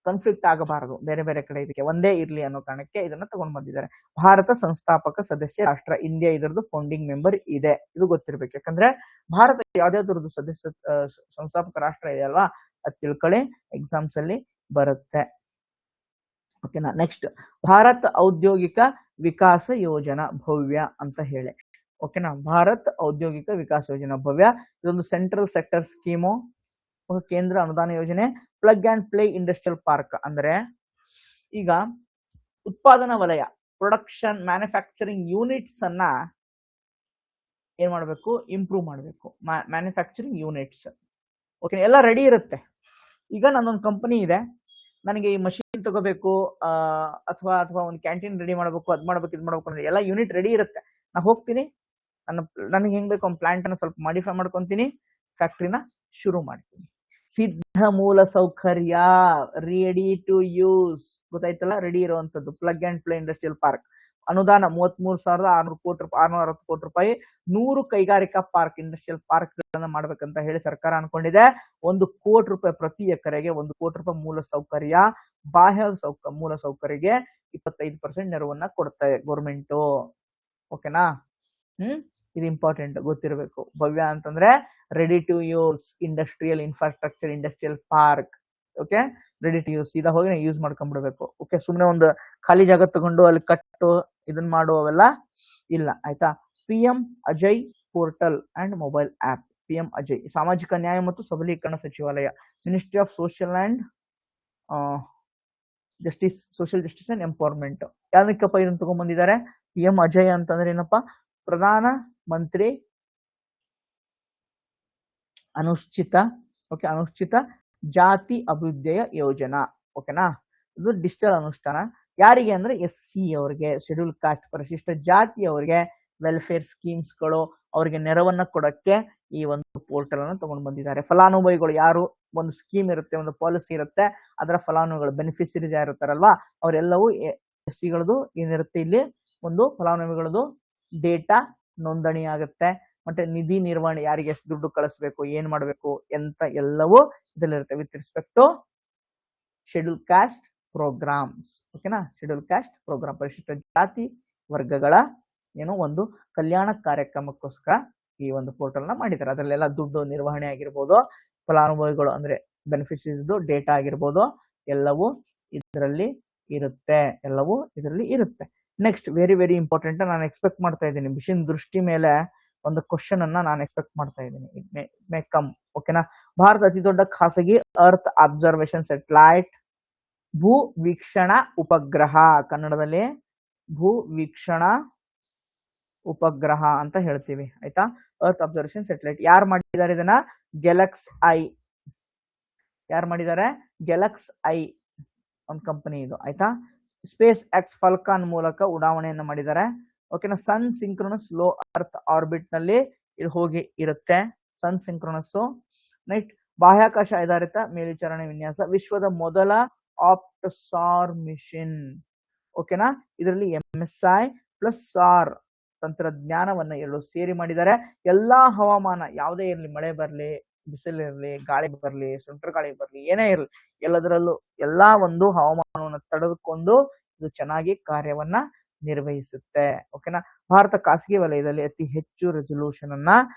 ಕಾನ್ಫ್ಲಿಕ್ಟ್ ಆಗಬಾರದು ಬೇರೆ ಬೇರೆ ಕಡೆ, ಇದಕ್ಕೆ ಒಂದೇ ಇರ್ಲಿ ಅನ್ನೋ ಕಾರಣಕ್ಕೆ ಇದನ್ನ ತಗೊಂಡ್ ಬಂದಿದ್ದಾರೆ. ಭಾರತ ಸಂಸ್ಥಾಪಕ ಸದಸ್ಯ ರಾಷ್ಟ್ರ, ಇಂಡಿಯಾ ಇದರದ್ದು ಫೌಂಡಿಂಗ್ ಮೆಂಬರ್ ಇದೆ, ಇದು ಗೊತ್ತಿರ್ಬೇಕು. ಯಾಕಂದ್ರೆ ಭಾರತ ಯಾವ್ದಾವ್ದ್ರದ್ದು ಸದಸ್ಯ ಸಂಸ್ಥಾಪಕ ರಾಷ್ಟ್ರ ಇದೆ ಅಲ್ವಾ, ಅದು ತಿಳ್ಕೊಳ್ಳಿ, ಎಕ್ಸಾಮ್ಸ್ ಅಲ್ಲಿ ಬರುತ್ತೆ. ಓಕೆನಾ. ನೆಕ್ಸ್ಟ್, ಭಾರತ್ ಔದ್ಯೋಗಿಕ ವಿಕಾಸ ಯೋಜನಾ ಭವ್ಯ ಅಂತ ಹೇಳಿ, ಓಕೆನಾ, ಭಾರತ್ ಔದ್ಯೋಗಿಕ ವಿಕಾಸ ಯೋಜನಾ ಭವ್ಯ ಇದೊಂದು ಸೆಂಟ್ರಲ್ ಸೆಕ್ಟರ್ ಸ್ಕೀಮು, ಕೇಂದ್ರ ಅನುದಾನ ಯೋಜನೆ. Plug and play industrial park ಅಂದ್ರೆ ಈಗ ಉತ್ಪಾದನಾ ವಲಯ, ಪ್ರೊಡಕ್ಷನ್ ಮ್ಯಾನುಫ್ಯಾಕ್ಚರಿಂಗ್ ಯೂನಿಟ್ಸ್ ಅನ್ನ ಏನ್ ಮಾಡಬೇಕು, ಇಂಪ್ರೂವ್ ಮಾಡಬೇಕು. ಮ್ಯಾನುಫ್ಯಾಕ್ಚರಿಂಗ್ ಯೂನಿಟ್ಸ್, ಓಕೆ, ಎಲ್ಲ ರೆಡಿ ಇರುತ್ತೆ. ಈಗ ನನ್ನೊಂದು ಕಂಪನಿ ಇದೆ, ನನಗೆ ಈ ಮಷಿನ್ ತಗೋಬೇಕು, ಅಥವಾ ಒಂದು ಕ್ಯಾಂಟೀನ್ ರೆಡಿ ಮಾಡಬೇಕು, ಅದ್ ಮಾಡ್ಬೇಕು, ಇದು ಮಾಡ್ಬೇಕು ಅಂದ್ರೆ ಎಲ್ಲ ಯೂನಿಟ್ ರೆಡಿ ಇರುತ್ತೆ. ನಾ ಹೋಗ್ತೀನಿ, ನನಗೆ ಹೆಂಗ್ ಬೇಕು ಒಂದು ಪ್ಲಾಂಟ್ ಅನ್ನ ಸ್ವಲ್ಪ ಮಾಡಿಫೈ ಮಾಡ್ಕೊಂತೀನಿ, ಫ್ಯಾಕ್ಟ್ರಿನ ಶುರು ಮಾಡ್ತೀನಿ. ಸಿದ್ಧ ಮೂಲ ಸೌಕರ್ಯ, ರೆಡಿ ಟು ಯೂಸ್, ಗೊತ್ತಾಯ್ತಲ್ಲ, ರೆಡಿ ಇರುವಂತದ್ದು. Plug and play industrial park ಅನುದಾನ 33,600 ಕೋಟಿ ರೂಪಾಯಿ, 660 ಕೋಟಿ ರೂಪಾಯಿ, 100 ಕೈಗಾರಿಕಾ ಪಾರ್ಕ್, ಇಂಡಸ್ಟ್ರಿಯಲ್ ಪಾರ್ಕ್ ಗಳನ್ನ ಮಾಡ್ಬೇಕಂತ ಹೇಳಿ ಸರ್ಕಾರ ಅನ್ಕೊಂಡಿದೆ. 1 ಕೋಟಿ ರೂಪಾಯಿ ಪ್ರತಿ ಎಕರೆಗೆ, 1 ಕೋಟಿ ರೂಪಾಯಿ ಮೂಲ ಸೌಕರ್ಯ, ಬಾಹ್ಯ ಮೂಲ ಸೌಕರ್ಯಗೆ 25% ನೆರವನ್ನ ಕೊಡ್ತಾರೆ ಗೌರ್ಮೆಂಟ್. ಓಕೆನಾ, ಇದು ಇಂಪಾರ್ಟೆಂಟ್ ಗೊತ್ತಿರಬೇಕು. ಭವ್ಯ ಅಂತಂದ್ರೆ ready to use industrial infrastructure, industrial park. Okay, ready to use, ಸೀದಾ ಹೋಗಿ ಯೂಸ್ ಮಾಡ್ಕೊಂಡ್ಬಿಡ್ಬೇಕು. ಓಕೆ, ಸುಮ್ಮನೆ ಒಂದು ಖಾಲಿ ಜಾಗ ತಗೊಂಡು ಅಲ್ಲಿ ಕಟ್ಟು ಇದನ್ನ ಮಾಡುವವೆಲ್ಲ ಇಲ್ಲ, ಆಯ್ತಾ. PM Ajay portal and mobile app, PM Ajay ಸಾಮಾಜಿಕ ನ್ಯಾಯ ಮತ್ತು ಸಬಲೀಕರಣ ಸಚಿವಾಲಯ, ministry of social and justice, social justice and empowerment. ಯಾವ್ದಕ್ಕಪ್ಪ ಇದನ್ನ ತಗೊಂಡ್ಬಂದಿದ್ದಾರೆ? PM ಅಜಯ್ ಅಂತಂದ್ರೆ ಏನಪ್ಪಾ, ಪ್ರಧಾನ ಮಂತ್ರಿ ಅನುಷ್ಠಿತ, ಓಕೆ, ಅನುಷ್ಠಿತ ಜಾತಿ ಅಭಿವೃದ್ಧಿಯ ಯೋಜನಾ. ಓಕೆನಾ, ಇದು ಡಿಜಿಟಲ್ ಅನುಷ್ಠಾನ. ಯಾರಿಗೆ ಅಂದ್ರೆ SC ಅವರಿಗೆ, ಶೆಡ್ಯೂಲ್ ಕಾಸ್ಟ್ ಪರಿಶಿಷ್ಟ ಜಾತಿ ಅವರಿಗೆ ವೆಲ್ಫೇರ್ ಸ್ಕೀಮ್ಸ್ಗಳು, ಅವರಿಗೆ ನೆರವನ್ನ ಕೊಡಕ್ಕೆ ಈ ಒಂದು ಪೋರ್ಟಲ್ ಅನ್ನು ತಗೊಂಡು ಬಂದಿದ್ದಾರೆ. ಫಲಾನುಭವಿಗಳು ಯಾರು, ಒಂದು ಸ್ಕೀಮ್ ಇರುತ್ತೆ, ಒಂದು ಪಾಲಿಸಿ ಇರುತ್ತೆ, ಅದರ ಫಲಾನುಭವಿಗಳು ಬೆನಿಫಿಷರೀಸ್ ಯಾರು ಇರ್ತಾರಲ್ವಾ, ಅವರೆಲ್ಲವೂ SC ಗಳದು ಏನಿರುತ್ತೆ, ಇಲ್ಲಿ ಒಂದು ಫಲಾನುಭವಿಗಳದು ಡೇಟಾ ನೋಂದಣಿ ಆಗುತ್ತೆ. ಮತ್ತೆ ನಿಧಿ ನಿರ್ವಹಣೆ, ಯಾರಿಗೆ ಎಷ್ಟು ದುಡ್ಡು ಕಳಿಸ್ಬೇಕು, ಏನ್ ಮಾಡ್ಬೇಕು ಎಂತ ಎಲ್ಲವೂ ಇದರಲ್ಲಿರುತ್ತೆ. With respect to schedule caste programs, ಓಕೆನಾ, ಶೆಡ್ಯೂಲ್ ಕಾಸ್ಟ್ ಪ್ರೋಗ್ರಾಮ್, ಪರಿಶಿಷ್ಟ ಜಾತಿ ವರ್ಗಗಳ ಏನೋ ಒಂದು ಕಲ್ಯಾಣ ಕಾರ್ಯಕ್ರಮಕ್ಕೋಸ್ಕರ ಈ ಒಂದು ಪೋರ್ಟಲ್ ನ ಮಾಡಿದ್ದಾರೆ. ಅದರಲ್ಲೆಲ್ಲ ದುಡ್ಡು ನಿರ್ವಹಣೆ ಆಗಿರ್ಬೋದು, ಫಲಾನುಭವಿಗಳು ಅಂದ್ರೆ ಬೆನಿಫಿಷರೀಸ್ ಡೇಟಾ ಆಗಿರ್ಬೋದು, ಎಲ್ಲವೂ ಇದರಲ್ಲಿ ಇರುತ್ತೆ, ಎಲ್ಲವೂ ಇದರಲ್ಲಿ ಇರುತ್ತೆ. ನೆಕ್ಸ್ಟ್, ವೆರಿ ವೆರಿ ಇಂಪಾರ್ಟೆಂಟ್, ನಾನು ಎಕ್ಸ್ಪೆಕ್ಟ್ ಮಾಡ್ತಾ ಇದ್ದೀನಿ, ಮಿಷನ್ ದೃಷ್ಟಿ ಮೇಲೆ ಒಂದು ಕ್ವಶನ್ ಅನ್ನ ನಾನು ಎಕ್ಸ್ಪೆಕ್ಟ್ ಮಾಡ್ತಾ ಇದ್ದೀನಿ. It may come. ಓಕೆನಾ, ಭಾರತ ಅತಿ ದೊಡ್ಡ ಖಾಸಗಿ ಅರ್ತ್ ಅಬ್ಸರ್ವೇಷನ್ ಸ್ಯಾಟಲೈಟ್, ಭೂ ವೀಕ್ಷಣಾ ಉಪಗ್ರಹ, ಕನ್ನಡದಲ್ಲಿ ಭೂ ವೀಕ್ಷಣಾ ಉಪಗ್ರಹ ಅಂತ ಹೇಳ್ತೀವಿ, ಆಯ್ತಾ. ಅರ್ತ್ ಅಬ್ಸರ್ವೇಷನ್ ಸ್ಯಾಟಲೈಟ್ ಯಾರು ಮಾಡಿದ್ದಾರೆ ಇದನ್ನ? ಗ್ಯಾಲಕ್ಸ್ ಐ. ಯಾರು ಮಾಡಿದ್ದಾರೆ? ಗ್ಯಾಲಕ್ಸ್ ಐ ಒಂದು ಕಂಪನಿ ಇದು, ಆಯ್ತಾ. ಸ್ಪೇಸ್ ಎಕ್ಸ್ ಫಾಲ್ಕಾನ್ ಮೂಲಕ ಉಡಾವಣೆಯನ್ನು ಮಾಡಿದ್ದಾರೆ. ಓಕೆನಾ, ಸನ್ ಸಿಂಕ್ರೋನಸ್ ಲೋ ಅರ್ತ್ ಆರ್ಬಿಟ್ ನಲ್ಲಿ ಇದು ಹೋಗಿ ಇರುತ್ತೆ, ಸನ್ ಸಿಂಕ್ರೋನಸ್. ನೈಟ್, ಬಾಹ್ಯಾಕಾಶ ಆಧಾರಿತ ಮೇಲ್ವಿಚಾರಣೆ ವಿನ್ಯಾಸ, ವಿಶ್ವದ ಮೊದಲ ಆಪ್ಟಸಾರ್ ಮಿಷನ್. ಓಕೆನಾ, ಇದರಲ್ಲಿ MSI ಪ್ಲಸ್ SAR ತಂತ್ರಜ್ಞಾನವನ್ನ ಎರಡು ಸೇರಿ ಮಾಡಿದ್ದಾರೆ. ಎಲ್ಲಾ ಹವಾಮಾನ ಯಾವುದೇ ಇರಲಿ, ಮಳೆ ಬರ್ಲಿ, ಬಿಸಿಲಿರಲಿ, ಗಾಳಿ ಬರ್ಲಿ, ಸುಂಟರ್ ಗಾಳಿ ಬರ್ಲಿ, ಏನೇ ಇರಲಿ, ಎಲ್ಲದರಲ್ಲೂ ಎಲ್ಲಾ ಒಂದು ಹವಾಮಾನವನ್ನು ತಡೆದುಕೊಂಡು ಇದು ಚೆನ್ನಾಗಿ ಕಾರ್ಯವನ್ನ ನಿರ್ವಹಿಸುತ್ತೆ. ಓಕೆನಾ, ಭಾರತ ಖಾಸಗಿ ವಲಯದಲ್ಲಿ ಅತಿ ಹೆಚ್ಚು ರೆಸಲ್ಯೂಷನ್ ಅನ್ನ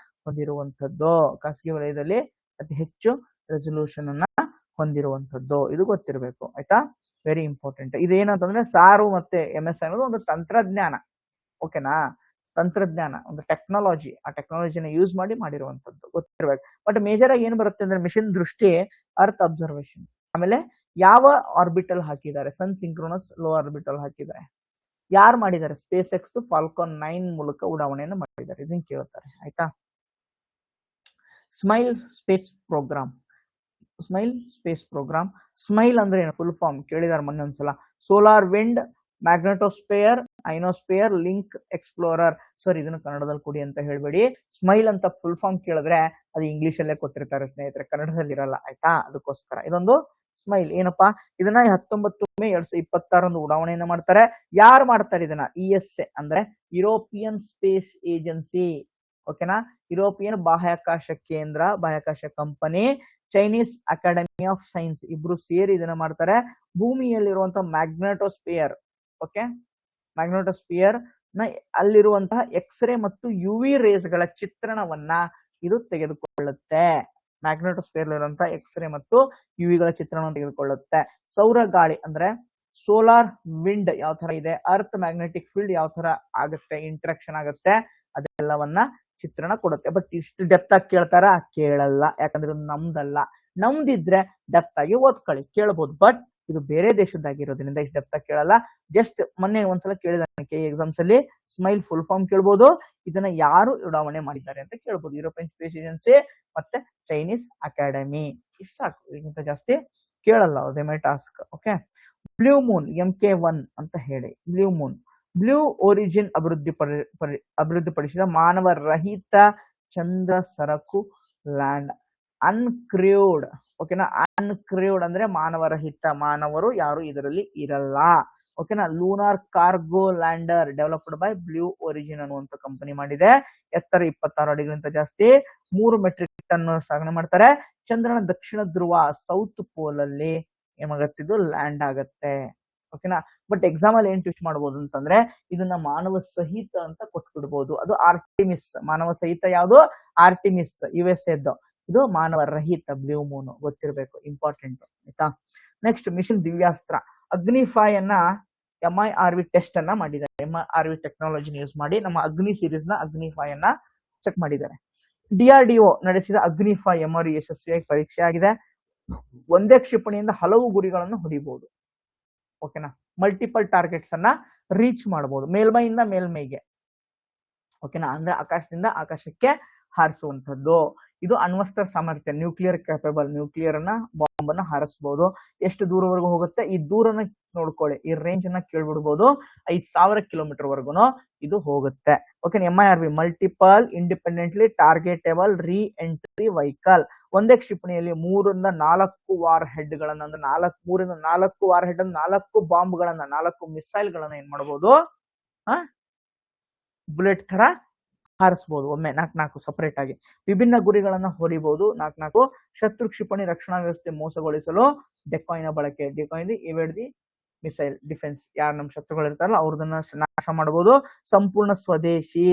ಹೊಂದಿರುವಂತದ್ದು, ಖಾಸಗಿ ವಲಯದಲ್ಲಿ ಅತಿ ಹೆಚ್ಚು ರೆಸಲ್ಯೂಷನ್ ಅನ್ನ ಹೊಂದಿರುವಂತದ್ದು, ಇದು ಗೊತ್ತಿರಬೇಕು, ಆಯ್ತಾ. Very important. ಇದೇನಂತಂದ್ರೆ ಸಾರು ಮತ್ತೆ MSI ಅನ್ನೋದು ಒಂದು ತಂತ್ರಜ್ಞಾನ, ಓಕೆನಾ, ತಂತ್ರಜ್ಞಾನ, ಒಂದು ಟೆಕ್ನಾಲಜಿ, ಆ ಟೆಕ್ನಾಲಜಿನ ಯೂಸ್ ಮಾಡಿ ಮಾಡಿರುವಂತದ್ದು ಗೊತ್ತಿರ್ಬೇಕು. ಬಟ್ ಮೇಜರ್ ಆಗಿ ಏನ್ ಬರುತ್ತೆ ಅಂದ್ರೆ ಮಿಷನ್ ದೃಷ್ಟಿ, ಅರ್ತ್ ಅಬ್ಸರ್ವೇಷನ್, ಆಮೇಲೆ ಯಾವ ಆರ್ಬಿಟಲ್ ಹಾಕಿದ್ದಾರೆ, ಸನ್ ಸಿಂಕ್ರೋನಸ್ ಲೋ ಆರ್ಬಿಟಲ್ ಹಾಕಿದ್ದಾರೆ. ಯಾರು ಮಾಡಿದ್ದಾರೆ? ಸ್ಪೇಸ್ ಎಕ್ಸ್ ಫಾಲ್ಕಾನ್ 9 ಮೂಲಕ ಉಡಾವಣೆಯನ್ನು ಮಾಡಿದ್ದಾರೆ. ಇದನ್ನ ಕೇಳ್ತಾರೆ. ಆಯ್ತಾ? Smile space program. ಸ್ಮೈಲ್ ಅಂದ್ರೆ ಏನು? ಫುಲ್ ಫಾರ್ಮ್ ಕೇಳಿದಾರೆ ಮೊನ್ನೆ ಒಂದ್ಸಲ. Solar wind magnetosphere ionosphere link explorer. Sir ಇದನ್ನು ಕನ್ನಡದಲ್ಲಿ ಕೊಡಿ ಅಂತ ಹೇಳ್ಬೇಡಿ. ಸ್ಮೈಲ್ ಅಂತ ಫುಲ್ ಫಾರ್ಮ್ ಕೇಳಿದ್ರೆ ಅದು ಇಂಗ್ಲಿಷ್ ಅಲ್ಲೇ ಕೊಟ್ಟಿರ್ತಾರೆ ಸ್ನೇಹಿತರೆ, ಕನ್ನಡದಲ್ಲಿ ಇರಲ್ಲ. ಆಯ್ತಾ? ಅದಕ್ಕೋಸ್ಕರ ಇದೊಂದು ಸ್ಮೈಲ್ ಏನಪ್ಪಾ, ಇದನ್ನ 19 ಮೇ 2026 ಉಡಾವಣೆಯನ್ನ ಮಾಡ್ತಾರೆ. ಯಾರು ಮಾಡ್ತಾರೆ ಇದನ್ನ? ESA ಅಂದ್ರೆ ಯುರೋಪಿಯನ್ ಸ್ಪೇಸ್ ಏಜೆನ್ಸಿ. ಓಕೆನಾ? ಯುರೋಪಿಯನ್ ಬಾಹ್ಯಾಕಾಶ ಕೇಂದ್ರ, ಬಾಹ್ಯಾಕಾಶ company, Chinese academy of science ಇಬ್ರು ಸೇರಿ ಇದನ್ನ ಮಾಡ್ತಾರೆ. ಭೂಮಿಯಲ್ಲಿರುವಂತಹ ಮ್ಯಾಗ್ನೆಟೋಸ್ಪಿಯರ್, ಓಕೆ, ಮ್ಯಾಗ್ನೆಟೋಸ್ಪಿಯರ್ ನ ಅಲ್ಲಿರುವಂತಹ ಎಕ್ಸ್ರೇ ಮತ್ತು UV ರೇಸ್ ಗಳ ಚಿತ್ರಣವನ್ನ ಇದು ತೆಗೆದುಕೊಳ್ಳುತ್ತೆ. ಮ್ಯಾಗ್ನೆಟೋಸ್ಪಿಯರ್ ಇರುವಂತಹ ಎಕ್ಸ್ರೇ ಮತ್ತು UV ಗಳ ಚಿತ್ರಣವನ್ನು ತೆಗೆದುಕೊಳ್ಳುತ್ತೆ. ಸೌರ ಗಾಳಿ ಅಂದ್ರೆ ಸೋಲಾರ್ ವಿಂಡ್ ಯಾವ ತರ ಇದೆ, ಅರ್ತ್ ಮ್ಯಾಗ್ನೆಟಿಕ್ ಫೀಲ್ಡ್ ಯಾವ ತರ ಆಗುತ್ತೆ, ಇಂಟ್ರಾಕ್ಷನ್ ಆಗುತ್ತೆ, ಅದೆಲ್ಲವನ್ನ ಚಿತ್ರಣ ಕೊಡುತ್ತೆ. ಬಟ್ ಇಷ್ಟು ಡೆಪ್ತ್ ಆಗಿ ಕೇಳ್ತಾರ? ಕೇಳಲ್ಲ. ಯಾಕಂದ್ರೆ ನಮ್ದಲ್ಲ. ನಮ್ದಿದ್ರೆ ಡೆಪ್ತ್ ಆಗಿ ಓದ್ಕೊಳ್ಳಿ, ಕೇಳಬಹುದು. ಬಟ್ ಇದು ಬೇರೆ ದೇಶದಾಗಿರೋದ್ರಿಂದ ಇಷ್ಟು ಡೆಪ್ತ್ ಆಗಿ ಕೇಳಲ್ಲ. ಜಸ್ಟ್ ಮೊನ್ನೆ ಒಂದ್ಸಲ ಕೇಳಿದ ಎಕ್ಸಾಮ್ಸ್ ಅಲ್ಲಿ ಸ್ಮೈಲ್ ಫುಲ್ ಫಾರ್ಮ್ ಕೇಳ್ಬೋದು, ಇದನ್ನ ಯಾರು ಉಡಾವಣೆ ಮಾಡಿದ್ದಾರೆ ಅಂತ ಕೇಳ್ಬೋದು. ಯುರೋಪಿಯನ್ ಸ್ಪೇಸ್ ಏಜೆನ್ಸಿ ಮತ್ತೆ ಚೈನೀಸ್ ಅಕಾಡೆಮಿ. ಇಷ್ಟು ಸಾಕು, ಇದಕ್ಕಿಂತ ಜಾಸ್ತಿ ಕೇಳಲ್ಲ. They my task. Okay. Blue Moon MK1 ಅಂತ ಹೇಳಿ. ಬ್ಲೂ ಒರಿಜಿನ್ ಅಭಿವೃದ್ಧಿಪಡಿಸಿದ ಮಾನವ ರಹಿತ ಚಂದ್ರ ಸರಕು ಲ್ಯಾಂಡ್ ಅನ್ಕ್ರೂವ್ಡ್. ಓಕೆನಾ? ಅನ್ಕ್ರೂವ್ಡ್ ಅಂದ್ರೆ ಮಾನವರಹಿತ, ಮಾನವರು ಯಾರು ಇದರಲ್ಲಿ ಇರಲ್ಲ. ಓಕೆನಾ? Lunar cargo lander developed by blue origin ಅನ್ನುವಂತ ಕಂಪನಿ ಮಾಡಿದೆ. ಎತ್ತರ 26 ಅಡಿಗಳಿಗಿಂತ ಜಾಸ್ತಿ, 3 ಮೆಟ್ರಿಕ್ ಟನ್ ಸಾಗಣೆ ಮಾಡ್ತಾರೆ. ಚಂದ್ರನ ದಕ್ಷಿಣ ಧ್ರುವ ಸೌತ್ ಪೋಲ್ ಅಲ್ಲಿ ಏನಾಗತ್ತಿದ್ದು ಲ್ಯಾಂಡ್ ಆಗತ್ತೆ. ಓಕೆನಾ? ಬಟ್ ಎಕ್ಸಾಮ್ ಅಲ್ಲಿ ಏನ್ ಟ್ವಿಸ್ಟ್ ಮಾಡಬಹುದು ಅಂತಂದ್ರೆ ಇದನ್ನ ಮಾನವ ಸಹಿತ ಅಂತ ಕೊಟ್ಬಿಡ್ಬೋದು. ಅದು ಆರ್ಟಿಮಿಸ್. ಮಾನವ ಸಹಿತ ಯಾವುದು? ಆರ್ಟಿಮಿಸ್, USA ದ್ದು. ಇದು ಮಾನವ ರಹಿತ ಬ್ಲೂ ಮೂನ್, ಗೊತ್ತಿರಬೇಕು, ಇಂಪಾರ್ಟೆಂಟ್. ಆಯ್ತಾ? Next mission Divyastra. ಅಗ್ನಿ5 ಅನ್ನ MIRV ಟೆಸ್ಟ್ ಅನ್ನ ಮಾಡಿದ್ದಾರೆ. MIRV ಟೆಕ್ನಾಲಜಿನ ಯೂಸ್ ಮಾಡಿ ನಮ್ಮ ಅಗ್ನಿ ಸೀರೀಸ್ ನ ಅಗ್ನಿ5 ಅನ್ನ ಚೆಕ್ ಮಾಡಿದ್ದಾರೆ. DRDO ನಡೆಸಿದ ಅಗ್ನಿ5 MRV ಯಶಸ್ವಿಯಾಗಿ ಪರೀಕ್ಷೆ ಆಗಿದೆ. ಒಂದೇ ಕ್ಷಿಪಣಿಯಿಂದ ಹಲವು ಗುರಿಗಳನ್ನು ಹೊಡಿಬಹುದು. ಓಕೆನಾ? ಮಲ್ಟಿಪಲ್ ಟಾರ್ಗೆಟ್ಸ್ ಅನ್ನ ರೀಚ್ ಮಾಡಬಹುದು ಮೇಲ್ಮೈಯಿಂದ ಮೇಲ್ಮೈಗೆ. ಓಕೆನಾ? ಅಂದ್ರೆ ಆಕಾಶದಿಂದ ಆಕಾಶಕ್ಕೆ ಹಾರಿಸುವಂತದ್ದು. ಇದು ಅಣ್ವಸ್ತ್ರ ಸಾಮರ್ಥ್ಯ, ನ್ಯೂಕ್ಲಿಯರ್ ಕ್ಯಾಪಬಲ್. ನ್ಯೂಕ್ಲಿಯರ್ ಅನ್ನ ಬಾಂಬ್ ಅನ್ನ ಹಾರಿಸಬಹುದು. ಎಷ್ಟು ದೂರವರೆಗೂ ಹೋಗುತ್ತೆ ಈ ದೂರನ ನೋಡ್ಕೊಳ್ಳಿ, ಈ ರೇಂಜ್ ಅನ್ನ ಕೇಳ್ಬಿಡ್ಬೋದು. 5000 ಕಿಲೋಮೀಟರ್ ವರ್ಗುನು ಇದು ಹೋಗುತ್ತೆ. ಓಕೆ. MIRV ಮಲ್ಟಿಪಲ್ ಇಂಡಿಪೆಂಡೆಂಟ್ಲಿ ಟಾರ್ಗೆಟೇಬಲ್ ರೀ ಎಂಟ್ರಿ ವೆಹಿಕಲ್. ಒಂದೇ ಕ್ಷಿಪಣಿಯಲ್ಲಿ 3ರಿಂದ 4 ವಾರ್ ಹೆಡ್ ಗಳನ್ನ, ಅಂದ್ರೆ 3ರಿಂದ 4 ವಾರ್ ಹೆಡ್, 4 ಬಾಂಬ್ ಗಳನ್ನ, 4 ಮಿಸೈಲ್ ಗಳನ್ನ ಏನ್ ಮಾಡಬಹುದು? ಬುಲೆಟ್ ತರ ಹಾರಿಸಬಹುದು ಒಮ್ಮೆ 4 ಸಪರೇಟ್ ಆಗಿ. ವಿಭಿನ್ನ ಗುರಿಗಳನ್ನ ಹೊಡಿಬಹುದು 4. ಶತ್ರು ಕ್ಷಿಪಣಿ ರಕ್ಷಣಾ ವ್ಯವಸ್ಥೆ ಮೋಸಗೊಳಿಸಲು ಡೆಕಾಯ್ನ ಬಳಕೆ. ಡೆಕಾಯ್ ಇವೆಡ್ ದಿ ಮಿಸೈಲ್ ಡಿಫೆನ್ಸ್. ಯಾರು ನಮ್ಮ ಶತ್ರುಗಳು ಇರ್ತಾರಲ್ಲ ಅವ್ರದನ್ನ ನಾಶ ಮಾಡಬಹುದು. ಸಂಪೂರ್ಣ ಸ್ವದೇಶಿ,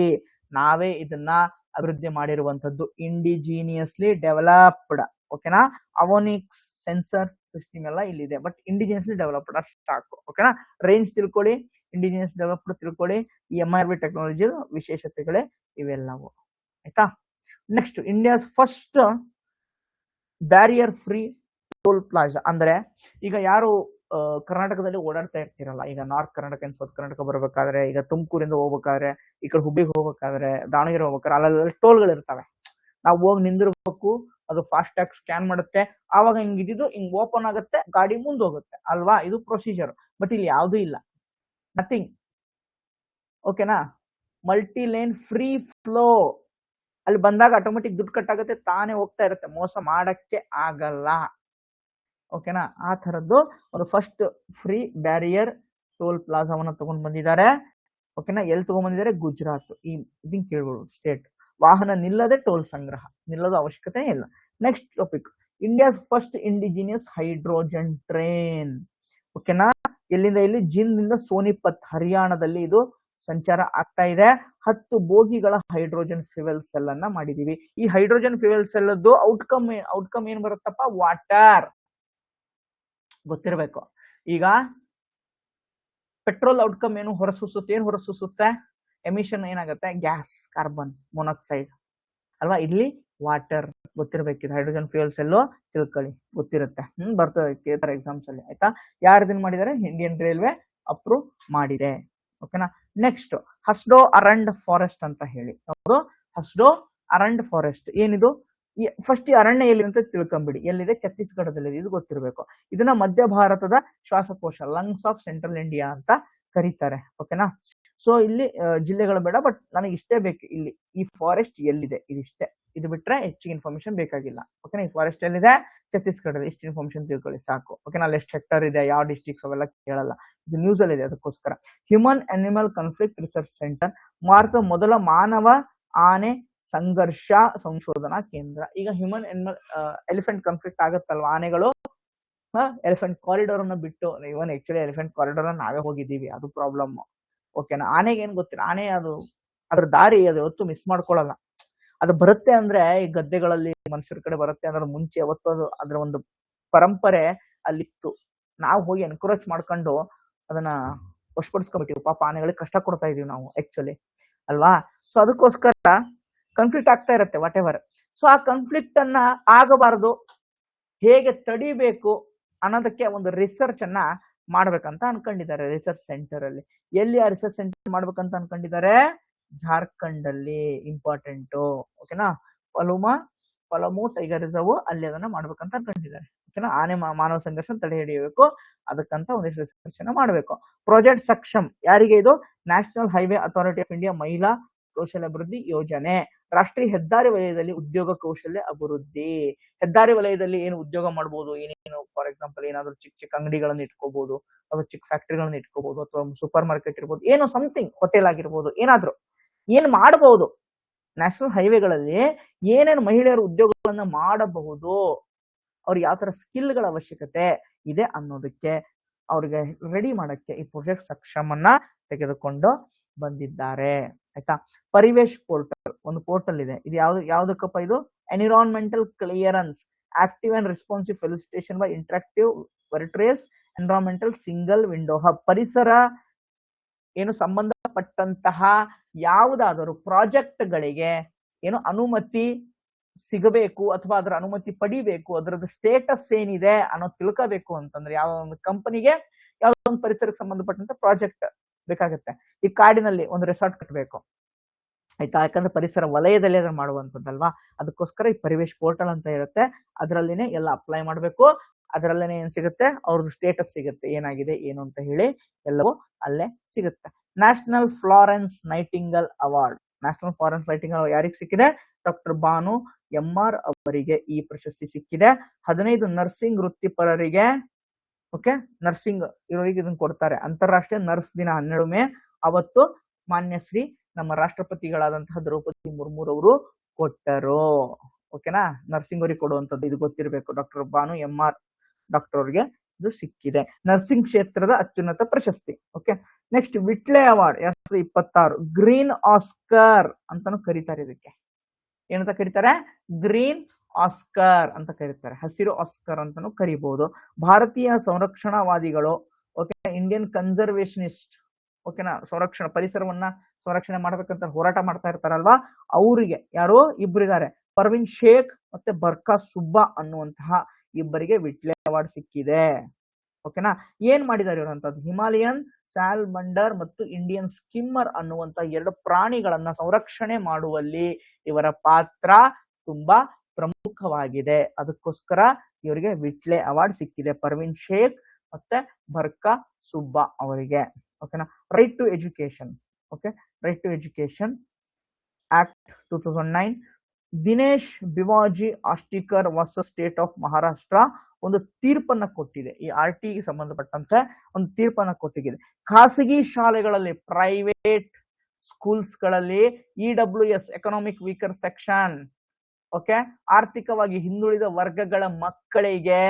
ನಾವೇ ಇದನ್ನ ಅಭಿವೃದ್ಧಿ ಮಾಡಿರುವಂತದ್ದು, ಇಂಡಿಜಿನಿಯಸ್ಲಿ ಡೆವಲಪ್ಡ್. ಓಕೆನಾ? ಅವೋನಿಕ್ಸ್ ಸೆನ್ಸರ್ ಸಿಸ್ಟಮ್ ಎಲ್ಲ ಇಲ್ಲಿದೆ, ಬಟ್ ಇಂಡಿಜಿನಿಯಸ್ಲಿ ಡೆವಲಪ್ಡ್ ಅಷ್ಟು ಸಾಕು. ಓಕೆನಾ? ರೇಂಜ್ ತಿಳ್ಕೊಳ್ಳಿ, ಇಂಡಿಜಿನಿಯಸ್ ಡೆವಲಪ್ಡ್ ತಿಳ್ಕೊಳ್ಳಿ. ಈ MIRV ಟೆಕ್ನಾಲಜಿ ವಿಶೇಷತೆಗಳೇ ಇವೆಲ್ಲವು. ಆಯ್ತಾ? Next, India's first barrier free toll plaza. ಅಂದ್ರೆ ಈಗ ಯಾರು ಕರ್ನಾಟಕದಲ್ಲಿ ಓಡಾಡ್ತಾ ಇರ್ತಿರಲ್ಲ, ಈಗ ನಾರ್ತ್ ಕರ್ನಾಟಕ ಸೌತ್ ಕರ್ನಾಟಕ ಬರ್ಬೇಕಾದ್ರೆ, ಈಗ ತುಮಕೂರಿಂದ ಹೋಗ್ಬೇಕಾದ್ರೆ, ಈ ಕಡೆ ಹುಬ್ಳಿಗೆ ಹೋಗ್ಬೇಕಾದ್ರೆ, ದಾವಣಗೆರೆ ಹೋಗ್ಬೇಕಾದ್ರೆ, ಅಲ್ಲೆಲ್ಲ ಟೋಲ್ಗಳು ಇರ್ತವೆ. ನಾವು ಹೋಗಿ ನಿಂದಿರ್ಬೇಕು, ಅದು ಫಾಸ್ಟ್ ಆಗಿ ಸ್ಕ್ಯಾನ್ ಮಾಡುತ್ತೆ. ಆವಾಗ ಹಿಂಗಿದ್ದು ಹಿಂಗ್ ಓಪನ್ ಆಗುತ್ತೆ, ಗಾಡಿ ಮುಂದೆ ಹೋಗುತ್ತೆ ಅಲ್ವಾ? ಇದು ಪ್ರೊಸೀಜರ್. ಬಟ್ ಇಲ್ಲಿ ಯಾವ್ದು ಇಲ್ಲ, ನಥಿಂಗ್. ಓಕೆನಾ? Multi lane free flow. ಅಲ್ಲಿ ಬಂದಾಗ ಆಟೋಮೆಟಿಕ್ ದುಡ್ಡು ಕಟ್ ಆಗುತ್ತೆ, ತಾನೇ ಹೋಗ್ತಾ ಇರುತ್ತೆ, ಮೋಸ ಮಾಡಕ್ಕೆ ಆಗಲ್ಲ. ಓಕೆನಾ? ಆ ತರದ್ದು ಒಂದು ಫಸ್ಟ್ ಫ್ರೀ ಬ್ಯಾರಿಯರ್ ಟೋಲ್ ಪ್ಲಾಜಾವನ್ನ ತಗೊಂಡ್ ಬಂದಿದ್ದಾರೆ. ಓಕೆನಾ? ಎಲ್ಲಿ ತಗೊಂಡ್ ಬಂದಿದ್ದಾರೆ? ಗುಜರಾತ್. ಇದನ್ನ ಕೇಳ್ಬೋದು, ಸ್ಟೇಟ್. ವಾಹನ ನಿಲ್ಲದೆ ಟೋಲ್ ಸಂಗ್ರಹ, ನಿಲ್ಲೋದು ಅವಶ್ಯಕತೆ ಇಲ್ಲ. Next topic, India's first indigenous hydrogen train. ಓಕೆನಾ? ಎಲ್ಲಿಂದ ಇಲ್ಲಿ? ಜಿಂದ್ನಿಂದ ಸೋನಿಪತ್ ಹರಿಯಾಣದಲ್ಲಿ ಇದು ಸಂಚಾರ ಆಗ್ತಾ ಇದೆ. 10 ಬೋಗಿಗಳ ಹೈಡ್ರೋಜನ್ ಫ್ಯೂಯಲ್ ಸೆಲ್ ಅನ್ನ ಮಾಡಿದೀವಿ. ಈ ಹೈಡ್ರೋಜನ್ ಫ್ಯೂಯಲ್ ಸೆಲ್ ಔಟ್ಕಮ್ ಏನ್ ಬರುತ್ತಪ್ಪ? ವಾಟರ್. ಗೊತ್ತಿರಬೇಕು. ಈಗ ಪೆಟ್ರೋಲ್ ಔಟ್ಕಮ್ ಏನು ಹೊರಸೂಸುತ್ತೆ? ಎಮಿಷನ್ ಏನಾಗುತ್ತೆ? ಗ್ಯಾಸ್, ಕಾರ್ಬನ್ ಮೊನಾಕ್ಸೈಡ್ ಅಲ್ವಾ? ಇಲ್ಲಿ ವಾಟರ್. ಗೊತ್ತಿರಬೇಕಿದೆ. ಹೈಡ್ರೋಜನ್ ಫ್ಯೂಯಲ್ ಸೆಲ್ ತಿಳ್ಕೊಳ್ಳಿ, ಗೊತ್ತಿರುತ್ತೆ. ಬರ್ತದೆ ಎಕ್ಸಾಮ್ಸ್ ಅಲ್ಲಿ. ಆಯ್ತಾ? ಯಾರು ಇದನ್ನ ಮಾಡಿದ್ದಾರೆ? ಇಂಡಿಯನ್ ರೈಲ್ವೆ ಅಪ್ರೂವ್ ಮಾಡಿದೆ. ಓಕೆನಾ. ನೆಕ್ಸ್ಟ್ ಹಸ್ಡೋ ಅರಂಡ್ ಫಾರೆಸ್ಟ್ ಅಂತ ಹೇಳಿ, ಯಾವುದು ಹಸ್ಡೋ ಅರಂಡ್ ಫಾರೆಸ್ಟ್ ಏನಿದು? ಫಸ್ಟ್ ಈ ಅರಣ್ಯ ಎಲ್ಲಿ ಅಂತ ತಿಳ್ಕೊಂಬಿಡಿ. ಎಲ್ಲಿದೆ? ಛತ್ತೀಸ್ಗಢದಲ್ಲಿದೆ, ಇದು ಗೊತ್ತಿರಬೇಕು. ಇದನ್ನ ಮಧ್ಯ ಭಾರತದ ಶ್ವಾಸಕೋಶ, ಲಂಗ್ಸ್ ಆಫ್ ಸೆಂಟ್ರಲ್ ಇಂಡಿಯಾ ಅಂತ ಕರೀತಾರೆ. ಓಕೆನಾ. ಸೊ ಇಲ್ಲಿ ಜಿಲ್ಲೆಗಳು ಬೇಡ, ಬಟ್ ನನಗೆ ಇಷ್ಟೇ ಬೇಕು. ಇಲ್ಲಿ ಈ ಫಾರೆಸ್ಟ್ ಎಲ್ಲಿದೆ ಇದಿಷ್ಟೇ, ಇದು ಬಿಟ್ರೆ ಹೆಚ್ಚಿಗೆ ಇನ್ಫಾರ್ಮೇಶನ್ ಬೇಕಾಗಿಲ್ಲ. ಓಕೆನಾ. ಈ ಫಾರೆಸ್ಟ್ ಎಲ್ಲಿದೆ? ಛತ್ತೀಸ್ಗಢದಲ್ಲಿ. ಇಷ್ಟು ಇನ್ಫಾರ್ಮೇಶನ್ ತಿಳ್ಕೊಳ್ಳಿ ಸಾಕು. ಓಕೆನಾ. ಅಲ್ಲಿ ಎಷ್ಟು ಹೆಕ್ಟರ್ ಇದೆ, ಯಾವ ಡಿಸ್ಟ್ರಿಕ್ಟ್ಸ್ ಅವೆಲ್ಲ ಕೇಳಲ್ಲ, ಇದು ನ್ಯೂಸ್ ಅಲ್ಲಿ ಇದೆ, ಅದಕ್ಕೋಸ್ಕರ. Human animal conflict research centre, ಭಾರತದ ಮೊದಲ ಮಾನವ ಆನೆ ಸಂಘರ್ಷ ಸಂಶೋಧನಾ ಕೇಂದ್ರ. ಈಗ ಹ್ಯೂಮನ್ ಅನಿಮಲ್ ಎಲಿಫೆಂಟ್ ಕಾನ್ಫ್ಲಿಕ್ಟ್ ಆಗುತ್ತಲ್ವಾ, ಆನೆಗಳು ಎಲಿಫೆಂಟ್ ಕಾರಿಡಾರ್ ಅನ್ನ ಬಿಟ್ಟು, ಇವನ್ ಆಕ್ಚುಲಿ ಎಲಿಫೆಂಟ್ ಕಾರಿಡಾರ್ ನಾವೇ ಹೋಗಿದ್ದೀವಿ, ಅದು ಪ್ರಾಬ್ಲಮ್. ಓಕೆನಾ. ಆನೆಗೆ ಏನ್ ಗೊತ್ತಿಲ್ಲ, ಆನೆ ಅದು ಅದ್ರ ದಾರಿ ಅದು ಯಾವತ್ತು ಮಿಸ್ ಮಾಡ್ಕೊಳಲ್ಲ. ಅದು ಬರುತ್ತೆ ಅಂದ್ರೆ ಈ ಗದ್ದೆಗಳಲ್ಲಿ ಮನುಷ್ಯರ ಕಡೆ ಬರುತ್ತೆ ಅಂದ್ರೆ ಮುಂಚೆ ಯಾವತ್ತು ಅದು ಅದ್ರ ಒಂದು ಪರಂಪರೆ ಅಲ್ಲಿತ್ತು. ನಾವು ಹೋಗಿ ಎನ್ಕರೇಜ್ ಮಾಡ್ಕೊಂಡು ಅದನ್ನ ವಶಪಡಿಸ್ಕೊಂಡ್ಬಿಟ್ಟಿವಿ. ಪಾಪ ಆನೆಗಳಿಗೆ ಕಷ್ಟ ಕೊಡ್ತಾ ಇದೀವಿ ನಾವು ಆಕ್ಚುಲಿ, ಅಲ್ವಾ? ಸೊ ಅದಕ್ಕೋಸ್ಕರ ಕಾನ್ಫ್ಲಿಕ್ಟ್ ಆಗ್ತಾ ಇರುತ್ತೆ ವಾಟ್ ಎವರ್. ಸೊ ಆ ಕಾನ್ಫ್ಲಿಕ್ಟ್ ಅನ್ನ ಆಗಬಾರದು, ಹೇಗೆ ತಡಿಬೇಕು ಅನ್ನೋದಕ್ಕೆ ಒಂದು ರಿಸರ್ಚ್ ಅನ್ನ ಮಾಡ್ಬೇಕಂತ ಅನ್ಕೊಂಡಿದ್ದಾರೆ ರಿಸರ್ಚ್ ಸೆಂಟರ್ ಅಲ್ಲಿ. ಎಲ್ಲಿ ಆ ರಿಸರ್ಚ್ ಸೆಂಟರ್ ಮಾಡ್ಬೇಕಂತ ಅನ್ಕೊಂಡಿದ್ದಾರೆ? ಜಾರ್ಖಂಡ್ ಅಲ್ಲಿ. ಇಂಪಾರ್ಟೆಂಟ್. ಓಕೆನಾ. ಪಲಮು ಟೈಗರ್ ರಿಸರ್ವ್ ಅಲ್ಲಿ ಅದನ್ನ ಮಾಡ್ಬೇಕಂತ ಅನ್ಕೊಂಡಿದ್ದಾರೆ. ಓಕೆನಾ. ಆನೆ ಮಾನವ ಸಂಘರ್ಷ ತಡೆ ಹಿಡಿಯಬೇಕು, ಅದಕ್ಕಂತ ಒಂದಿಷ್ಟು ರಿಸರ್ಚ್ ಅನ್ನ ಮಾಡಬೇಕು. ಪ್ರಾಜೆಕ್ಟ್ ಸಕ್ಷಮ್ ಯಾರಿಗೆ? ಇದು national highway authority of India ಮಹಿಳಾ ಕೌಶಲ್ಯ ಅಭಿವೃದ್ಧಿ ಯೋಜನೆ. ರಾಷ್ಟ್ರೀಯ ಹೆದ್ದಾರಿ ವಲಯದಲ್ಲಿ ಉದ್ಯೋಗ ಕೌಶಲ್ಯ ಅಭಿವೃದ್ಧಿ. ಹೆದ್ದಾರಿ ವಲಯದಲ್ಲಿ ಏನು ಉದ್ಯೋಗ ಮಾಡಬಹುದು, ಏನೇನು, ಫಾರ್ ಎಕ್ಸಾಂಪಲ್ ಏನಾದ್ರು ಚಿಕ್ಕ ಚಿಕ್ಕ ಅಂಗಡಿಗಳನ್ನ ಇಟ್ಕೋಬಹುದು, ಅಥವಾ ಚಿಕ್ಕ ಫ್ಯಾಕ್ಟರಿಗಳನ್ನ ಇಟ್ಕೋಬಹುದು, ಅಥವಾ ಸೂಪರ್ ಮಾರ್ಕೆಟ್ ಇರ್ಬೋದು, ಏನೋ ಸಮಥಿಂಗ್, ಹೋಟೆಲ್ ಆಗಿರ್ಬೋದು, ಏನಾದ್ರು ಏನ್ ಮಾಡಬಹುದು. ನ್ಯಾಷನಲ್ ಹೈವೇಗಳಲ್ಲಿ ಏನೇನು ಮಹಿಳೆಯರು ಉದ್ಯೋಗಗಳನ್ನ ಮಾಡಬಹುದು, ಅವ್ರಿಗೆ ಯಾವ ತರ ಸ್ಕಿಲ್ಗಳ ಅವಶ್ಯಕತೆ ಇದೆ ಅನ್ನೋದಕ್ಕೆ ಅವ್ರಿಗೆ ರೆಡಿ ಮಾಡಕ್ಕೆ ಈ ಪ್ರಾಜೆಕ್ಟ್ ಸಕ್ಷಮ್ ಅನ್ನ ತೆಗೆದುಕೊಂಡು ಬಂದಿದ್ದಾರೆ. ಆಯ್ತಾ. ಪರಿವೇಶ್ ಪೋರ್ಟಲ್ ಒಂದು ಪೋರ್ಟಲ್ ಇದೆ. ಇದು ಯಾವ್ದಕ್ಕಪ್ಪ? ಇದು environmental clearance active and responsive felicitation by interactive virtuous environmental single window hub. ಪರಿಸರ ಏನು ಸಂಬಂಧಪಟ್ಟಂತಹ ಯಾವುದಾದರೂ ಪ್ರಾಜೆಕ್ಟ್ ಗಳಿಗೆ ಏನು ಅನುಮತಿ ಸಿಗಬೇಕು ಅಥವಾ ಅದರ ಅನುಮತಿ ಪಡಿಬೇಕು, ಅದರದ್ದು ಸ್ಟೇಟಸ್ ಏನಿದೆ ಅನ್ನೋ ತಿಳ್ಕೋಬೇಕು ಅಂತಂದ್ರೆ ಯಾವ ಒಂದು ಕಂಪನಿಗೆ ಯಾವ್ದೋ ಒಂದು ಪರಿಸರಕ್ಕೆ ಸಂಬಂಧಪಟ್ಟಂತ ಪ್ರಾಜೆಕ್ಟ್ ಬೇಕಾಗುತ್ತೆ. ಈ ಕಾಡಿನಲ್ಲಿ ಒಂದು ರೆಸಾರ್ಟ್ ಕಟ್ಟಬೇಕು, ಆಯ್ತಾ, ಯಾಕಂದ್ರೆ ಪರಿಸರ ವಲಯದಲ್ಲಿ ಅದನ್ನ ಮಾಡುವಂತದ್ದಲ್ವಾ. ಅದಕ್ಕೋಸ್ಕರ ಈ ಪರಿವೇಶ್ ಪೋರ್ಟಲ್ ಅಂತ ಇರುತ್ತೆ, ಅದರಲ್ಲಿನೇ ಎಲ್ಲ ಅಪ್ಲೈ ಮಾಡ್ಬೇಕು. ಅದರಲ್ಲೇನೆ ಏನ್ ಸಿಗುತ್ತೆ? ಅವ್ರದ್ದು ಸ್ಟೇಟಸ್ ಸಿಗುತ್ತೆ, ಏನಾಗಿದೆ ಏನು ಅಂತ ಹೇಳಿ ಎಲ್ಲವೂ ಅಲ್ಲೇ ಸಿಗುತ್ತೆ. National Florence nightingale award. National Florence nightingale ಯಾರಿಗೆ ಸಿಕ್ಕಿದೆ? ಡಾಕ್ಟರ್ ಬಾನು MR ಅವರಿಗೆ ಈ ಪ್ರಶಸ್ತಿ ಸಿಕ್ಕಿದೆ. 15 ನರ್ಸಿಂಗ್ ವೃತ್ತಿಪರರಿಗೆ, ಓಕೆ, ನರ್ಸಿಂಗ್ ಇವರಿಗೆ ಇದನ್ನ ಕೊಡ್ತಾರೆ. ಅಂತಾರಾಷ್ಟ್ರೀಯ ನರ್ಸ್ ದಿನ 12 ಮೇ ಅವತ್ತು ಮಾನ್ಯ ಶ್ರೀ ನಮ್ಮ ರಾಷ್ಟ್ರಪತಿಗಳಾದಂತಹ ದ್ರೌಪದಿ ಮುರ್ಮುರವರು ಕೊಟ್ಟರು. ಓಕೆನಾ. ನರ್ಸಿಂಗ್ ಅವರಿಗೆ ಕೊಡುವಂತದ್ದು ಇದು ಗೊತ್ತಿರಬೇಕು. ಡಾಕ್ಟರ್ ಬಾನು MR ಡಾಕ್ಟರ್ ಅವ್ರಿಗೆ ಇದು ಸಿಕ್ಕಿದೆ. ನರ್ಸಿಂಗ್ ಕ್ಷೇತ್ರದ ಅತ್ಯುನ್ನತ ಪ್ರಶಸ್ತಿ. Okay. Next Whitley award 2026 green Oscar ಅಂತಾನು ಕರೀತಾರೆ. ಇದಕ್ಕೆ ಏನಂತ ಕರೀತಾರೆ? ಗ್ರೀನ್ ಆಸ್ಕರ್ ಅಂತ ಕರೀತಾರೆ, ಹಸಿರು ಆಸ್ಕರ್ ಅಂತಾನು ಕರಿಬಹುದು. ಭಾರತೀಯ ಸಂರಕ್ಷಣಾವಾದಿಗಳು, ಓಕೆ, ಇಂಡಿಯನ್ ಕನ್ಸರ್ವೇಷನಿಸ್ಟ್, ಓಕೆನಾ, ಪರಿಸರವನ್ನ ಸಂರಕ್ಷಣೆ ಮಾಡ್ಬೇಕಂತ ಹೋರಾಟ ಮಾಡ್ತಾ ಇರ್ತಾರಲ್ವಾ, ಅವರಿಗೆ ಯಾರು? ಇಬ್ಬರಿದ್ದಾರೆ, ಪರ್ವಿನ್ ಶೇಖ್ ಮತ್ತೆ ಬರ್ಕಾ ಸುಬ್ಬಾ ಅನ್ನುವಂತಹ ಇಬ್ಬರಿಗೆ ವಿಟ್ಲೆ ಅವಾರ್ಡ್ ಸಿಕ್ಕಿದೆ. ಓಕೆನಾ. ಏನ್ ಮಾಡಿದ್ದಾರೆ ಇರುವಂತದ್ದು? ಹಿಮಾಲಯನ್ ಸ್ಯಾಲ್ಮಂಡರ್ ಮತ್ತು ಇಂಡಿಯನ್ ಸ್ಕಿಮ್ಮರ್ ಅನ್ನುವಂತ 2 ಪ್ರಾಣಿಗಳನ್ನ ಸಂರಕ್ಷಣೆ ಮಾಡುವಲ್ಲಿ ಇವರ ಪಾತ್ರ ತುಂಬಾ ಪ್ರಮುಖವಾಗಿದೆ. ಅದಕ್ಕೋಸ್ಕರ ಇವರಿಗೆ ವಿಟ್ಲೆ ಅವಾರ್ಡ್ ಸಿಕ್ಕಿದೆ, ಪರ್ವಿನ್ ಶೇಖ್ ಮತ್ತೆ ಬರ್ಕಾ ಸುಬ್ಬಾ ಅವರಿಗೆ. ಓಕೆನಾ. Right to education. Okay, right to education act 2009. Dinesh Biwaji Ashtikar versus state of Maharashtra ಒಂದು ತೀರ್ಪನ್ನ ಕೊಟ್ಟಿದೆ. ಈ RT ಗೆ ಸಂಬಂಧಪಟ್ಟಂತೆ ಒಂದು ತೀರ್ಪನ್ನ ಕೊಟ್ಟಿದೆ. ಖಾಸಗಿ ಶಾಲೆಗಳಲ್ಲಿ, ಪ್ರೈವೇಟ್ ಸ್ಕೂಲ್ಸ್ ಗಳಲ್ಲಿ EWS economic weaker section, okay, ಆರ್ಥಿಕವಾಗಿ ಹಿಂದುಳಿದ ವರ್ಗಗಳ ಮಕ್ಕಳಿಗೆ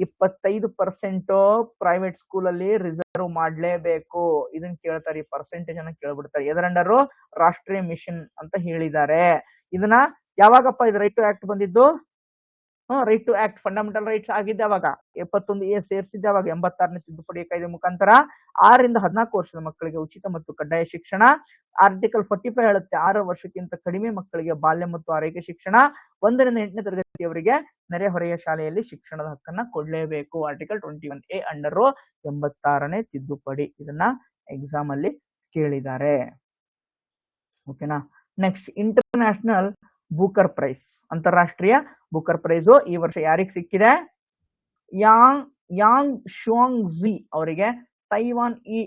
25% ಪ್ರೈವೇಟ್ ಸ್ಕೂಲ್ ಅಲ್ಲಿ ರಿಸರ್ವ್ ಮಾಡ್ಲೇಬೇಕು. ಇದನ್ನ ಕೇಳ್ತಾರೆ, ಈ ಪರ್ಸೆಂಟೇಜ್ ಅನ್ನ ಕೇಳ್ಬಿಡ್ತಾರೆ. ಎದರಂಡರು? ರಾಷ್ಟ್ರೀಯ ಮಿಷನ್ ಅಂತ ಹೇಳಿದ್ದಾರೆ. ಇದನ್ನ ಯಾವಾಗಪ್ಪ ಇದು ರೈಟ್ ಟು ಆಕ್ಟ್ ಬಂದಿದ್ದು? Right to act fundamental rights ಆಗಿದ್ದೆ ಅವಾಗ 71A ಸೇರಿಸಿದ್ದೆ ಅವಾಗ 86ನೇ ತಿದ್ದುಪಡಿ ಕಾಯ್ದೆ ಮುಖಾಂತರ. 6 ರಿಂದ 14 ವರ್ಷದ ಮಕ್ಕಳಿಗೆ ಉಚಿತ ಮತ್ತು ಕಡ್ಡಾಯ ಶಿಕ್ಷಣ. ಆರ್ಟಿಕಲ್ 45 ಹೇಳುತ್ತೆ 6 ವರ್ಷಕ್ಕಿಂತ ಕಡಿಮೆ ಮಕ್ಕಳಿಗೆ ಬಾಲ್ಯ ಮತ್ತು ಆರೈಕೆ ಶಿಕ್ಷಣ. 1 ರಿಂದ 8ನೇ ತರಗತಿಯವರಿಗೆ ನೆರೆಹೊರೆಯ ಶಾಲೆಯಲ್ಲಿ ಶಿಕ್ಷಣದ ಹಕ್ಕನ್ನ ಕೊಡ್ಲೇಬೇಕು. ಆರ್ಟಿಕಲ್ 21A ಅಂಡರ್ 86ನೇ ತಿದ್ದುಪಡಿ. ಇದನ್ನ ಎಕ್ಸಾಮ್ ಅಲ್ಲಿ ಕೇಳಿದ್ದಾರೆ. ಓಕೆನಾ. ನೆಕ್ಸ್ಟ್ ಇಂಟರ್ನ್ಯಾಷನಲ್ ಬೂಕರ್ ಪ್ರೈಸ್, ಅಂತಾರಾಷ್ಟ್ರೀಯ ಬೂಕರ್ ಪ್ರೈಸ್ ಈ ವರ್ಷ ಯಾರಿಗೆ ಸಿಕ್ಕಿದೆ? ಯಾಂಗ್ ಶುವಾಂಗ್ ಝಿ ಅವರಿಗೆ ತೈವಾನ್ ಇ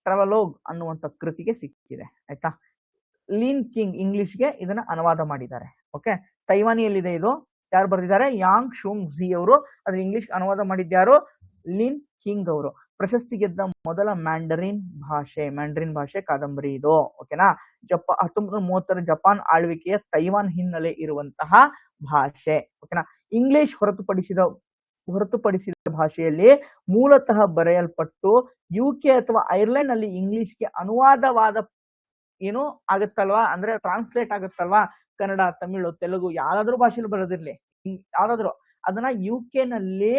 ಟ್ರಾವಲೋಗ್ ಅನ್ನುವಂತ ಕೃತಿಗೆ ಸಿಕ್ಕಿದೆ. ಆಯ್ತಾ. ಲೀನ್ ಕಿಂಗ್ ಇಂಗ್ಲಿಷ್ಗೆ ಇದನ್ನ ಅನುವಾದ ಮಾಡಿದ್ದಾರೆ. ಓಕೆ, ತೈವಾನಿಯಲ್ಲಿದೆ ಇದು. ಯಾರು ಬರೆದಿದ್ದಾರೆ? ಯಾಂಗ್ ಶುಂಗ್ ಝಿ ಅವರು. ಅದ್ರ ಇಂಗ್ಲಿಷ್ ಅನುವಾದ ಮಾಡಿದ್ಯಾರು? ಲಿನ್ ಕಿಂಗ್ ಅವರು. ಪ್ರಶಸ್ತಿ ಗೆದ್ದ ಮೊದಲ ಮ್ಯಾಂಡರಿನ್ ಭಾಷೆ ಕಾದಂಬರಿ ಇದು. ಓಕೆನಾ. 1930 ಜಪಾನ್ ಆಳ್ವಿಕೆಯ ತೈವಾನ್ ಹಿನ್ನೆಲೆ ಇರುವಂತಹ ಭಾಷೆ. ಓಕೆನಾ. ಇಂಗ್ಲಿಷ್ ಹೊರತುಪಡಿಸಿದ ಭಾಷೆಯಲ್ಲಿ ಮೂಲತಃ ಬರೆಯಲ್ಪಟ್ಟು ಯುಕೆ ಅಥವಾ ಐರ್ಲೆಂಡ್ ನಲ್ಲಿ ಇಂಗ್ಲಿಷ್ಗೆ ಅನುವಾದವಾದ ಏನು ಆಗುತ್ತಲ್ವಾ, ಅಂದ್ರೆ ಟ್ರಾನ್ಸ್ಲೇಟ್ ಆಗುತ್ತಲ್ವಾ, ಕನ್ನಡ, ತಮಿಳು, ತೆಲುಗು ಯಾವ್ದಾದ್ರು ಭಾಷೆಯಲ್ಲಿ ಬರೋದಿರ್ಲಿ, ಯಾವ್ದಾದ್ರು ಅದನ್ನ ಯುಕೆ ನಲ್ಲಿ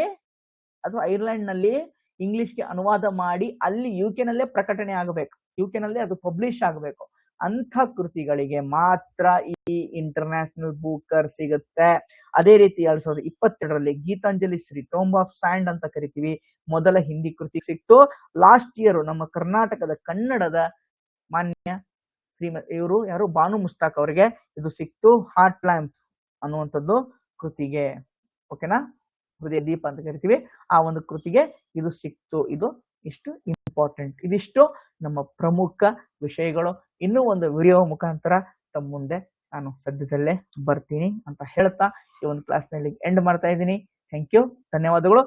ಅಥವಾ ಐರ್ಲೆಂಡ್ ನಲ್ಲಿ ಇಂಗ್ಲಿಷ್ಗೆ ಅನುವಾದ ಮಾಡಿ ಅಲ್ಲಿ ಯುಕೆ ನಲ್ಲೇ ಪ್ರಕಟಣೆ ಆಗಬೇಕು, ಯುಕೆ ನಲ್ಲಿ ಅದು ಪಬ್ಲಿಷ್ ಆಗಬೇಕು. ಅಂಥ ಕೃತಿಗಳಿಗೆ ಮಾತ್ರ ಈ ಇಂಟರ್ನ್ಯಾಷನಲ್ ಬೂಕರ್ ಸಿಗುತ್ತೆ. ಅದೇ ರೀತಿ 2022ರಲ್ಲಿ Geetanjali Shri tomb of and ಅಂತ ಕರಿತೀವಿ, ಮೊದಲ ಹಿಂದಿ ಕೃತಿ ಸಿಕ್ತು. ಲಾಸ್ಟ್ ಇಯರ್ ನಮ್ಮ ಕರ್ನಾಟಕದ ಕನ್ನಡದ ಮಾನ್ಯ ಇವರು ಯಾರು, ಬಾನು ಮುಸ್ತಾಕ್ ಅವರಿಗೆ ಇದು ಸಿಕ್ತು, ಹಾರ್ಟ್ ಲ್ಯಾಂಪ್ ಅನ್ನುವಂಥದ್ದು ಕೃತಿಗೆ. ಓಕೆನಾ. ಹೃದಯ ದೀಪ ಅಂತ ಕರಿತೀವಿ, ಆ ಒಂದು ಕೃತಿಗೆ ಇದು ಸಿಕ್ತು. ಇದು ಇಷ್ಟು ಇಂಪಾರ್ಟೆಂಟ್. ಇದಿಷ್ಟು ನಮ್ಮ ಪ್ರಮುಖ ವಿಷಯಗಳು. ಇನ್ನೂ ಒಂದು ವಿಡಿಯೋ ಮುಖಾಂತರ ತಮ್ಮ ಮುಂದೆ ನಾನು ಸದ್ಯದಲ್ಲೇ ಬರ್ತೀನಿ ಅಂತ ಹೇಳ್ತಾ ಈ ಒಂದು ಕ್ಲಾಸ್ ನಲ್ಲಿ ಎಂಡ್ ಮಾಡ್ತಾ ಇದ್ದೀನಿ. ಥ್ಯಾಂಕ್ ಯು, ಧನ್ಯವಾದಗಳು.